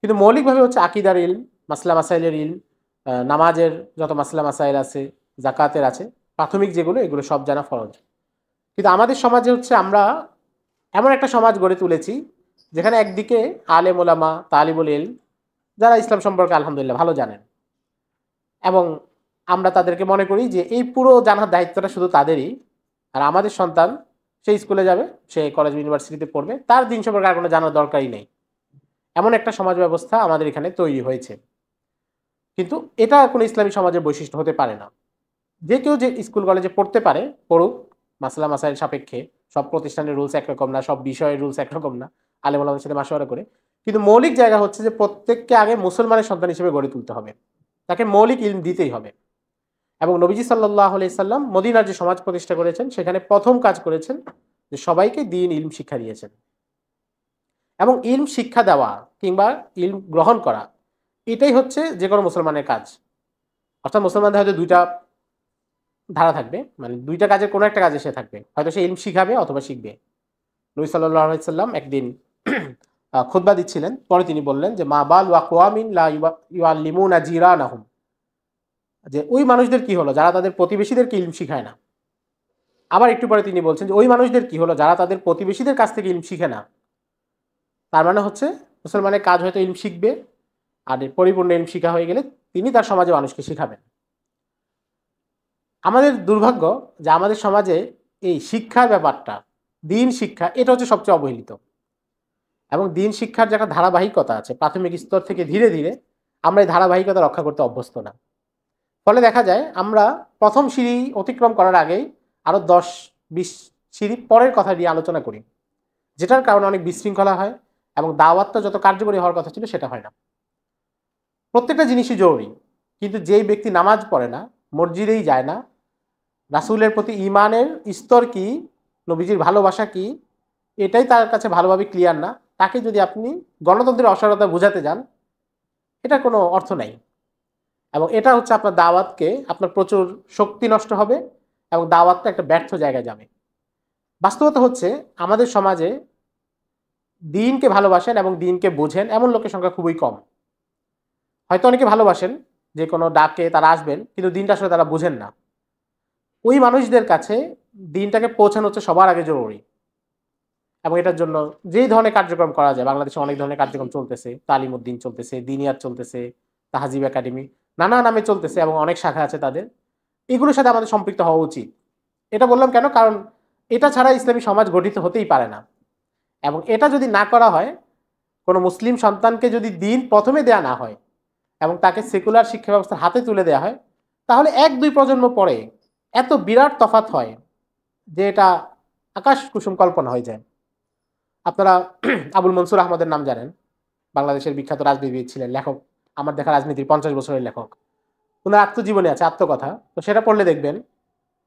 কিন্তু মৌলিকভাবে হচ্ছে আকিদার ইলম, মাসলা মাসাইলের ইলম, নামাজের যত মাসলা মাসাইল আছে, জাকাতের আছে, প্রাথমিক যেগুলো এগুলো সব জানা ফরজ। কিন্তু আমাদের সমাজে হচ্ছে আমরা এমন একটা সমাজ গড়ে তুলেছি যেখানে একদিকে আলেম ওলামা তালিবুল ইলম যারা ইসলাম সম্পর্কে আলহামদুলিল্লাহ ভালো জানেন, এবং আমরা তাদেরকে মনে করি যে এই পুরো জানার দায়িত্বটা শুধু তাদেরই, আর আমাদের সন্তান সে স্কুলে যাবে, সে কলেজ ইউনিভার্সিটিতে পড়বে, তার দিন সম্পর্কে আর কোনো জানার দরকারই নেই। এমন একটা সমাজ ব্যবস্থা আমাদের এখানে তৈরি হয়েছে, কিন্তু এটা কোনো ইসলামী সমাজের বৈশিষ্ট্য হতে পারে না। যে কেউ যে স্কুল কলেজে পড়তে পারে পড়ুক, মাসলা মাসাইল সাপেক্ষে, সব প্রতিষ্ঠানের রুলস একরকম না, সব বিষয়ের রুলস একরকম না, আলেম ওলামার সাথে মাশওয়ারা করে। কিন্তু মৌলিক জায়গা হচ্ছে যে প্রত্যেককে আগে মুসলমানের সন্তান হিসেবে গড়ে তুলতে হবে, তাকে মৌলিক ইলম দিতেই হবে। এবং নবীজি সাল্লাল্লাহু আলাইহি সাল্লাম মদিনার যে সমাজ প্রতিষ্ঠা করেছেন সেখানে প্রথম কাজ করেছেন যে সবাইকে দ্বীন ইলম শিক্ষা দিয়েছেন। এবং ইলম শিক্ষা দেওয়া কিংবা ইলম গ্রহণ করা এটাই হচ্ছে যে কোনো মুসলমানের কাজ। অর্থাৎ মুসলমানদের হয়তো দুইটা ধারা থাকবে, মানে দুইটা কাজের কোনো একটা কাজে সে থাকবে, হয়তো সে ইলম শিখাবে অথবা শিখবে। নবী সাল্লাল্লাহু আলাইহি সাল্লাম একদিন খুতবা দিচ্ছিলেন, পরে তিনি বললেন যে মা বাল ওয়া কওয়ামিন লা ইউআল্লিমুনা জিরানাহুম, যে ওই মানুষদের কি হলো যারা তাদের প্রতিবেশীদেরকে ইলম শিখায় না। আবার একটু পরে তিনি বলছেন যে ওই মানুষদের কি হলো যারা তাদের প্রতিবেশীদের কাছ থেকে ইলম শিখে না। তার মানে হচ্ছে মুসলমানের কাজ হয়তো ইলম শিখবে, আর পরিপূর্ণ ইলম শিখা হয়ে গেলে তিনি তার সমাজে মানুষকে শিখাবেন। আমাদের দুর্ভাগ্য যে আমাদের সমাজে এই শিক্ষার ব্যাপারটা, দিন শিক্ষা, এটা হচ্ছে সবচেয়ে অবহেলিত। এবং দিন শিক্ষার যে একটা ধারাবাহিকতা আছে প্রাথমিক স্তর থেকে ধীরে ধীরে আমরা এই ধারাবাহিকতা রক্ষা করতে অভ্যস্ত না। ফলে দেখা যায় আমরা প্রথম সিঁড়ি অতিক্রম করার আগেই আরো 10-20 সিঁড়ি পরের কথা নিয়ে আলোচনা করি, যেটার কারণে অনেক বিশৃঙ্খলা হয় এবং দাওয়াতটা যত কার্যকরী হওয়ার কথা ছিল সেটা হয় না। প্রত্যেকটা জিনিসই জরুরি, কিন্তু যেই ব্যক্তি নামাজ পড়ে না, মসজিদেই যায় না, রাসূলের প্রতি ঈমানের স্তর কি, নবীজির ভালোবাসা কি, এটাই তার কাছে ভালোভাবে ক্লিয়ার না, তাকে যদি আপনি গণতন্ত্রের অসারতা বোঝাতে যান, এটার কোনো অর্থ নাই। এবং এটা হচ্ছে আপনার দাওয়াতকে, আপনার প্রচুর শক্তি নষ্ট হবে এবং দাওয়াতটা একটা ব্যর্থ জায়গায় যাবে। বাস্তবতা হচ্ছে আমাদের সমাজে দ্বীনকে ভালোবাসেন এবং দ্বীনকে বোঝেন এমন লোকের সংখ্যা খুবই কম। হয়তো অনেকে ভালোবাসেন, যে কোনো ডাকে তারা আসবেন, কিন্তু দ্বীনটা আসলে তারা বোঝেন না। ওই মানুষদের কাছে দ্বীনটাকে পৌঁছানো হচ্ছে সবার আগে জরুরি। এবং এটার জন্য যেই ধরনের কার্যক্রম করা যায়, বাংলাদেশে অনেক ধরনের কার্যক্রম চলতেছে, তালিমউদ্দিন চলতেছে, দিনিয়াত চলতেছে, তাহজিব একাডেমি, নানা নামে চলতেছে এবং অনেক শাখা আছে তাদের, এগুলোর সাথে আমাদের সম্পৃক্ত হওয়া উচিত। এটা বললাম কেন, কারণ এটা ছাড়া ইসলামী সমাজ গঠিত হতেই পারে না। এবং এটা যদি না করা হয়, কোনো মুসলিম সন্তানকে যদি দ্বীন প্রথমে দেয়া না হয় এবং তাকে সেকুলার শিক্ষা ব্যবস্থার হাতে তুলে দেওয়া হয়, তাহলে 1-2 প্রজন্ম পরে এত বিরাট তফাৎ হয় যে এটা আকাশ কুসুম কল্পনা হয়ে যায়। আপনারা আবুল মনসুর আহমদের নাম জানেন, বাংলাদেশের বিখ্যাত রাজনীতিবিদ ছিলেন, লেখক, আমার দেখা রাজনীতির 50 বছরের লেখক। উনার আত্মজীবনী আছে, আত্মকথা, তো সেটা পড়লে দেখবেন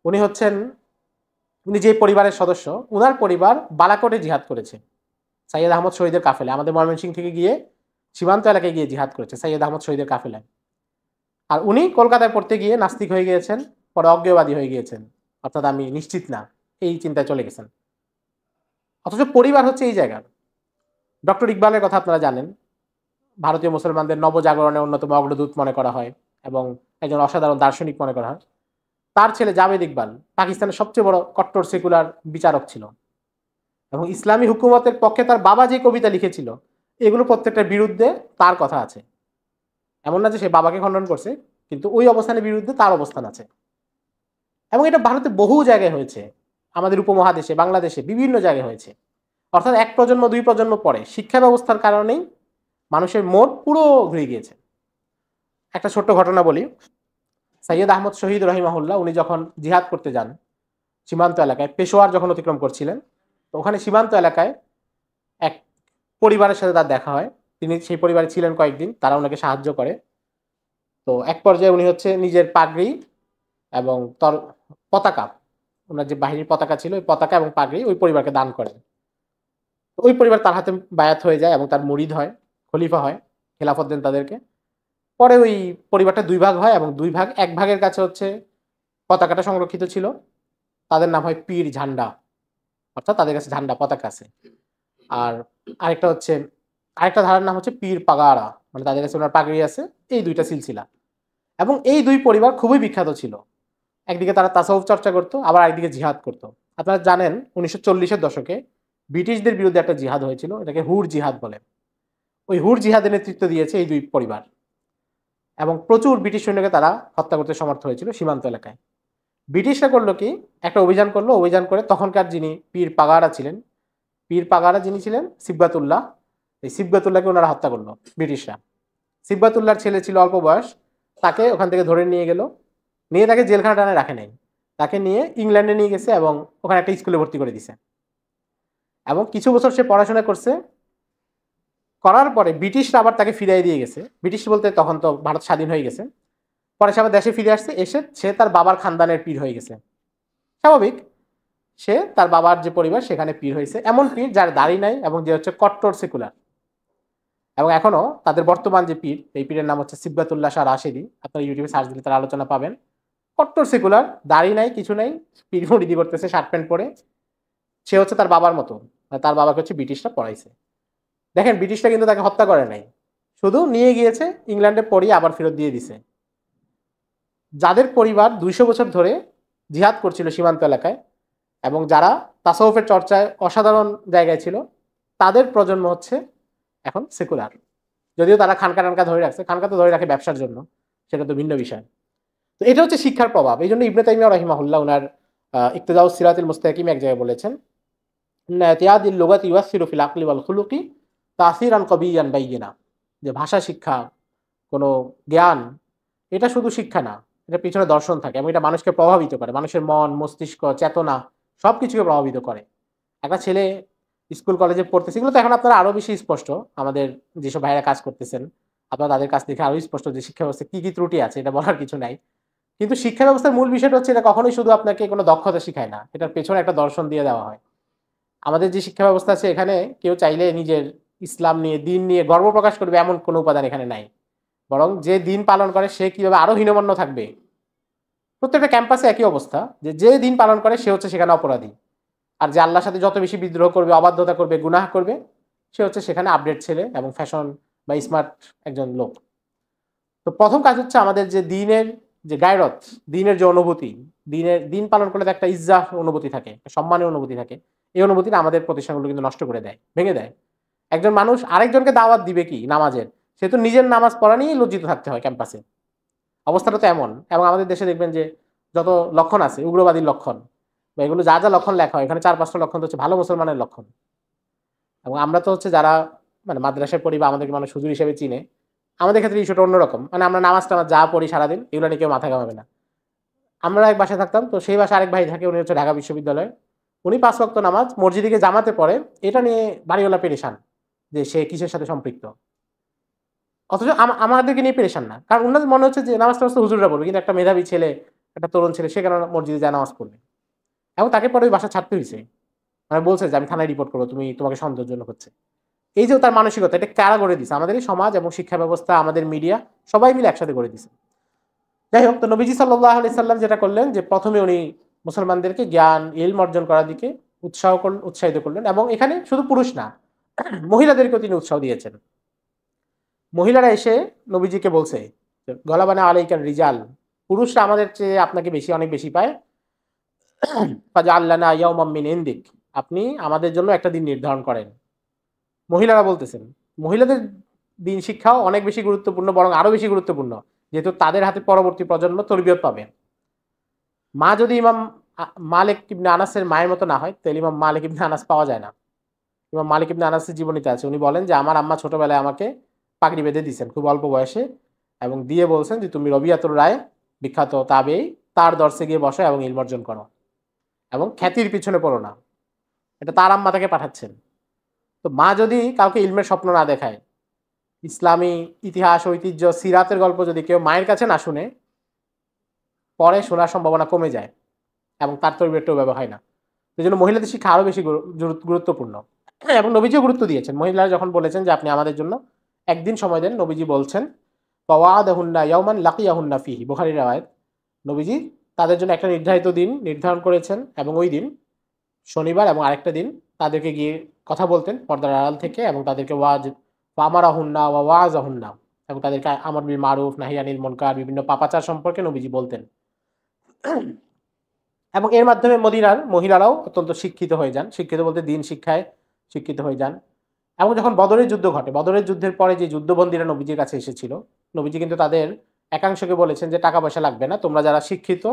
উনি যে পরিবারের সদস্য, উনার পরিবার বালাকোটে জিহাদ করেছে সাইয়্যেদ আহমদ শহীদের কাফেলায়, আমাদের ময়মনসিংহ থেকে গিয়ে সীমান্ত এলাকায় গিয়ে জিহাদ করেছে সাইয়্যেদ আহমদ শহীদের কাফেলায়। আর উনি কলকাতায় পড়তে গিয়ে নাস্তিক হয়ে গিয়েছেন, পরে অজ্ঞেয়বাদী হয়ে গিয়েছেন, অর্থাৎ আমি নিশ্চিত না, এই চিন্তায় চলে গেছেন। অথচ পরিবার হচ্ছে এই জায়গা। ডক্টর ইকবালের কথা আপনারা জানেন, ভারতীয় মুসলমানদের নবজাগরণের অন্যতম অগ্রদূত মনে করা হয় এবং একজন অসাধারণ দার্শনিক মনে করা হয়। তার ছেলে জাভেদ ইকবাল পাকিস্তানের সবচেয়ে বড় কট্টর সেকুলার বিচারক ছিল এবং ইসলামী হুকুমতের পক্ষে তার বাবা যে কবিতা লিখেছিল এগুলো প্রত্যেকটার বিরুদ্ধে তার কথা আছে। এমন না যে সে বাবাকে খণ্ডন করছে, কিন্তু ওই অবস্থানের বিরুদ্ধে তার অবস্থান আছে। এবং এটা ভারতে বহু জায়গায় হয়েছে, আমাদের উপমহাদেশে, বাংলাদেশে বিভিন্ন জায়গায় হয়েছে। অর্থাৎ 1 প্রজন্ম 2 প্রজন্ম পরে শিক্ষা ব্যবস্থার কারণেই মানুষের মোড় পুরো ঘুরে গিয়েছে। একটা ছোট্ট ঘটনা বলি। সাইয়্যেদ আহমদ শহীদ রহিমাহুল্লাহ উনি যখন জিহাদ করতে যান সীমান্ত এলাকায়, পেশোয়ার যখন অতিক্রম করছিলেন, তো ওখানে সীমান্ত এলাকায় এক পরিবারের সাথে তার দেখা হয়। তিনি সেই পরিবারে ছিলেন কয়েকদিন, তারা ওনাকে সাহায্য করে। তো এক পর্যায়ে উনি হচ্ছে নিজের পাগড়ি এবং পতাকা, ওনার যে বাহিনীর পতাকা ছিল ওই পতাকা এবং পাগড়ি ওই পরিবারকে দান করেন। ওই পরিবার তার হাতে বায়াত হয়ে যায় এবং তার মুরিদ হয়, খলিফা হয়, খেলাফত দেন তাদেরকে। পরে ওই পরিবারটা 2 ভাগ হয় এবং 2 ভাগ, এক ভাগের কাছে হচ্ছে পতাকাটা সংরক্ষিত ছিল, তাদের নাম হয় পীর ঝান্ডা। অর্থাৎ তাদের কাছে ঝান্ডা পতাকা আছে। আর আরেকটা হচ্ছে আরেকটা ধারার নাম হচ্ছে পীর পাগাড়া, মানে তাদের কাছে ওনার পাগড়ি আছে। এই দুইটা সিলসিলা, এবং এই দুই পরিবার খুবই বিখ্যাত ছিল। একদিকে তারা তাসাউফ চর্চা করতো, আবার একদিকে জিহাদ করতো। আপনারা জানেন 1940-এর দশকে ব্রিটিশদের বিরুদ্ধে একটা জিহাদ হয়েছিল, এটাকে হুর জিহাদ বলে। ওই হুর জিহাদের নেতৃত্ব দিয়েছে এই দুই পরিবার, এবং প্রচুর ব্রিটিশ সৈন্যকে তারা হত্যা করতে সমর্থ হয়েছিল সীমান্ত এলাকায়। ব্রিটিশরা করলো কি, একটা অভিযান করলো, অভিযান করে তখনকার যিনি পীর পাগাড়া ছিলেন, পীর পাগাড়া যিনি ছিলেন সিবগাতুল্লাহ, এই সিবগাতুল্লাহকে ওনারা হত্যা করলো ব্রিটিশরা। সিবগাতুল্লাহর ছেলে ছিল অল্প বয়স, তাকে ওখান থেকে ধরে নিয়ে গেল, নিয়ে তাকে জেলখানা টানে রাখে নাই, তাকে নিয়ে ইংল্যান্ডে নিয়ে গেছে এবং ওখানে একটা স্কুলে ভর্তি করে দিছে। এবং কিছু বছর সে পড়াশোনা করছে, করার পরে ব্রিটিশরা আবার তাকে ফিরিয়ে দিয়ে গেছে। ব্রিটিশ বলতে তখন তো ভারত স্বাধীন হয়ে গেছে। পরে সে আবার দেশে ফিরে আসছে, এসে সে তার বাবার খানদানের পীর হয়ে গেছে। স্বাভাবিক, সে তার বাবার যে পরিবার সেখানে পীর হয়েছে, এমন পীর যার দাড়ি নাই এবং যে হচ্ছে কট্টর সেকুলার। এবং এখনো তাদের বর্তমান যে পীর, এই পীরের নাম হচ্ছে সিবগাতুল্লাহ শাহ রাশেদি। আপনারা ইউটিউবে সার্চ দিলে তার আলোচনা পাবেন। কট্টর সেকুলার, দাড়ি নাই, কিছু নাই, পীর মুরিদি করতেছে শার্ট প্যান্ট পরে। সে হচ্ছে তার বাবার মতো, তার বাবাকে হচ্ছে ব্রিটিশরা পড়াইছে। দেখেন, ব্রিটিশরা কিন্তু তাকে হত্যা করে নাই, শুধু নিয়ে গিয়েছে ইংল্যান্ডে, পড়িয়ে আবার ফেরত দিয়ে দিছে। যাদের পরিবার 200 বছর ধরে জিহাদ করছিল সীমান্ত এলাকায়, এবং যারা তাসাউফের চর্চায় অসাধারণ জায়গায় ছিল, তাদের প্রজন্ম হচ্ছে এখন সেকুলার। যদিও তারা খানকা টানকা ধরে রাখছে, খানকা তো ধরে রাখে ব্যবসার জন্য, সেটা তো ভিন্ন বিষয়। তো এটা হচ্ছে শিক্ষার প্রভাব। এই জন্য ইবনে তাইমিয়া রাহিমাহুল্লাহ ওনার ইকতিদাউস সিরাতুল মুস্তাকিম এক জায়গায় বলেছেন, ইতিয়াদিল লুগাতি ইউয়াসসিরু ফিল আকলি ওয়াল খুলুকি তাসিরান কবিয়ান বাইয়িনা, যে ভাষা শিক্ষা, কোনো জ্ঞান, এটা শুধু শিক্ষা না, এটা পিছনে দর্শন থাকে এবং এটা মানুষকে প্রভাবিত করে, মানুষের মন, মস্তিষ্ক, চেতনা সবকিছুকে প্রভাবিত করে। একটা ছেলে স্কুল কলেজে পড়তেছে, এগুলো তো এখন আপনারা আরো বেশি স্পষ্ট, আমাদের যেসব ভাইরা কাজ করতেছেন আপনারা তাদের কাছ থেকে আরো স্পষ্ট যে শিক্ষা ব্যবস্থা কি কি ত্রুটি আছে, এটা বলার কিছু নাই। কিন্তু শিক্ষা ব্যবস্থার মূল বিষয়টা হচ্ছে, এটা কখনোই শুধু আপনাকে কোনো দক্ষতা শিখায় না, এটার পেছনে একটা দর্শন দিয়ে দেওয়া হয়। আমাদের যে শিক্ষা ব্যবস্থা আছে, এখানে কেউ চাইলে নিজের ইসলাম নিয়ে, দিন নিয়ে গর্ব প্রকাশ করবে এমন কোনো উপাদান এখানে নাই। বরং যে দিন পালন করে সে কিভাবে আরো হীনমন্য থাকবে। প্রত্যেকটা ক্যাম্পাসে একই অবস্থা, যে যে দিন পালন করে সে হচ্ছে সেখানে অপরাধী, আর যে আল্লাহর সাথে যত বেশি বিদ্রোহ করবে, অবাধ্যতা করবে, গুনাহ করবে, সে হচ্ছে সেখানে আপডেট ছেলে এবং ফ্যাশন বা স্মার্ট একজন লোক। তো প্রথম কাজ হচ্ছে আমাদের যে দিনের যে গায়রত, দিনের যে অনুভূতি, দিন পালন করলে একটা ইজ্জাহ অনুভূতি থাকে, সম্মানের অনুভূতি থাকে। এই অনুভূতিটা আমাদের প্রতিষ্ঠানগুলো কিন্তু নষ্ট করে দেয়, ভেঙে দেয়। একজন মানুষ আরেকজনকে দাওয়াত দিবে কি নামাজের, সে তো নিজের নামাজ পড়া নিয়েই লজ্জিত থাকতে হয় ক্যাম্পাসে। অবস্থাটা তো এমন। এবং আমাদের দেশে দেখবেন যে যত লক্ষণ আছে, উগ্রবাদীর লক্ষণ বা এগুলো যা যা লক্ষণ লেখা হয়, এখানে 4-5টা লক্ষণ তো হচ্ছে ভালো মুসলমানের লক্ষণ। এবং আমরা তো হচ্ছে যারা মানে মাদ্রাসায় পড়ি বা আমাদেরকে মানুষ হুজুর হিসেবে চিনে, আমাদের ক্ষেত্রে ইস্যুটা অন্যরকম। মানে আমরা নামাজ টামাজ যা পড়ি সারাদিন, এগুলো নিয়ে কেউ মাথা ঘামাবে না। আমরা এক বাসায় থাকতাম, তো সেই বাসায় আরেক ভাই থাকে, উনি হচ্ছে ঢাকা বিশ্ববিদ্যালয়ে, উনি 5 ওয়াক্ত নামাজ মসজিদে গিয়ে জামাতে পড়ে, এটা নিয়ে বাড়িওয়ালা পেরেশান যে সে কিসের সাথে সম্পৃক্ত। অথচ আমাদেরকে নিয়ে পেরেশান না, কারণ ওনাদের মনে হচ্ছে যে নামাজ টামাজ তো হুজুররা পড়বে, কিন্তু একটা মেধাবী ছেলে, একটা তরুণ ছেলে, সে কেন মসজিদে যায় নামাজ পড়বে। এবং তাকে পরে ওই বাসা ছাড়তে হয়েছে, মানে বলছে যে আমি থানায় রিপোর্ট করবো, তোমাকে সন্দেহজনক হচ্ছে। এই যে তার মানসিকতা, এটা কারা গড়ে দিছে? আমাদের এই সমাজ এবং শিক্ষা ব্যবস্থা, আমাদের মিডিয়া, সবাই মিলে একসাথে গড়ে দিছে। যাই হোক, তো নবীজি সাল্লাল্লাহু আলাইহি সাল্লাম যেটা করলেন, যে প্রথমে উনি মুসলমানদেরকে জ্ঞান ইলম অর্জন করার দিকে উৎসাহিত করলেন, এবং এখানে শুধু পুরুষ না, মহিলাদেরকেও তিনি উৎসাহ দিয়েছেন। মহিলারা এসে নবীজিকে বলছে, গলাবানা আলাইকান রিজাল, পুরুষরা আমাদের চেয়ে আপনাকে বেশি, অনেক বেশি পায়, ফাজআল লানা ইয়াওমান মিন ইনদিক, আপনি আমাদের জন্য একটা দিন নির্ধারণ করেন। মহিলারা বলতেছেন, মহিলাদের দিন শিক্ষাও অনেক বেশি গুরুত্বপূর্ণ, বরং আরো বেশি গুরুত্বপূর্ণ, যেহেতু তাদের হাতে পরবর্তী প্রজন্ম তরবিয়ত পাবে। মা যদি ইমাম মালিক ইবনে আনাসের মায়ের মতো না হয়, তাহলে ইমাম মালিক ইবনে আনাস পাওয়া যায় না। ইমাম মালিক ইবনে আনাসের জীবনীতে আছে, উনি বলেন যে আমার আম্মা ছোটবেলায় আমাকে পাগড়ি বেঁধে দিয়েছেন খুব অল্প বয়সে, এবং দিয়ে বলছেন যে তুমি রবিয়াতুর রায়, বিখ্যাত তাবেঈ, তার দর্শে গিয়ে বসো এবং ইলম অর্জন করো, এবং খ্যাতির পিছনে পড়ো না। এটা তার আম্মা তাকে পাঠাচ্ছেন। তো মা যদি কাউকে ইলমের স্বপ্ন না দেখায়, ইসলামী ইতিহাস, ঐতিহ্য, সিরাতের গল্প যদি কেউ মায়ের কাছে না শুনে, পরে শোনার সম্ভাবনা কমে যায় এবং তার তরবিয়তটাও ব্যবহার হয় না। এই জন্য মহিলাদের শিক্ষা আরো বেশি গুরুত্বপূর্ণ। এবং নবীজিও গুরুত্ব দিয়েছেন। মহিলারা যখন বলেছেন যে আপনি আমাদের জন্য একদিন সময় দেন, নবীজি বলছেন ফাওয়াদাহুন্না ইয়াওমান লাকিয়াহুন্না ফিহি, বুখারীর riwayat, নবীজি তাদের জন্য একটা নির্ধারিত দিন নির্ধারণ করেছেন, এবং ওই দিন শনিবার এবং আরেকটা দিন তাদেরকে গিয়ে কথা বলতেন পর্দার আড়াল থেকে, এবং তাদেরকে আমারাহুন্না ওয়া ওয়াজাহুন্না, এবং তাদেরকে আমর বিল মারুফ নাহি আনিল মুনকার বিভিন্ন পাপাচার সম্পর্কে নবীজি বলতেন। এবং এর মাধ্যমে মদিনার মহিলারাও অত্যন্ত শিক্ষিত হয়ে যান, শিক্ষিত বলতে দিন শিক্ষায় শিক্ষিত হয়ে যান। এবং যখন বদরের যুদ্ধ ঘটে, বদরের যুদ্ধের পরে যে যুদ্ধবন্দীরা নবীজির কাছে এসেছিল, নবীজি কিন্তু তাদের একাংশকে বলেছেন যে টাকা পয়সা লাগবে না, তোমরা যারা শিক্ষিত,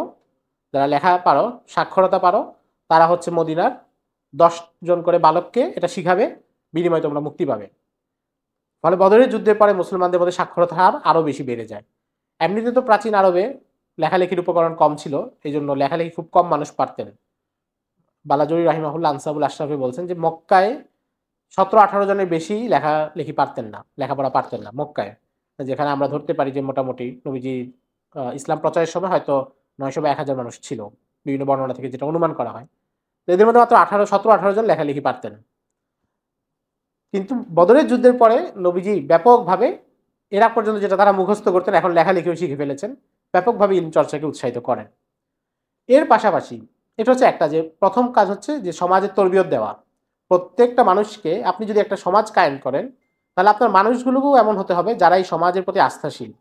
যারা লেখা পারো, সাক্ষরতা পারো, তারা হচ্ছে মদিনার 10 জন করে বালককে এটা শিখাবে, বিনিময়ে তোমরা মুক্তি পাবে। ফলে বদরের যুদ্ধের পরে মুসলমানদের মধ্যে সাক্ষরতার হার আরও বেশি বেড়ে যায়। এমনিতে তো প্রাচীন আরবে লেখালেখির উপকরণ কম ছিল, এই জন্য লেখালেখি খুব কম মানুষ পারতেন। বালাজুরি রাহিমাহুল্লাহ আনসাবুল আশরাফি বলছেন যে মক্কায় 17-18 জনের বেশি লেখালেখি পারতেন না, লেখাপড়া পারতেন না মক্কায়। যেখানে আমরা ধরতে পারি যে মোটামুটি নবীজি ইসলাম প্রচারের সময় হয়তো 900 বা 1000 মানুষ ছিল, বিভিন্ন বর্ণনা থেকে যেটা অনুমান করা হয়। তো এদের মধ্যে মাত্র 17-18 জন লেখালেখি পারতেন। কিন্তু বদরের যুদ্ধের পরে নবীজি ব্যাপকভাবে, এরা পর্যন্ত যেটা তারা মুখস্থ করতেন, এখন লেখালেখিও শিখে ফেলেছেন, ব্যাপকভাবে ইলম চর্চাকে উৎসাহিত করেন। এর পাশাপাশি এটা হচ্ছে একটা, যে প্রথম কাজ হচ্ছে যে সমাজের তরবিয়ত দেওয়া। প্রত্যেকটা মানুষকে আপনি যদি একটা সমাজ কায়েম করেন, তাহলে আপনার মানুষগুলোকেও এমন হতে হবে যারা এই সমাজের প্রতি আস্থাশীল,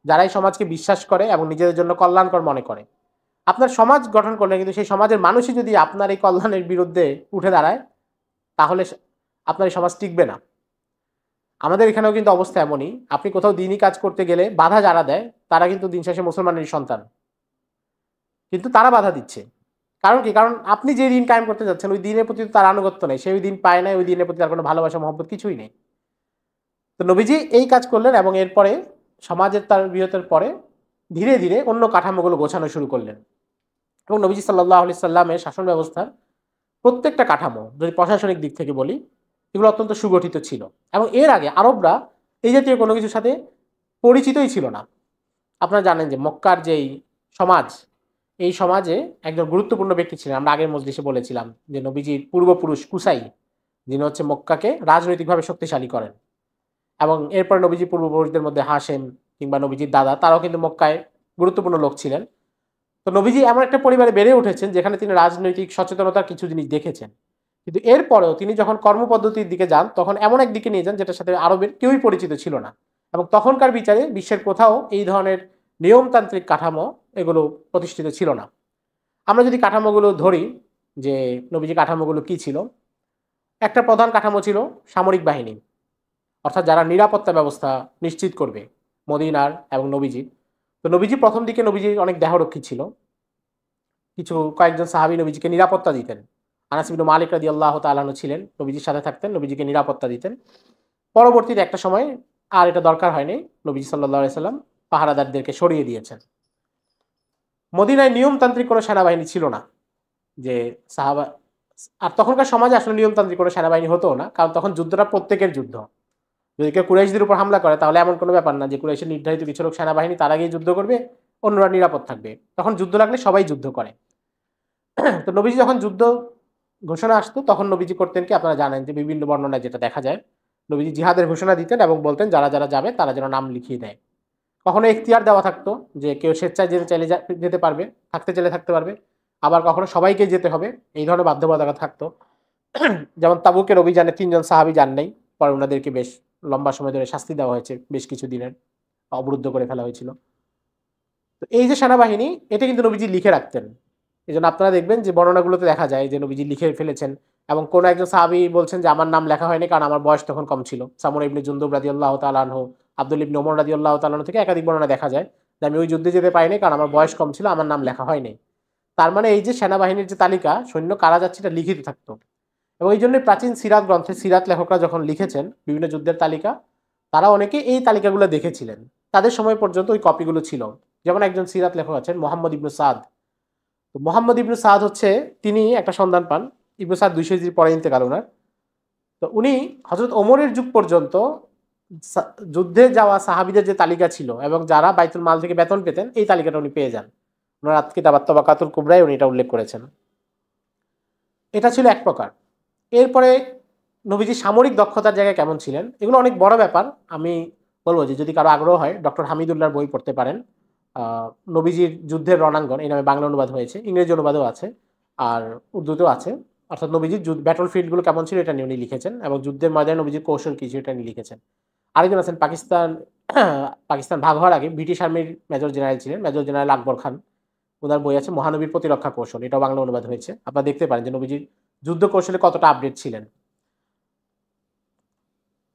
যারা এই সমাজকে বিশ্বাস করে এবং নিজেদের জন্য কল্যাণকর মনে করে। আপনার সমাজ গঠন করলে কিন্তু সেই সমাজের মানুষই যদি আপনার এই কল্যাণের বিরুদ্ধে উঠে দাঁড়ায়, তাহলে আপনার এই সমাজ টিকবে না। আমাদের এখানেও কিন্তু অবস্থা এমনই, আপনি কোথাও দিনই কাজ করতে গেলে বাধা যারা দেয়, তারা কিন্তু দিন শেষে মুসলমানের সন্তান, কিন্তু তারা বাধা দিচ্ছে। কারণ কি? কারণ আপনি যে দিন কায়েম করতে যাচ্ছেন, ওই দিনের প্রতি তার আনুগত্য নেই, সেই দিন পায় নাই, ওই দিনের প্রতি তার কোনো ভালোবাসা মহব্বত কিছুই নেই। তো নবীজি এই কাজ করলেন, এবং এরপরে সমাজের তার বিরতের পরে ধীরে ধীরে অন্য কাঠামোগুলো গোছানো শুরু করলেন। এবং নবীজি সাল্লাল্লাহু আলাইহি সাল্লামের শাসন ব্যবস্থার প্রত্যেকটা কাঠামো, যদি প্রশাসনিক দিক থেকে বলি, এগুলো অত্যন্ত সুগঠিত ছিল। এবং এর আগে আরবরা এই জাতীয় কোনো কিছুর সাথে পরিচিতই ছিল না। আপনারা জানেন যে মক্কার যেই সমাজ, এই সমাজে একজন গুরুত্বপূর্ণ ব্যক্তি ছিলেন, আমরা আগের মজলিসে বলেছিলাম যে নবীজির পূর্বপুরুষ কুসাই, যিনি হচ্ছে মক্কাকে রাজনৈতিকভাবে শক্তিশালী করেন। এবং এরপরে নবীজির পূর্বপুরুষদের মধ্যে হাশেম কিংবা নবীজির দাদা, তারাও কিন্তু মক্কায় গুরুত্বপূর্ণ লোক ছিলেন। তো নবীজি এমন একটা পরিবারে বেড়ে উঠেছেন যেখানে তিনি রাজনৈতিক সচেতনতার কিছু জিনিস দেখেছেন। কিন্তু এরপরেও তিনি যখন কর্মপদ্ধতির দিকে যান, তখন এমন এক দিকে নিয়ে যান যেটার সাথে আরবের কেউই পরিচিত ছিল না। এবং তখনকার বিচারে বিশ্বের কোথাও এই ধরনের নিয়মতান্ত্রিক কাঠামো এগুলো প্রতিষ্ঠিত ছিল না। আমরা যদি কাঠামোগুলো ধরি, যে নবীজি কাঠামোগুলো কি ছিল, একটা প্রধান কাঠামো ছিল সামরিক বাহিনী, অর্থাৎ যারা নিরাপত্তা ব্যবস্থা নিশ্চিত করবে মদিনার এবং নবীজির। তো নবীজি প্রথম দিকে নবীজির অনেক দেহরক্ষী ছিল, কিছু কয়েকজন সাহাবী নবীজিকে নিরাপত্তা দিতেন। আনাস ইবনে মালিক রাদিয়াল্লাহু তাআলা আনহু ছিলেন, নবীজির সাথে থাকতেন, নবীজিকে নিরাপত্তা দিতেন। পরবর্তীতে একটা সময় আর এটা দরকার হয়নি, নবীজি সাল্লাল্লাহু আলাইহি সাল্লাম পাহারাদারদেরকে সরিয়ে দিয়েছেন। মদিনায় নিয়মতান্ত্রিক কোনো সেনাবাহিনী ছিল না, যে সাহাবা, আর তখনকার সমাজে আসলে নিয়মতান্ত্রিক কোনো সেনাবাহিনী হতো না, কারণ তখন যুদ্ধটা প্রত্যেকের যুদ্ধ। যদি কেউ কুরাইশদের উপর হামলা করে, তাহলে এমন কোনো ব্যাপার না যে কুরাইশের নির্ধারিত কিছু লোক সেনাবাহিনী তার আগেই যুদ্ধ করবে, অন্যরা নিরাপদ থাকবে। তখন যুদ্ধ লাগলে সবাই যুদ্ধ করে। তো নবীজি যখন যুদ্ধ ঘোষণা আসতো, তখন নবীজি করতেন কি, আপনারা জানেন যে বিভিন্ন বর্ণনায় যেটা দেখা যায়, নবীজি জিহাদের ঘোষণা দিতেন এবং বলতেন যারা যারা যাবে তারা যেন নাম লিখিয়ে দেয়। কখনো এখতিয়ার দেওয়া থাকতো যে কেউ স্বেচ্ছায় যেতে চাইলে যেতে পারবে, থাকতে চাইলে থাকতে পারবে, আবার কখনো সবাইকে যেতে হবে, এই ধরনের বাধ্যবাধকতা থাকতো। যেমন তাবুকের অভিযানে 3 জন সাহাবী যান নাই, পরে ওনাদেরকে বেশ লম্বা সময় ধরে শাস্তি দেওয়া হয়েছে, বেশ কিছু দিনের অবরুদ্ধ করে ফেলা হয়েছিল। তো এই যে সেনাবাহিনী, এটা কিন্তু নবীজি লিখে রাখতেন। এই জন্য আপনারা দেখবেন যে বর্ণনাগুলোতে দেখা যায় যে নবীজি লিখে ফেলেছেন। এবং কোন একজন সাহাবী বলছেন যে আমার নাম লেখা হয়নি কারণ আমার বয়স তখন কম ছিল। সামুরা ইবনে জুনদুব রাদিয়াল্লাহু তাআলা আনহু, আব্দুল ইবনে ওমর রাদিয়াল্লাহু তাআলা আনহু থেকে একাধিক বর্ণনা দেখা যায় যে আমি ওই যুদ্ধে যেতে পারিনি কারণ আমার বয়স কম ছিল, আমার নাম লেখা হয়নি। তার মানে এই যে সেনাবাহিনীর যে তালিকা, সৈন্য কারা যাচ্ছে, এটা লিখিত থাকতো। এবং এই জন্যই প্রাচীন সিরাত গ্রন্থে সিরাত লেখকরা যখন লিখেছেন বিভিন্ন যুদ্ধের তালিকা, তারা অনেকে এই তালিকাগুলো দেখেছিলেন। তাদের সময় পর্যন্ত ওই কপিগুলো ছিল। যেমন একজন সিরাত লেখক আছেন মোহাম্মদ ইবনু সাদ। তো মোহাম্মদ ইবনু সাদ হচ্ছে, তিনি একটা সন্ধান পান, ইবনু সাদ 200 হিজরি পরে ইন্তেকাল ওনার। তো উনি হযরত ওমরের যুগ পর্যন্ত যুদ্ধে যাওয়া সাহাবীদের যে তালিকা ছিল এবং যারা বাইতুল মাল থেকে বেতন পেতেন, এই তালিকাটা উনি পেয়ে যান। ওনার কিতাবাত তাবাকাতুল কুবরায় উনি এটা উল্লেখ করেছেন। এটা ছিল এক প্রকার। এরপরে নবীজি সামরিক দক্ষতার জায়গায় কেমন ছিলেন, এগুলো অনেক বড় ব্যাপার। আমি বলবো যে যদি কারো আগ্রহ হয়, ডক্টর হামিদুল্লাহর বই পড়তে পারেন। নবীজির যুদ্ধের রণাঙ্গন এই নামে বাংলা অনুবাদ হয়েছে, ইংরেজি অনুবাদও আছে, আর উর্দুতেও আছে। অর্থাৎ নবীজির ব্যাটল ফিল্ডগুলো কেমন ছিল এটা নিয়ে উনি লিখেছেন, এবং যুদ্ধের ময়দানে নবীজির কৌশল কিছু এটা নিয়ে লিখেছেন। আরেকজন আছেন পাকিস্তান ভাগ হওয়ার আগে ব্রিটিশ আর্মির মেজর জেনারেল ছিলেন, মেজর জেনারেল আকবর খান। ওনার বই আছে মহানবীর প্রতিরক্ষা কৌশল, এটাও বাংলা অনুবাদ হয়েছে। আপনারা দেখতে পারেন যে নবীজির যুদ্ধ কৌশলে কতটা আপডেট ছিলেন।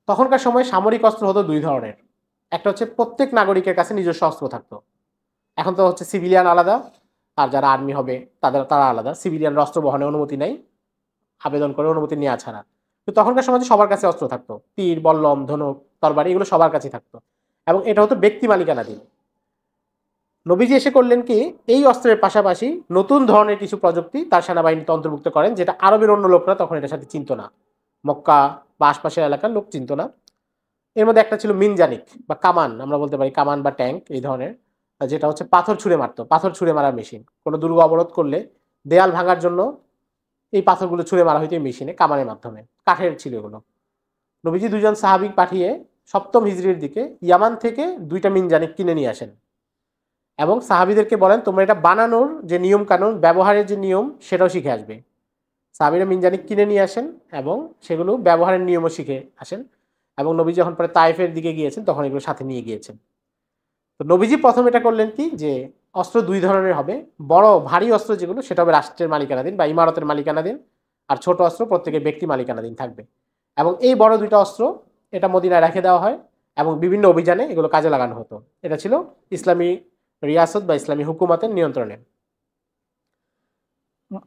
তখনকার সময় সামরিক অস্ত্র হতো দুই ধরনের। একটা হচ্ছে প্রত্যেক নাগরিকের কাছে নিজস্ব অস্ত্র থাকতো। এখন তো হচ্ছে সিভিলিয়ান আলাদা, আর যারা আর্মি হবে তারা আলাদা। সিভিলিয়ান অস্ত্র বহনের অনুমতি নেই, আবেদন করে অনুমতি নেওয়া ছাড়া। তো তখনকার সমাজে সবার কাছে অস্ত্র থাকতো, তীর, বল্লম, ধনুক, তরবারি, এগুলো সবার কাছে থাকতো, এবং এটা হতো ব্যক্তি মালিকানাধীন। নবীজি এসে করলেন কি, এই অস্ত্রের পাশাপাশি নতুন ধরনের কিছু প্রযুক্তি তার সেনাবাহিনীতে অন্তর্ভুক্ত করেন, যেটা আরবের অন্য লোকরা তখন এটার সাথে চিনত না, মক্কা বা আশপাশের এলাকার লোক চিনত না। এর মধ্যে একটা ছিল মিনজানিক বা কামান, আমরা বলতে পারি কামান বা ট্যাঙ্ক এই ধরনের, যেটা হচ্ছে পাথর ছুঁড়ে মারতো, পাথর ছুঁড়ে মারার মেশিন। কোনো দুর্গ অবরোধ করলে দেয়াল ভাঙার জন্য এই পাথরগুলো ছুঁড়ে মারা হইতো এই মেশিনে, কামানের মাধ্যমে। কাঠের ছিল এগুলো। নবীজি দুজন সাহাবিক পাঠিয়ে সপ্তম হিজরির দিকে ইয়ামান থেকে 2টা মিনজানিক কিনে নিয়ে আসেন, এবং সাহাবিদেরকে বলেন তোমরা এটা বানানোর যে নিয়ম কানুন, ব্যবহারের যে নিয়ম, সেটাও শিখে আসবে। সাহাবিরা মিনজানিক কিনে নিয়ে আসেন এবং সেগুলো ব্যবহারের নিয়মও শিখে আসেন, এবং নবীজি যখন পরে তায়েফের দিকে গিয়েছেন তখন এগুলো সাথে নিয়ে গিয়েছেন। তো নবীজি প্রথম এটা করলেন কি, যে অস্ত্র দুই ধরনের হবে। বড় ভারী অস্ত্র যেগুলো, সেটা হবে রাষ্ট্রের মালিকানাধীন বা ইমারতের মালিকানাধীন, আর ছোট অস্ত্র প্রত্যেকের ব্যক্তি মালিকানাধীন থাকবে। এবং এই বড় দুইটা অস্ত্র এটা মদিনায় রেখে দেওয়া হয়, এবং বিভিন্ন অভিযানে এগুলো কাজে লাগানো হতো। এটা ছিল ইসলামী রিয়াসত বা ইসলামী হুকুমতের নিয়ন্ত্রণে।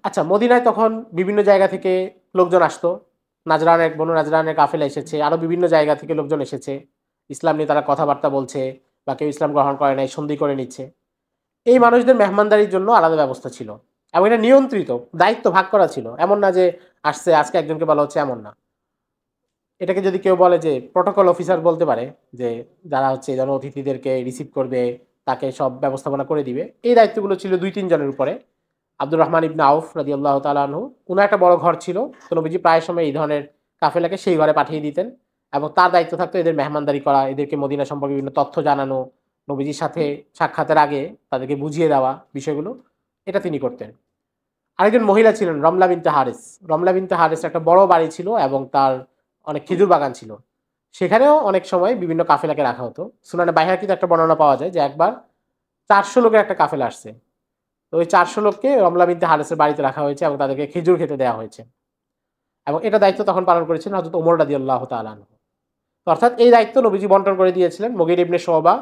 আচ্ছা, মদিনায় তখন বিভিন্ন জায়গা থেকে লোকজন আসতো। বনু নাজরানের কাফেলা এসেছে, আরো বিভিন্ন জায়গা থেকে লোকজন এসেছে। ইসলাম নিয়ে তারা কথাবার্তা বলছে, বা কেউ ইসলাম গ্রহণ করে নাই, সন্ধি করে নিচ্ছে। এই মানুষদের মেহমানদারির জন্য আলাদা ব্যবস্থা ছিল, এবং এটা নিয়ন্ত্রিত, দায়িত্ব ভাগ করা ছিল। এমন না যে আসছে আজকে একজনকে বলা হচ্ছে, এমন না। এটাকে যদি কেউ বলে যে প্রটোকল অফিসার বলতে পারে, যে যারা হচ্ছে যেন অতিথিদেরকে রিসিভ করবে, তাকে সব ব্যবস্থাপনা করে দিবে। এই দায়িত্বগুলো ছিল 2-3 জনের উপরে। আব্দুর রহমান ইবনে আউফ রাদিয়াল্লাহু তাআলা আনহু, উনার একটা বড় ঘর ছিল। তো নবীজি প্রায় সময় এই ধরনের কাফেলাকে সেই ঘরে পাঠিয়ে দিতেন, এবং তার দায়িত্ব থাকতো এদের মেহমানদারি করা, এদেরকে মদিনা সম্পর্কে বিভিন্ন তথ্য জানানো, নবীজির সাথে সাক্ষাতের আগে তাদেরকে বুঝিয়ে দেওয়া বিষয়গুলো, এটা তিনি করতেন। আরেকজন মহিলা ছিলেন রমলা বিনতে হারিস। রমলা বিনতে হারিস একটা বড় বাড়ি ছিল, এবং তার অনেক খেজুর বাগান ছিল। সেখানেও অনেক সময় বিভিন্ন কাফেলাকে রাখা হতো। সুনানে বাইহাকিতে একটা বর্ণনা পাওয়া যায় যে একবার 400 লোকের একটা কাফেলা আসছে। তো ওই 400 লোককে রমলা বিনতে হারিসের বাড়িতে রাখা হয়েছে, এবং তাদেরকে খেজুর খেতে দেওয়া হয়েছে। এবং এটা দায়িত্ব তখন পালন করেছিলেন হযরত ওমর রাদিয়াল্লাহু তাআলা আনহু। তো অর্থাৎ এই দায়িত্ব নবীজি বন্টন করে দিয়েছিলেন। মুগীর ইবনে শুবা,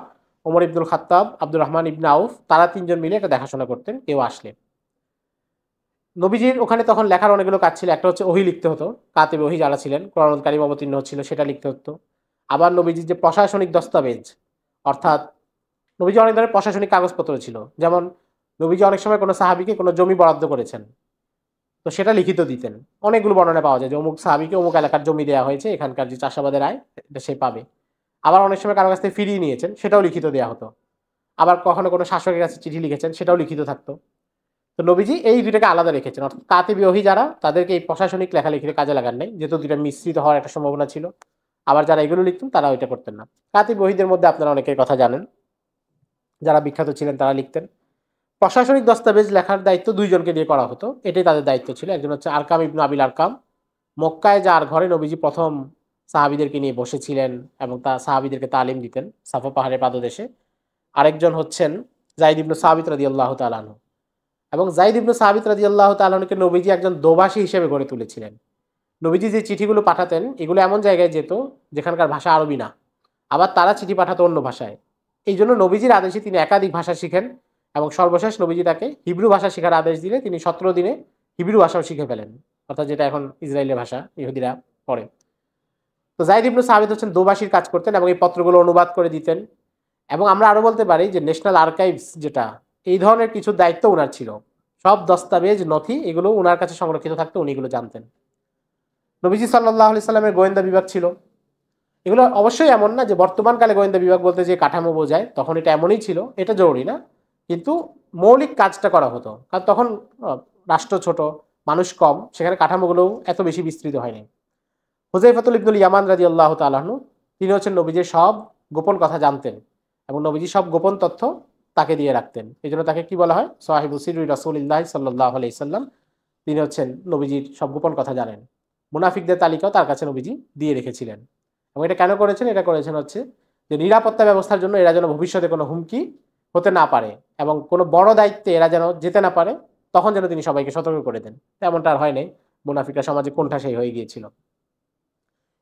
ওমর ইবনুল খাত্তাব, আব্দুর রহমান ইবনে আউফ, তারা 3জন মিলে এটা দেখাশোনা করতেন কেউ আসলে। নবীজির ওখানে তখন লেখার অনেকগুলো কাজ ছিল। একটা হচ্ছে ওহী লিখতে হতো, কাতিবে ওহী যারা ছিলেন, কোরআনুল কারীম অবতীর্ণ হচ্ছিল সেটা লিখতে হতো। আবার নবীজির যে প্রশাসনিক দস্তাবেজ, অর্থাৎ নবীজি অনেক ধরনের প্রশাসনিক কাগজপত্র ছিল। যেমন নবীজি অনেক সময় কোনো সাহাবীকে কোনো জমি বরাদ্দ করেছেন, তো সেটা লিখিত দিতেন। অনেকগুলো বর্ণনা পাওয়া যায় যে অমুক সাহাবীকে অমুক এলাকার জমি দেওয়া হয়েছে, এখানকার যে চাষাবাদের আয় এটা সে পাবে। আবার অনেক সময় কারো কাছ থেকে ফিরিয়ে নিয়েছেন, সেটাও লিখিত দেওয়া হতো। আবার কখনো কোনো শাসকের কাছে চিঠি লিখেছেন, সেটাও লিখিত থাকতো। তো নবীজি এই দুইটাকে আলাদা রেখেছেন, অর্থাৎ কাতিবি ওহী যারা, তাদেরকে এই প্রশাসনিক লেখালেখির কাজে লাগান নাই, যেহেতু দুইটা মিশ্রিত হওয়ার একটা সম্ভাবনা ছিল। আবার যারা এগুলো লিখতেন তারা ওইটা করতেন না। কাতিবি ওহীদের মধ্যে আপনারা অনেকের কথা জানেন, যারা বিখ্যাত ছিলেন তারা লিখতেন। প্রশাসনিক দস্তাবেজ লেখার দায়িত্ব 2জনকে দিয়ে করা হতো, এটাই তাদের দায়িত্ব ছিল। একজন হচ্ছে আরকাম ইবনু আবিল আরকাম, মক্কায় যার ঘরে নবীজি প্রথম সাহাবীদেরকে নিয়ে বসেছিলেন এবং তা সাহাবীদেরকে তালিম দিতেন সাফা পাহাড়ের পাদদেশে। আরেকজন হচ্ছেন যায়েদ ইবনু সাবিত রাদিয়াল্লাহু তাআলা আনহু, এবং যায়েদ ইবনু সাবিত রাদিয়াল্লাহু তাআলা আনহুকে নবীজি একজন দোভাষী হিসেবে গড়ে তুলেছিলেন। নবীজি যে চিঠিগুলো পাঠাতেন এগুলো এমন জায়গায় যেত যেখানকার ভাষা আরবি না, আবার তারা চিঠি পাঠাতো অন্য ভাষায়। এই জন্য নবীজির আদেশে তিনি একাধিক ভাষা শিখেন, এবং সর্বশেষ নবীজি তাকে হিব্রু ভাষা শেখার আদেশ দিলে তিনি 17 দিনে হিব্রু ভাষাও শিখে ফেলেন, অর্থাৎ যেটা এখন ইসরায়েলের ভাষা, ইহুদিরা পড়ে। তো যায়েদ ইবনু সাবিত হচ্ছেন দোভাষীর কাজ করতেন, এবং এই পত্রগুলো অনুবাদ করে দিতেন। এবং আমরা আরো বলতে পারি যে ন্যাশনাল আর্কাইভস যেটা, এই ধরনের কিছু দায়িত্ব উনার ছিল। সব দস্তাবেজ নথি এগুলো উনার কাছে সংরক্ষিত থাকতো, উনি এগুলো জানতেন। নবীজি সাল্লাল্লাহু আলাইহি সাল্লামের গোয়েন্দা বিভাগ ছিল। এগুলো অবশ্যই এমন না যে বর্তমানকালে গোয়েন্দা বিভাগ বলতে যে কাঠামো বোঝায়, তখন এটা এমনই ছিল, এটা জরুরি না। কিন্তু মৌলিক কাজটা করা হতো, কারণ তখন রাষ্ট্র ছোট, মানুষ কম, সেখানে কাঠামোগুলো এত বেশি বিস্তৃত হয়নি। হুযায়ফাতুল ইবনুল ইয়ামান রাদিয়াল্লাহু তাআলা আনহু, তিনি হচ্ছেন নবীজির সব গোপন কথা জানতেন, এবং নবীজি সব গোপন তথ্য তাকে দিয়ে রাখতেন। এই জন্য তাকে কি বলা হয়? সাহিবু সিররি রাসূলিল্লাহ সাল্লাল্লাহু আলাইহি সাল্লাম। তিনি হচ্ছেন নবীজির সব গোপন কথা জানেন। মুনাফিকদের তালিকাও তার কাছে নবীজি দিয়ে রেখেছিলেন। এবং এটা কেন করেছেন? এটা করেছেন হচ্ছে যে নিরাপত্তা ব্যবস্থার জন্য এরা যেন ভবিষ্যতে কোনো হুমকি হতে না পারে এবং কোনো বড় দায়িত্বে এরা যেন যেতে না পারে, তখন যেন তিনি সবাইকে সতর্ক করে দেন। তেমনটা আর হয় নাই। মুনাফিকরা সমাজে কোণঠাসাই হয়ে গিয়েছিল।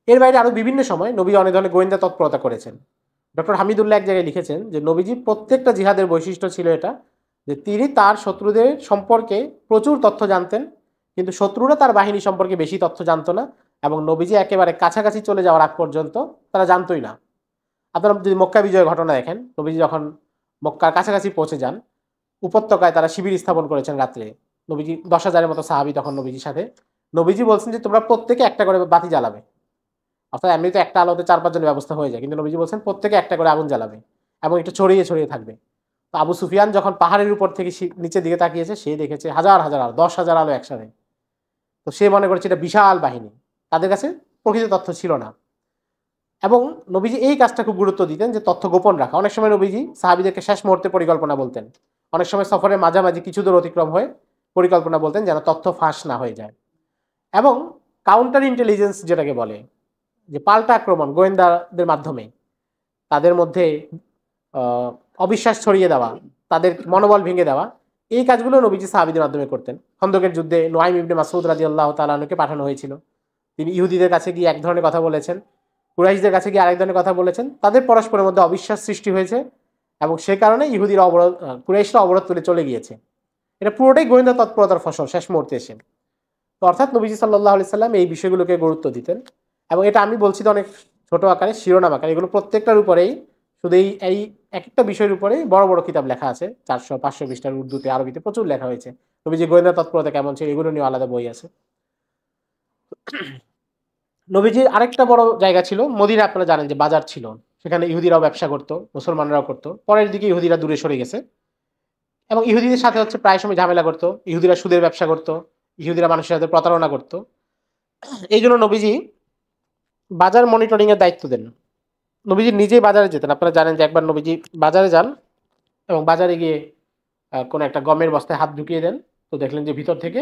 এর বাইরে আরো বিভিন্ন সময় নবী অনেক ধরনের গোয়েন্দা তৎপরতা করেছেন। ডক্টর হামিদুল্লাহ এক জায়গায় লিখেছেন যে নবীজি প্রত্যেকটা জিহাদের বৈশিষ্ট্য ছিল এটা, যে তিনি তার শত্রুদের সম্পর্কে প্রচুর তথ্য জানতেন, কিন্তু শত্রুরা তার বাহিনী সম্পর্কে বেশি তথ্য জানতো না, এবং নবীজি একেবারে কাছাকাছি চলে যাওয়ার আগ পর্যন্ত তারা জানতোই না। আপনারা যদি মক্কা বিজয়ের ঘটনা দেখেন, নবীজি যখন মক্কার কাছাকাছি পৌঁছে যান, উপত্যকায় তারা শিবির স্থাপন করেছেন রাত্রে। নবীজি 10,000-এর মতো সাহাবী তখন নবীজির সাথে। নবীজি বলছেন যে তোমরা প্রত্যেকে একটা করে বাতি জ্বালাবে। অর্থাৎ এমনিতে একটা আলোতে 4-5 জনের ব্যবস্থা হয়ে যায়, কিন্তু নবীজি বলছেন প্রত্যেকে একটা করে আগুন জ্বালাবে এবং একটু ছড়িয়ে ছড়িয়ে থাকবে। তো আবু সুফিয়ান যখন পাহাড়ের উপর থেকে নিচের দিকে তাকিয়েছে, সে দেখেছে হাজার হাজার আলো, 10,000 আলো একসাথে। তো সে মনে করেছে এটা বিশাল বাহিনী, তাদের কাছে প্রকৃত তথ্য ছিল না। এবং নবীজি এই কাজটা খুব গুরুত্ব দিতেন, যে তথ্য গোপন রাখা। অনেক সময় নবীজি সাহাবীদেরকে শেষ মুহূর্তে পরিকল্পনা বলতেন, অনেক সময় সফরের মাঝামাঝি কিছু দূর অতিক্রম হয়ে পরিকল্পনা বলতেন, যেন তথ্য ফাঁস না হয়ে যায়। এবং কাউন্টার ইন্টেলিজেন্স যেটাকে বলে, যে পাল্টা আক্রমণ গোয়েন্দাদের মাধ্যমে তাদের মধ্যে অবিশ্বাস ছড়িয়ে দেওয়া, তাদের মনোবল ভেঙে দেওয়া, এই কাজগুলো নবীজি সাহাবীদের মাধ্যমে করতেন। খন্দকের যুদ্ধে নুআইম ইবনে মাসউদ রাদিয়াল্লাহু তাআলা আনহুকে পাঠানো হয়েছিল। তিনি ইহুদিদের কাছে গিয়ে এক ধরনের কথা বলেছেন, কুরাইশদের কাছে গিয়ে আরেক ধরনের কথা বলেছেন। তাদের পরস্পরের মধ্যে অবিশ্বাস সৃষ্টি হয়েছে এবং সে কারণে ইহুদিরা কুরাইশরা অবরোধ তুলে চলে গিয়েছে। এটা পুরোটাই গোয়েন্দা তৎপরতার ফসল শেষ মুহূর্তে এসে। তো অর্থাৎ নবীজি সাল্লাল্লাহু আলাইহি সাল্লাম এই বিষয়গুলোকে গুরুত্ব দিতেন। এবং এটা আমি বলছি তো অনেক ছোট আকারে, শিরোনাম আকারে, এগুলো প্রত্যেকটার উপরেই শুধু এই এক একটা বিষয়ের উপরেই বড় বড় কিতাব লেখা আছে, 400-500 পৃষ্ঠার, উর্দুতে আরবিতে প্রচুর লেখা হয়েছে। নবীজি গোয়েন্দা তৎপরতা কেমন ছিল এগুলো নিয়ে আলাদা বই আছে। নবীজির আরেকটা বড় জায়গা ছিল মদিনা। আপনারা জানেন যে বাজার ছিল, সেখানে ইহুদিরাও ব্যবসা করতো, মুসলমানরাও করতো। পরের দিকে ইহুদিরা দূরে সরে গেছে এবং ইহুদিদের সাথে হচ্ছে প্রায় সময় ঝামেলা করতো। ইহুদিরা সুদের ব্যবসা করতো, ইহুদিরা মানুষের সাথে প্রতারণা করতো। এই জন্য নবীজি বাজার মনিটরিং এর দায়িত্ব দেন। নবীজি নিজেই বাজারে যেতেন। আপনারা জানেন যে একবার নবীজি বাজারে যান এবং বাজারে গিয়ে কোনো একটা গমের বস্তায় হাত ঢুকিয়ে দেন। তো দেখলেন যে ভিতর থেকে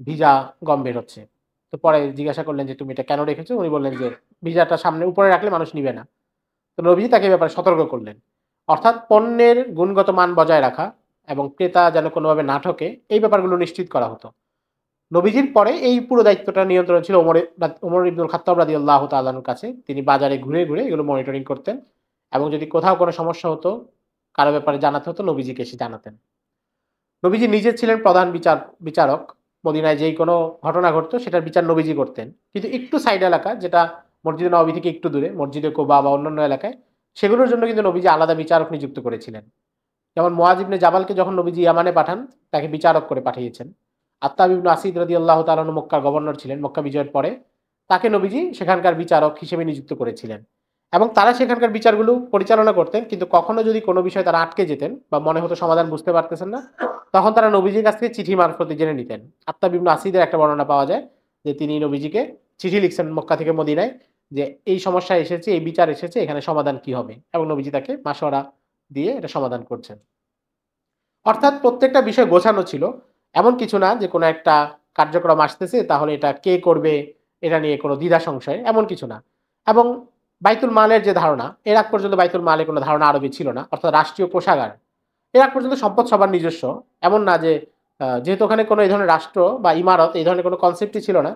ভিজা গম বের হচ্ছে। তো পরে জিজ্ঞাসা করলেন যে তুমি এটা কেন রেখেছো? উনি বললেন যে ভিজাটা সামনে উপরে রাখলে মানুষ নিবে না। তো নবীজি তাকে ব্যাপারে সতর্ক করলেন। অর্থাৎ পণ্যের গুণগত মান বজায় রাখা এবং ক্রেতা যেন কোনোভাবে না ঠকে, এই ব্যাপারগুলো নিশ্চিত করা হতো। নবীজির পরে এই পুরো দায়িত্বটা নিয়ন্ত্রণ ছিল ওমর ইবনুল খাত্তাব রাদিয়াল্লাহু তাআলা আনহুর কাছে। তিনি বাজারে ঘুরে ঘুরে এগুলো মনিটরিং করতেন এবং যদি কোথাও কোনো সমস্যা হতো, কারো ব্যাপারে জানাতে হতো, নবীজিকে এসে জানাতেন। নবীজি নিজে ছিলেন প্রধান বিচারক। মদিনায় যেই কোনো ঘটনা ঘটতো সেটার বিচার নবীজি করতেন। কিন্তু একটু সাইড এলাকা, যেটা মসজিদে নববী থেকে একটু দূরে, মসজিদে কুবা বা অন্যান্য এলাকায়, সেগুলোর জন্য কিন্তু নবীজি আলাদা বিচারক নিযুক্ত করেছিলেন। যেমন মুআয ইবনে জাবালকে যখন নবীজি ইয়ামানে পাঠান, তাকে বিচারক করে পাঠিয়েছেন। আত্তাব ইবনে আসিদ রাদিয়াল্লাহু তাআলা আনহু মক্কার গভর্নর ছিলেন মক্কা বিজয়ের পরে, তাকে নবীজি সেখানকার বিচারক হিসেবে নিযুক্ত করেছিলেন। এবং তারা সেখানকার বিচারগুলো পরিচালনা করতেন, কিন্তু কখনো যদি কোনো বিষয়ে তারা আটকে যেতেন বা মনে হতো সমাধান বুঝতে পারতেছেন না, তখন তারা নবীজির কাছ থেকে চিঠি মারফতে জেনে নিতেন। আত্তাব ইবনে আসিদের একটা বর্ণনা পাওয়া যায় যে তিনি নবীজিকে চিঠি লিখছেন মক্কা থেকে মদিনায়, যে এই সমস্যা এসেছে, এই বিচার এসেছে, এখানে সমাধান কি হবে, এবং নবীজি তাকে মাশওয়ারা দিয়ে এটা সমাধান করছেন। অর্থাৎ প্রত্যেকটা বিষয় গোছানো ছিল। এমন কিছু না যে কোনো একটা কার্যক্রম আসতেছে তাহলে এটা কে করবে, এটা নিয়ে কোনো দ্বিধা সংশয়, এমন কিছু না। এবং বাইতুল মালের যে ধারণা, এর আগ পর্যন্ত বাইতুল মালে কোনো ধারণা আরবি ছিল না, অর্থাৎ রাষ্ট্রীয় কোষাগার। এর আগ পর্যন্ত সম্পদ সবার নিজস্ব, এমন না যে যেহেতু ওখানে কোনো এই ধরনের রাষ্ট্র বা ইমারত এই ধরনের কোনো কনসেপ্টই ছিল না,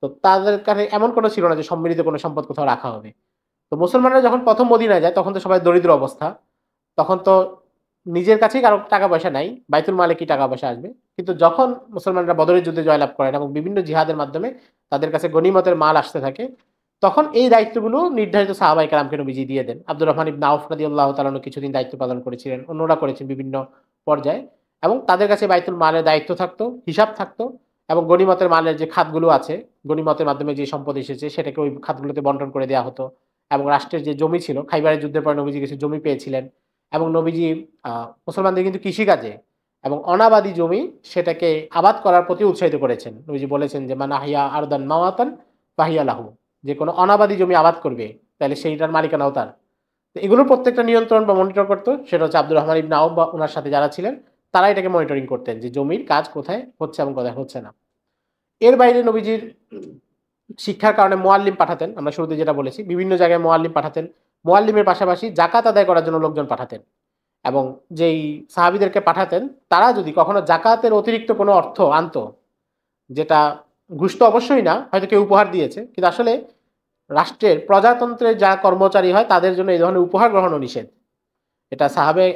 তো তাদের কাছে এমন কোনো ছিল না যে সম্মিলিত কোনো সম্পদ কোথাও রাখা হবে। তো মুসলমানরা যখন প্রথম মদিনায় যায় তখন তো সবাই দরিদ্র অবস্থা, তখন তো নিজের কাছেই কারো টাকা পয়সা নাই, বাইতুল মালে কি টাকা পয়সা আসবে। কিন্তু যখন মুসলমানরা বদরের যুদ্ধে জয়লাভ করেন এবং বিভিন্ন জিহাদের মাধ্যমে তাদের কাছে গনিমতের মাল আসতে থাকে, তখন এই দায়িত্বগুলো নির্ধারিত সাহাবায়ে কেরামকে নবীজি দিয়ে দেন। আব্দুর রহমান ইবনে আউফ রাদিয়াল্লাহু তাআলা আনহু কিছুদিন দায়িত্ব পালন করেছিলেন, অন্যরা করেছেন বিভিন্ন পর্যায়ে। এবং তাদের কাছে বাইতুল মালের দায়িত্ব থাকতো, হিসাব থাকতো, এবং গনিমতের মালের যে খাতগুলো আছে, গনিমতের মাধ্যমে যে সম্পদ এসেছে সেটাকে ওই খাতগুলোতে বন্টন করে দেওয়া হতো। এবং রাষ্ট্রের যে জমি ছিল, খাইবারের যুদ্ধের পর নবীজি কিছু জমি পেয়েছিলেন এবং নবীজি মুসলমানদের কিন্তু কৃষিকাজে এবং অনাবাদি জমি সেটাকে আবাদ করার প্রতি উৎসাহিত করেছেন। নবীজি বলেছেন যে মান আহইয়া আরদান মাওয়াতান ফাহিয়া লাহু, যে কোনো অনাবাদি জমি আবাদ করবে তাহলে সেইটার মালিকানাও তার। তো এগুলোর প্রত্যেকটা নিয়ন্ত্রণ বা মনিটর করতো সেটা হচ্ছে আব্দুর রহমান ইবনে আউফ বা ওনার সাথে যারা ছিলেন, তারা এটাকে মনিটরিং করতেন যে জমির কাজ কোথায় হচ্ছে এবং কোথায় হচ্ছে না। এর বাইরে নবীজির শিক্ষার কারণে মুআল্লিম পাঠাতেন, আমরা শুরুতে যেটা বলেছি, বিভিন্ন জায়গায় মুআল্লিম পাঠাতেন। মুআল্লিমের পাশাপাশি জাকাত আদায় করার জন্য লোকজন পাঠাতেন, এবং যেই সাহাবীদেরকে পাঠাতেন তারা যদি কখনো জাকাতের অতিরিক্ত কোনো অর্থ আনতো, যেটা ঘুষ তো অবশ্যই না, হয়তো কেউ উপহার দিয়েছে, কিন্তু আসলে রাষ্ট্রের প্রজাতন্ত্রের যা কর্মচারী হয় তাদের জন্য এই ধরনের উপহার গ্রহণও নিষেধ। এটা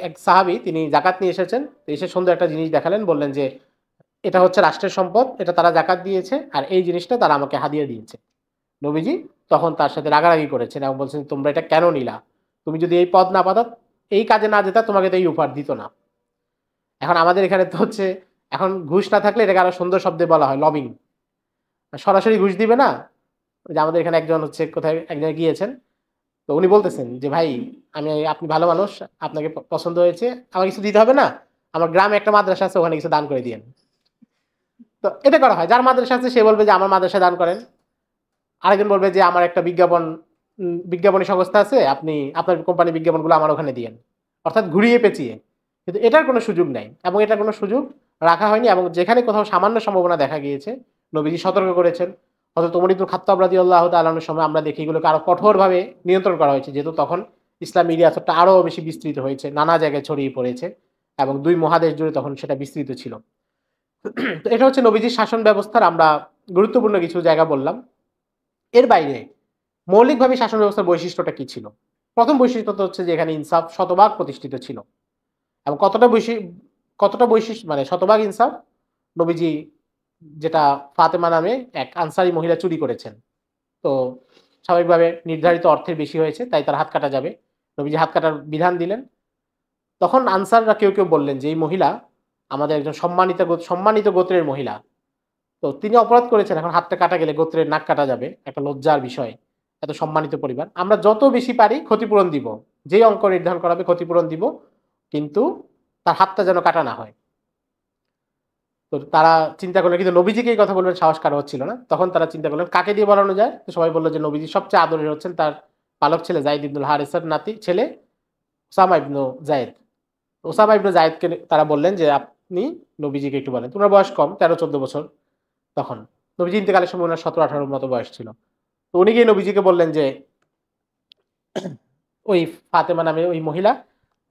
এক সাহাবী তিনি জাকাত নিয়ে এসেছেন, এসে সুন্দর একটা জিনিস দেখালেন, বললেন যে এটা হচ্ছে রাষ্ট্রের সম্পদ, এটা তারা জাকাত দিয়েছে, আর এই জিনিসটা তারা আমাকে হাদিয়া দিয়েছে। নবীজি তখন তার সাথে রাগারাগি করেছেন এবং বলছেন, তোমরা এটা কেন নিলা? তুমি যদি এই পদ না পাতা, এই কাজে না যেতা, তোমাকে তো এই উপহার দিত না। এখন আমাদের এখানে তো হচ্ছে, এখন ঘুষ না থাকলে এটাকে আরো সুন্দর শব্দে বলা হয় লবিং। সরাসরি ঘুষ দিবে না। যে আমাদের এখানে একজন হচ্ছে কোথায় একজন গিয়েছেন, তো উনি বলতেছেন যে ভাই, আপনি ভালো মানুষ, আপনাকে পছন্দ হয়েছে, আমার কিছু দিতে হবে না, আমার গ্রামে একটা মাদ্রাসা আছে, ওখানে কিছু দান করে দিয়েন। তো এটা করা হয়, যার মাদ্রাসা আছে সে বলবে যে আমার মাদ্রাসা দান করেন, আরেকজন বলবে যে আমার একটা বিজ্ঞাপনী সংস্থা আছে, আপনি আপনার কোম্পানির বিজ্ঞাপনগুলো আমার ওখানে দিয়েন, অর্থাৎ ঘুরিয়ে পেঁচিয়ে। কিন্তু এটার কোনো সুযোগ নাই, এবং এটার কোনো সুযোগ রাখা হয়নি। এবং যেখানে কোথাও সামান্য সম্ভাবনা দেখা গিয়েছে, নবীজি সতর্ক করেছেন। হযরত ওমর ইবনুল খাত্তাব রাদিয়াল্লাহু তাআলা আনহুর সময় আমরা দেখি এগুলোকে আরো কঠোরভাবে নিয়ন্ত্রণ করা হয়েছে, যেহেতু তখন ইসলাম মিডিয়াটা আরো বেশি বিস্তৃত হয়েছে, নানা জায়গায় ছড়িয়ে পড়েছে, এবং 2 মহাদেশ জুড়ে তখন সেটা বিস্তৃত ছিল। তো এটা হচ্ছে নবীজির শাসন ব্যবস্থার আমরা গুরুত্বপূর্ণ কিছু জায়গা বললাম। এর বাইরে মৌলিকভাবে শাসন ব্যবস্থার বৈশিষ্ট্যটা কি ছিল? প্রথম বৈশিষ্ট্যটা হচ্ছে যে এখানে ইনসাফ শতভাগ প্রতিষ্ঠিত ছিল। এবং কতটা বৈশিষ্ট্য মানে শতভাগ ইনসাফ, নবীজি যেটা ফাতেমা নামে এক আনসারী মহিলা চুরি করেছেন, তো স্বাভাবিকভাবে নির্ধারিত অর্থের বেশি হয়েছে, তাই তার হাত কাটা যাবে। নবীজি হাত কাটার বিধান দিলেন। তখন আনসাররা কেউ কেউ বললেন যে এই মহিলা আমাদের একজন সম্মানিত গোত্রের মহিলা, তো তিনি অপরাধ করেছেন, এখন হাতটা কাটা গেলে গোত্রের নাক কাটা যাবে, একটা লজ্জার বিষয়। এত সম্মানিত পরিবার, আমরা যত বেশি পারি ক্ষতিপূরণ দিব, যেই অঙ্ক নির্ধারণ করা হবে ক্ষতিপূরণ দিব, কিন্তু তার হাতটা যেন কাটা না হয়। তো তারা চিন্তা করলেন, কিন্তু নবীজিকে এই কথা বলবেন সাহস কারো হচ্ছিল না। তখন তারা চিন্তা করলেন কাকে দিয়ে বলানো যায়। তো সবাই বললো যে নবীজি সবচেয়ে আদরের হচ্ছেন তার পালক ছেলে যায়েদ ইবনুল হারিসার নাতি ছেলে ওসামা ইবনু যায়েদ। ওসামা ইবনু যায়েদকে তারা বললেন যে আপনি নবীজিকে একটু বলেন। তোমার বয়স কম, 13-14 বছর তখন। নবীজি ইন্তেকালের সময় ওনার 17-18 মতো বয়স ছিল। তো উনি গিয়ে নবীজিকে বললেন যে ওই ফাতেমা নামে ওই মহিলা,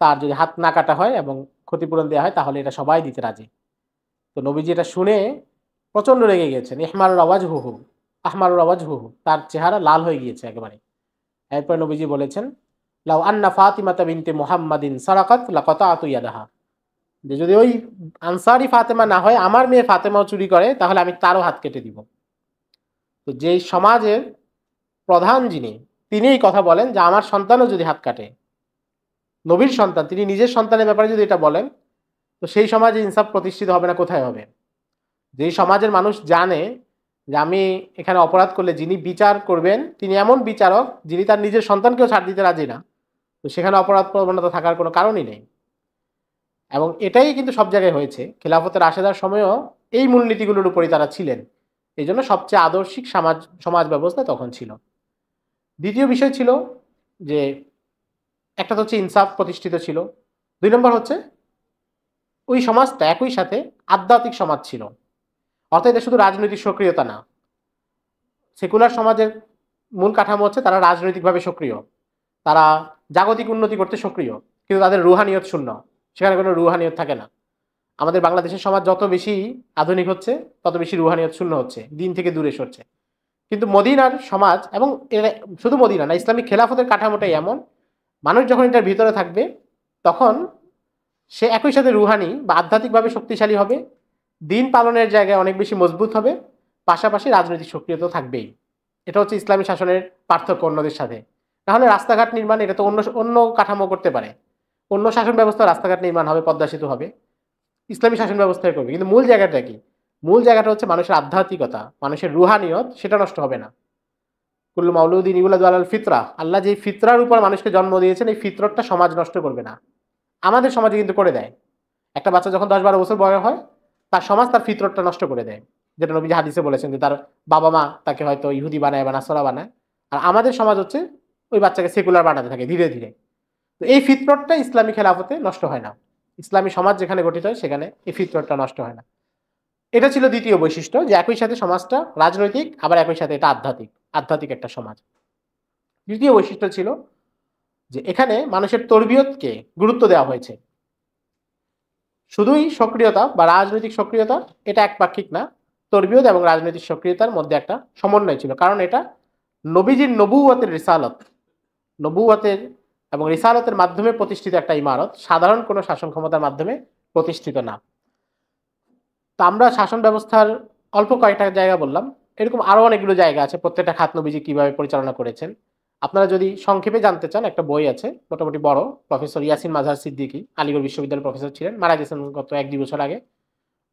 তার যদি হাত না কাটা হয় এবং ক্ষতিপূরণ দেওয়া হয় তাহলে এটা সবাই দিতে রাজি। তো নবীজি এটা শুনে প্রচন্ড রেগে গিয়েছেন। আহমারুর আওয়াজ হুহু, তার চেহারা লাল হয়ে গিয়েছে একেবারে। এরপর নবীজি বলেছেন, লাউ আন্না ফাতিমাতা বিনতে মুহাম্মাদিন সারাকাত লাকাতাতু ইয়াদাহা, যে যদি ওই আনসারি ফাতেমা না হয়, আমার মেয়ে ফাতেমাও চুরি করে, তাহলে আমি তারও হাত কেটে দিব। তো যেই সমাজের প্রধান যিনি, তিনি এই কথা বলেন যে আমার সন্তানও যদি হাত কাটে, নবীর সন্তান, তিনি নিজের সন্তানের ব্যাপারে যদি এটা বলেন, তো সেই সমাজে ইনসাফ প্রতিষ্ঠিত হবে না, কোথায় হবে? যেই সমাজের মানুষ জানে যে আমি এখানে অপরাধ করলে যিনি বিচার করবেন তিনি এমন বিচারক যিনি তার নিজের সন্তানকেও ছাড় দিতে রাজি না, তো সেখানে অপরাধ প্রবণতা থাকার কোনো কারণই নেই। এবং এটাই কিন্তু সব জায়গায় হয়েছে। খেলাফতের রাশেদার সময়ও এই মূলনীতিগুলোর উপরই তারা ছিলেন। এই জন্য সবচেয়ে আদর্শিক সমাজ ব্যবস্থা তখন ছিল। দ্বিতীয় বিষয় ছিল যে একটা তো হচ্ছে ইনসাফ প্রতিষ্ঠিত ছিল, 2 নম্বর হচ্ছে ওই সমাজটা একই সাথে আধ্যাত্মিক সমাজ ছিল। অর্থাৎ এটা শুধু রাজনৈতিক সক্রিয়তা না, সেকুলার সমাজের মূল কাঠামো হচ্ছে তারা রাজনৈতিকভাবে সক্রিয়, তারা জাগতিক উন্নতি করতে সক্রিয়, কিন্তু তাদের রুহানিয়ত শূন্য, সেখানে কোনো রুহানিয়ত থাকে না। আমাদের বাংলাদেশের সমাজ যত বেশি আধুনিক হচ্ছে তত বেশি রুহানিয়ত শূন্য হচ্ছে, দিন থেকে দূরে সরছে। কিন্তু মদিনার সমাজ, এবং শুধু মদিনা না, ইসলামিক খেলাফতের কাঠামোটাই এমন, মানুষ যখন এটার ভিতরে থাকবে তখন সে একই সাথে রুহানি বা আধ্যাত্মিকভাবে শক্তিশালী হবে, দিন পালনের জায়গায় অনেক বেশি মজবুত হবে, পাশাপাশি রাজনৈতিক সক্রিয়তা থাকবেই। এটা হচ্ছে ইসলামী শাসনের পার্থক্য অন্যদের সাথে। তাহলে রাস্তাঘাট নির্মাণ এটা তো অন্য অন্য কাঠামো করতে পারে, অন্য শাসন ব্যবস্থা রাস্তাঘাট নির্মাণ হবে, পদ্মা সেতু হবে, ইসলামী শাসন ব্যবস্থায় করবে, কিন্তু মূল জায়গাটা কি? মূল জায়গাটা হচ্ছে মানুষের আধ্যাত্মিকতা, মানুষের রুহানিয়ত, সেটা নষ্ট হবে না। কুল্লু মাউলুদিন ইউলাদু আলাল ফিতরা, আল্লাহ যে ফিতরার উপর মানুষকে জন্ম দিয়েছেন, এই ফিতরতটা সমাজ নষ্ট করবে না। আমাদের সমাজে কিন্তু করে দেয়। একটা বাচ্চা যখন 10-12 বছর বয়স হয়, তার সমাজ তার ফিতরতটা নষ্ট করে দেয়, যেটা নবী হাদিসে বলেছেন যে তার বাবা মা তাকে হয়তো ইহুদি বানায় বা নাসরা বানায়, আর আমাদের সমাজ হচ্ছে ওই বাচ্চাকে সেকুলার বানাতে থাকে ধীরে ধীরে। তো এই ফিতরতটা ইসলামী খেলাফতে নষ্ট হয় না। ইসলামী সমাজ যেখানে গঠিত হয় সেখানে এই ফিতরতটা নষ্ট হয় না। এটা ছিল দ্বিতীয় বৈশিষ্ট্য, যে একই সাথে সমাজটা রাজনৈতিক, আবার একই সাথে এটা আধ্যাত্মিক একটা সমাজ। তৃতীয় বৈশিষ্ট্য ছিল যে এখানে মানুষের তরবিয়তকে গুরুত্ব দেওয়া হয়েছে। শুধুই সক্রিয়তা বা রাজনৈতিক সক্রিয়তা এটা একপাক্ষিক না, তরবিয়ত এবং রাজনৈতিক সক্রিয়তার মধ্যে একটা সমন্বয় ছিল, কারণ এটা নবীজির নবুওয়াতের রিসালত, নবুওয়াতের এবং রিসালতের মাধ্যমে প্রতিষ্ঠিত একটা ইমারত, সাধারণ কোনো শাসন ক্ষমতার মাধ্যমে প্রতিষ্ঠিত না। তা আমরা শাসন ব্যবস্থার অল্প কয়েকটা জায়গা বললাম, এরকম আরো অনেকগুলো জায়গা আছে প্রত্যেকটা খাত নবীজি কিভাবে পরিচালনা করেছেন। আপনারা যদি সংক্ষেপে জানতে চান, একটা বই আছে মোটামুটি বড়, প্রফেসর ইয়াসিন মাজার সিদ্দিকী আলিগড় বিশ্ববিদ্যালয়ের প্রফেসর ছিলেন, মারা গেছেন গত 1-2 বছর আগে।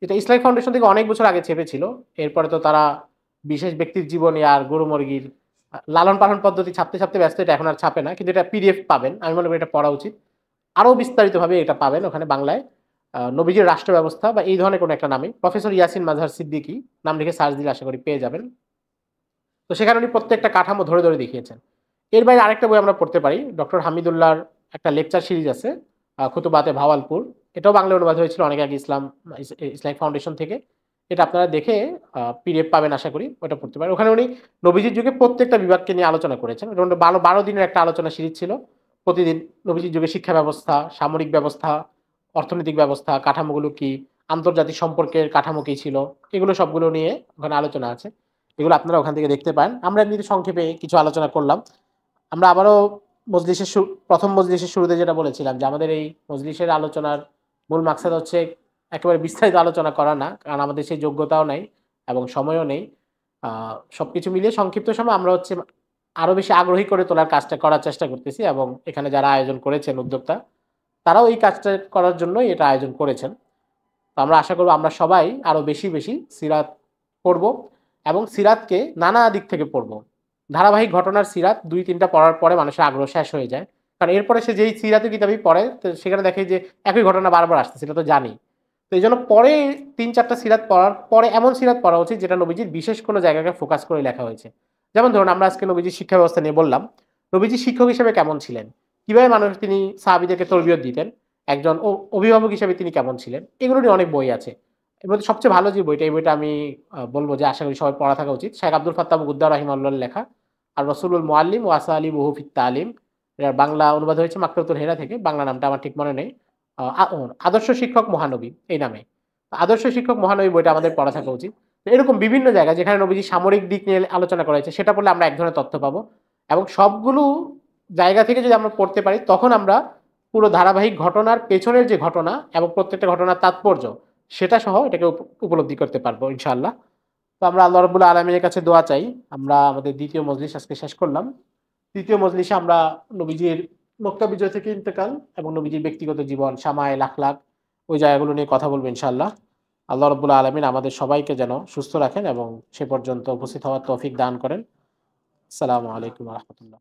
এটা ইসলামিক ফাউন্ডেশন থেকে অনেক বছর আগে ছেপেছিল, এরপরে তো তারা বিশেষ ব্যক্তির জীবনী আর গরু মুরগির লালন পালন পদ্ধতি ছাপতে ছাপতে ব্যস্ত, এটা এখন আর ছাপে না, কিন্তু এটা পিডিএফ পাবেন, আমি মনে করি এটা পড়া উচিত। আরো বিস্তারিতভাবে এটা পাবেন ওখানে বাংলায়, নবীজির রাষ্ট্র ব্যবস্থা বা এই ধরনের কোনো একটা নামে প্রফেসর ইয়াসিন মাজার সিদ্দিকী নাম লিখে সার্চ দিলে আশা করি পেয়ে যাবেন। তো সেখানে উনি প্রত্যেকটা কাঠামো ধরে ধরে দেখিয়েছেন। এর বাইরে আরেকটা বই আমরা পড়তে পারি, ডক্টর হামিদুল্লাহর একটা লেকচার সিরিজ আছে, খুতুবাতে ভাওয়ালপুর, এটাও বাংলা অনুবাদ হয়েছিল অনেক আগে ইসলামিক ফাউন্ডেশন থেকে। এটা আপনারা দেখে পিডিএফ পাবেন আশা করি, ওটা পড়তে পারেন। ওখানে উনি নবীজির যুগে প্রত্যেকটা বিভাগকে নিয়ে আলোচনা করেছেন, 12 দিনের একটা আলোচনা সিরিজ ছিল। প্রতিদিন নবীজির যুগে শিক্ষা ব্যবস্থা, সামরিক ব্যবস্থা, অর্থনৈতিক ব্যবস্থা, কাঠামোগুলো কি, আন্তর্জাতিক সম্পর্কের কাঠামো কি ছিল, এগুলো সবগুলো নিয়ে ওখানে আলোচনা আছে, এগুলো আপনারা ওখান থেকে দেখতে পান। আমরা এমনিতে সংক্ষেপে কিছু আলোচনা করলাম। আমরা আবারও প্রথম মজলিসের শুরুতে যেটা বলেছিলাম, যে আমাদের এই মজলিসের আলোচনার মূল মাকসাদ হচ্ছে একেবারে বিস্তারিত আলোচনা করা না, কারণ আমাদের সেই যোগ্যতাও নেই এবং সময়ও নেই। সবকিছু মিলিয়ে সংক্ষিপ্ত সময় আমরা হচ্ছে আরো বেশি আগ্রহী করে তোলার কাজটা করার চেষ্টা করতেছি, এবং এখানে যারা আয়োজন করেছেন উদ্যোক্তা, তারাও এই কাজটা করার জন্যই এটা আয়োজন করেছেন। তো আমরা আশা করব আমরা সবাই আরো বেশি বেশি সিরাত পড়ব, এবং সিরাতকে নানা দিক থেকে পড়ব। ধারাবাহিক ঘটনার সিরাত 2-3টা পড়ার পরে মানুষের আগ্রহ শেষ হয়ে যায়, কারণ এরপরে সে যেই সিরাতের কিতাবই পড়ে, তো সেখানে দেখে যে একই ঘটনা বারবার আসছে, সেটা তো জানি। তো এই জন্য পরে 3-4টা সিরাত পড়ার পরে এমন সিরাত পড়া উচিত যেটা নবীজির বিশেষ কোনো জায়গাকে ফোকাস করে লেখা হয়েছে। যেমন ধরুন, আমরা আজকে নবীজির শিক্ষা ব্যবস্থা নিয়ে বললাম, নবীজি শিক্ষক হিসেবে কেমন ছিলেন, কিভাবে তিনি সাহাবীদেরকে তরবিয়ত দিতেন, একজন অভিভাবক হিসেবে তিনি কেমন ছিলেন, এগুলো নিয়ে অনেক বই আছে। এর মধ্যে সবচেয়ে ভালো যে বইটা, এই বইটা আমি বলবো যে আশা করি সবাই পড়া থাকা উচিত, শেখ আব্দুল ফাত্তাহ মুকুদ্দার রাহিমাহুল্লাহর লেখা আর রসুলুল মুআল্লিম ওয়া আসালিবুহু ফিত তালিম, এর বাংলা অনুবাদ হয়েছে মাকতাবুল হেরা থেকে, বাংলা নামটা আমার ঠিক মনে নেই। আদর্শ শিক্ষক মহানবী এই নামে। আদর্শ শিক্ষক মহানবী বইটা আমাদের পড়া থাকা উচিত। তো এরকম বিভিন্ন জায়গায় যেখানে নবীজি সামরিক দিক নিয়ে আলোচনা করা হয়েছে, সেটা পড়লে আমরা এক ধরনের তথ্য পাবো, এবং সবগুলো জায়গা থেকে যদি আমরা পড়তে পারি, তখন আমরা পুরো ধারাবাহিক ঘটনার পেছনের যে ঘটনা এবং প্রত্যেকটা ঘটনার তাৎপর্য, সেটা সহ এটাকে উপলব্ধি করতে পারবো ইনশাআল্লাহ। তো আমরা আল্লাহ রাব্বুল আলামিনের কাছে দোয়া চাই। আমরা আমাদের দ্বিতীয় মজলিস আজকে শেষ করলাম। তৃতীয় মজলিসে আমরা নবীজির মক্কা বিজয় থেকে ইন্তেকাল এবং নবীজির ব্যক্তিগত জীবন, শামায়েল, আখলাক, ওই জায়গাগুলো নিয়ে কথা বলবো ইনশাআল্লাহ। আল্লাহ রাব্বুল আলামিন আমাদের সবাইকে যেন সুস্থ রাখেন এবং সে পর্যন্ত উপস্থিত হওয়ার তৌফিক দান করেন। আসসালামু আলাইকুম ওয়া রাহমাতুল্লাহ।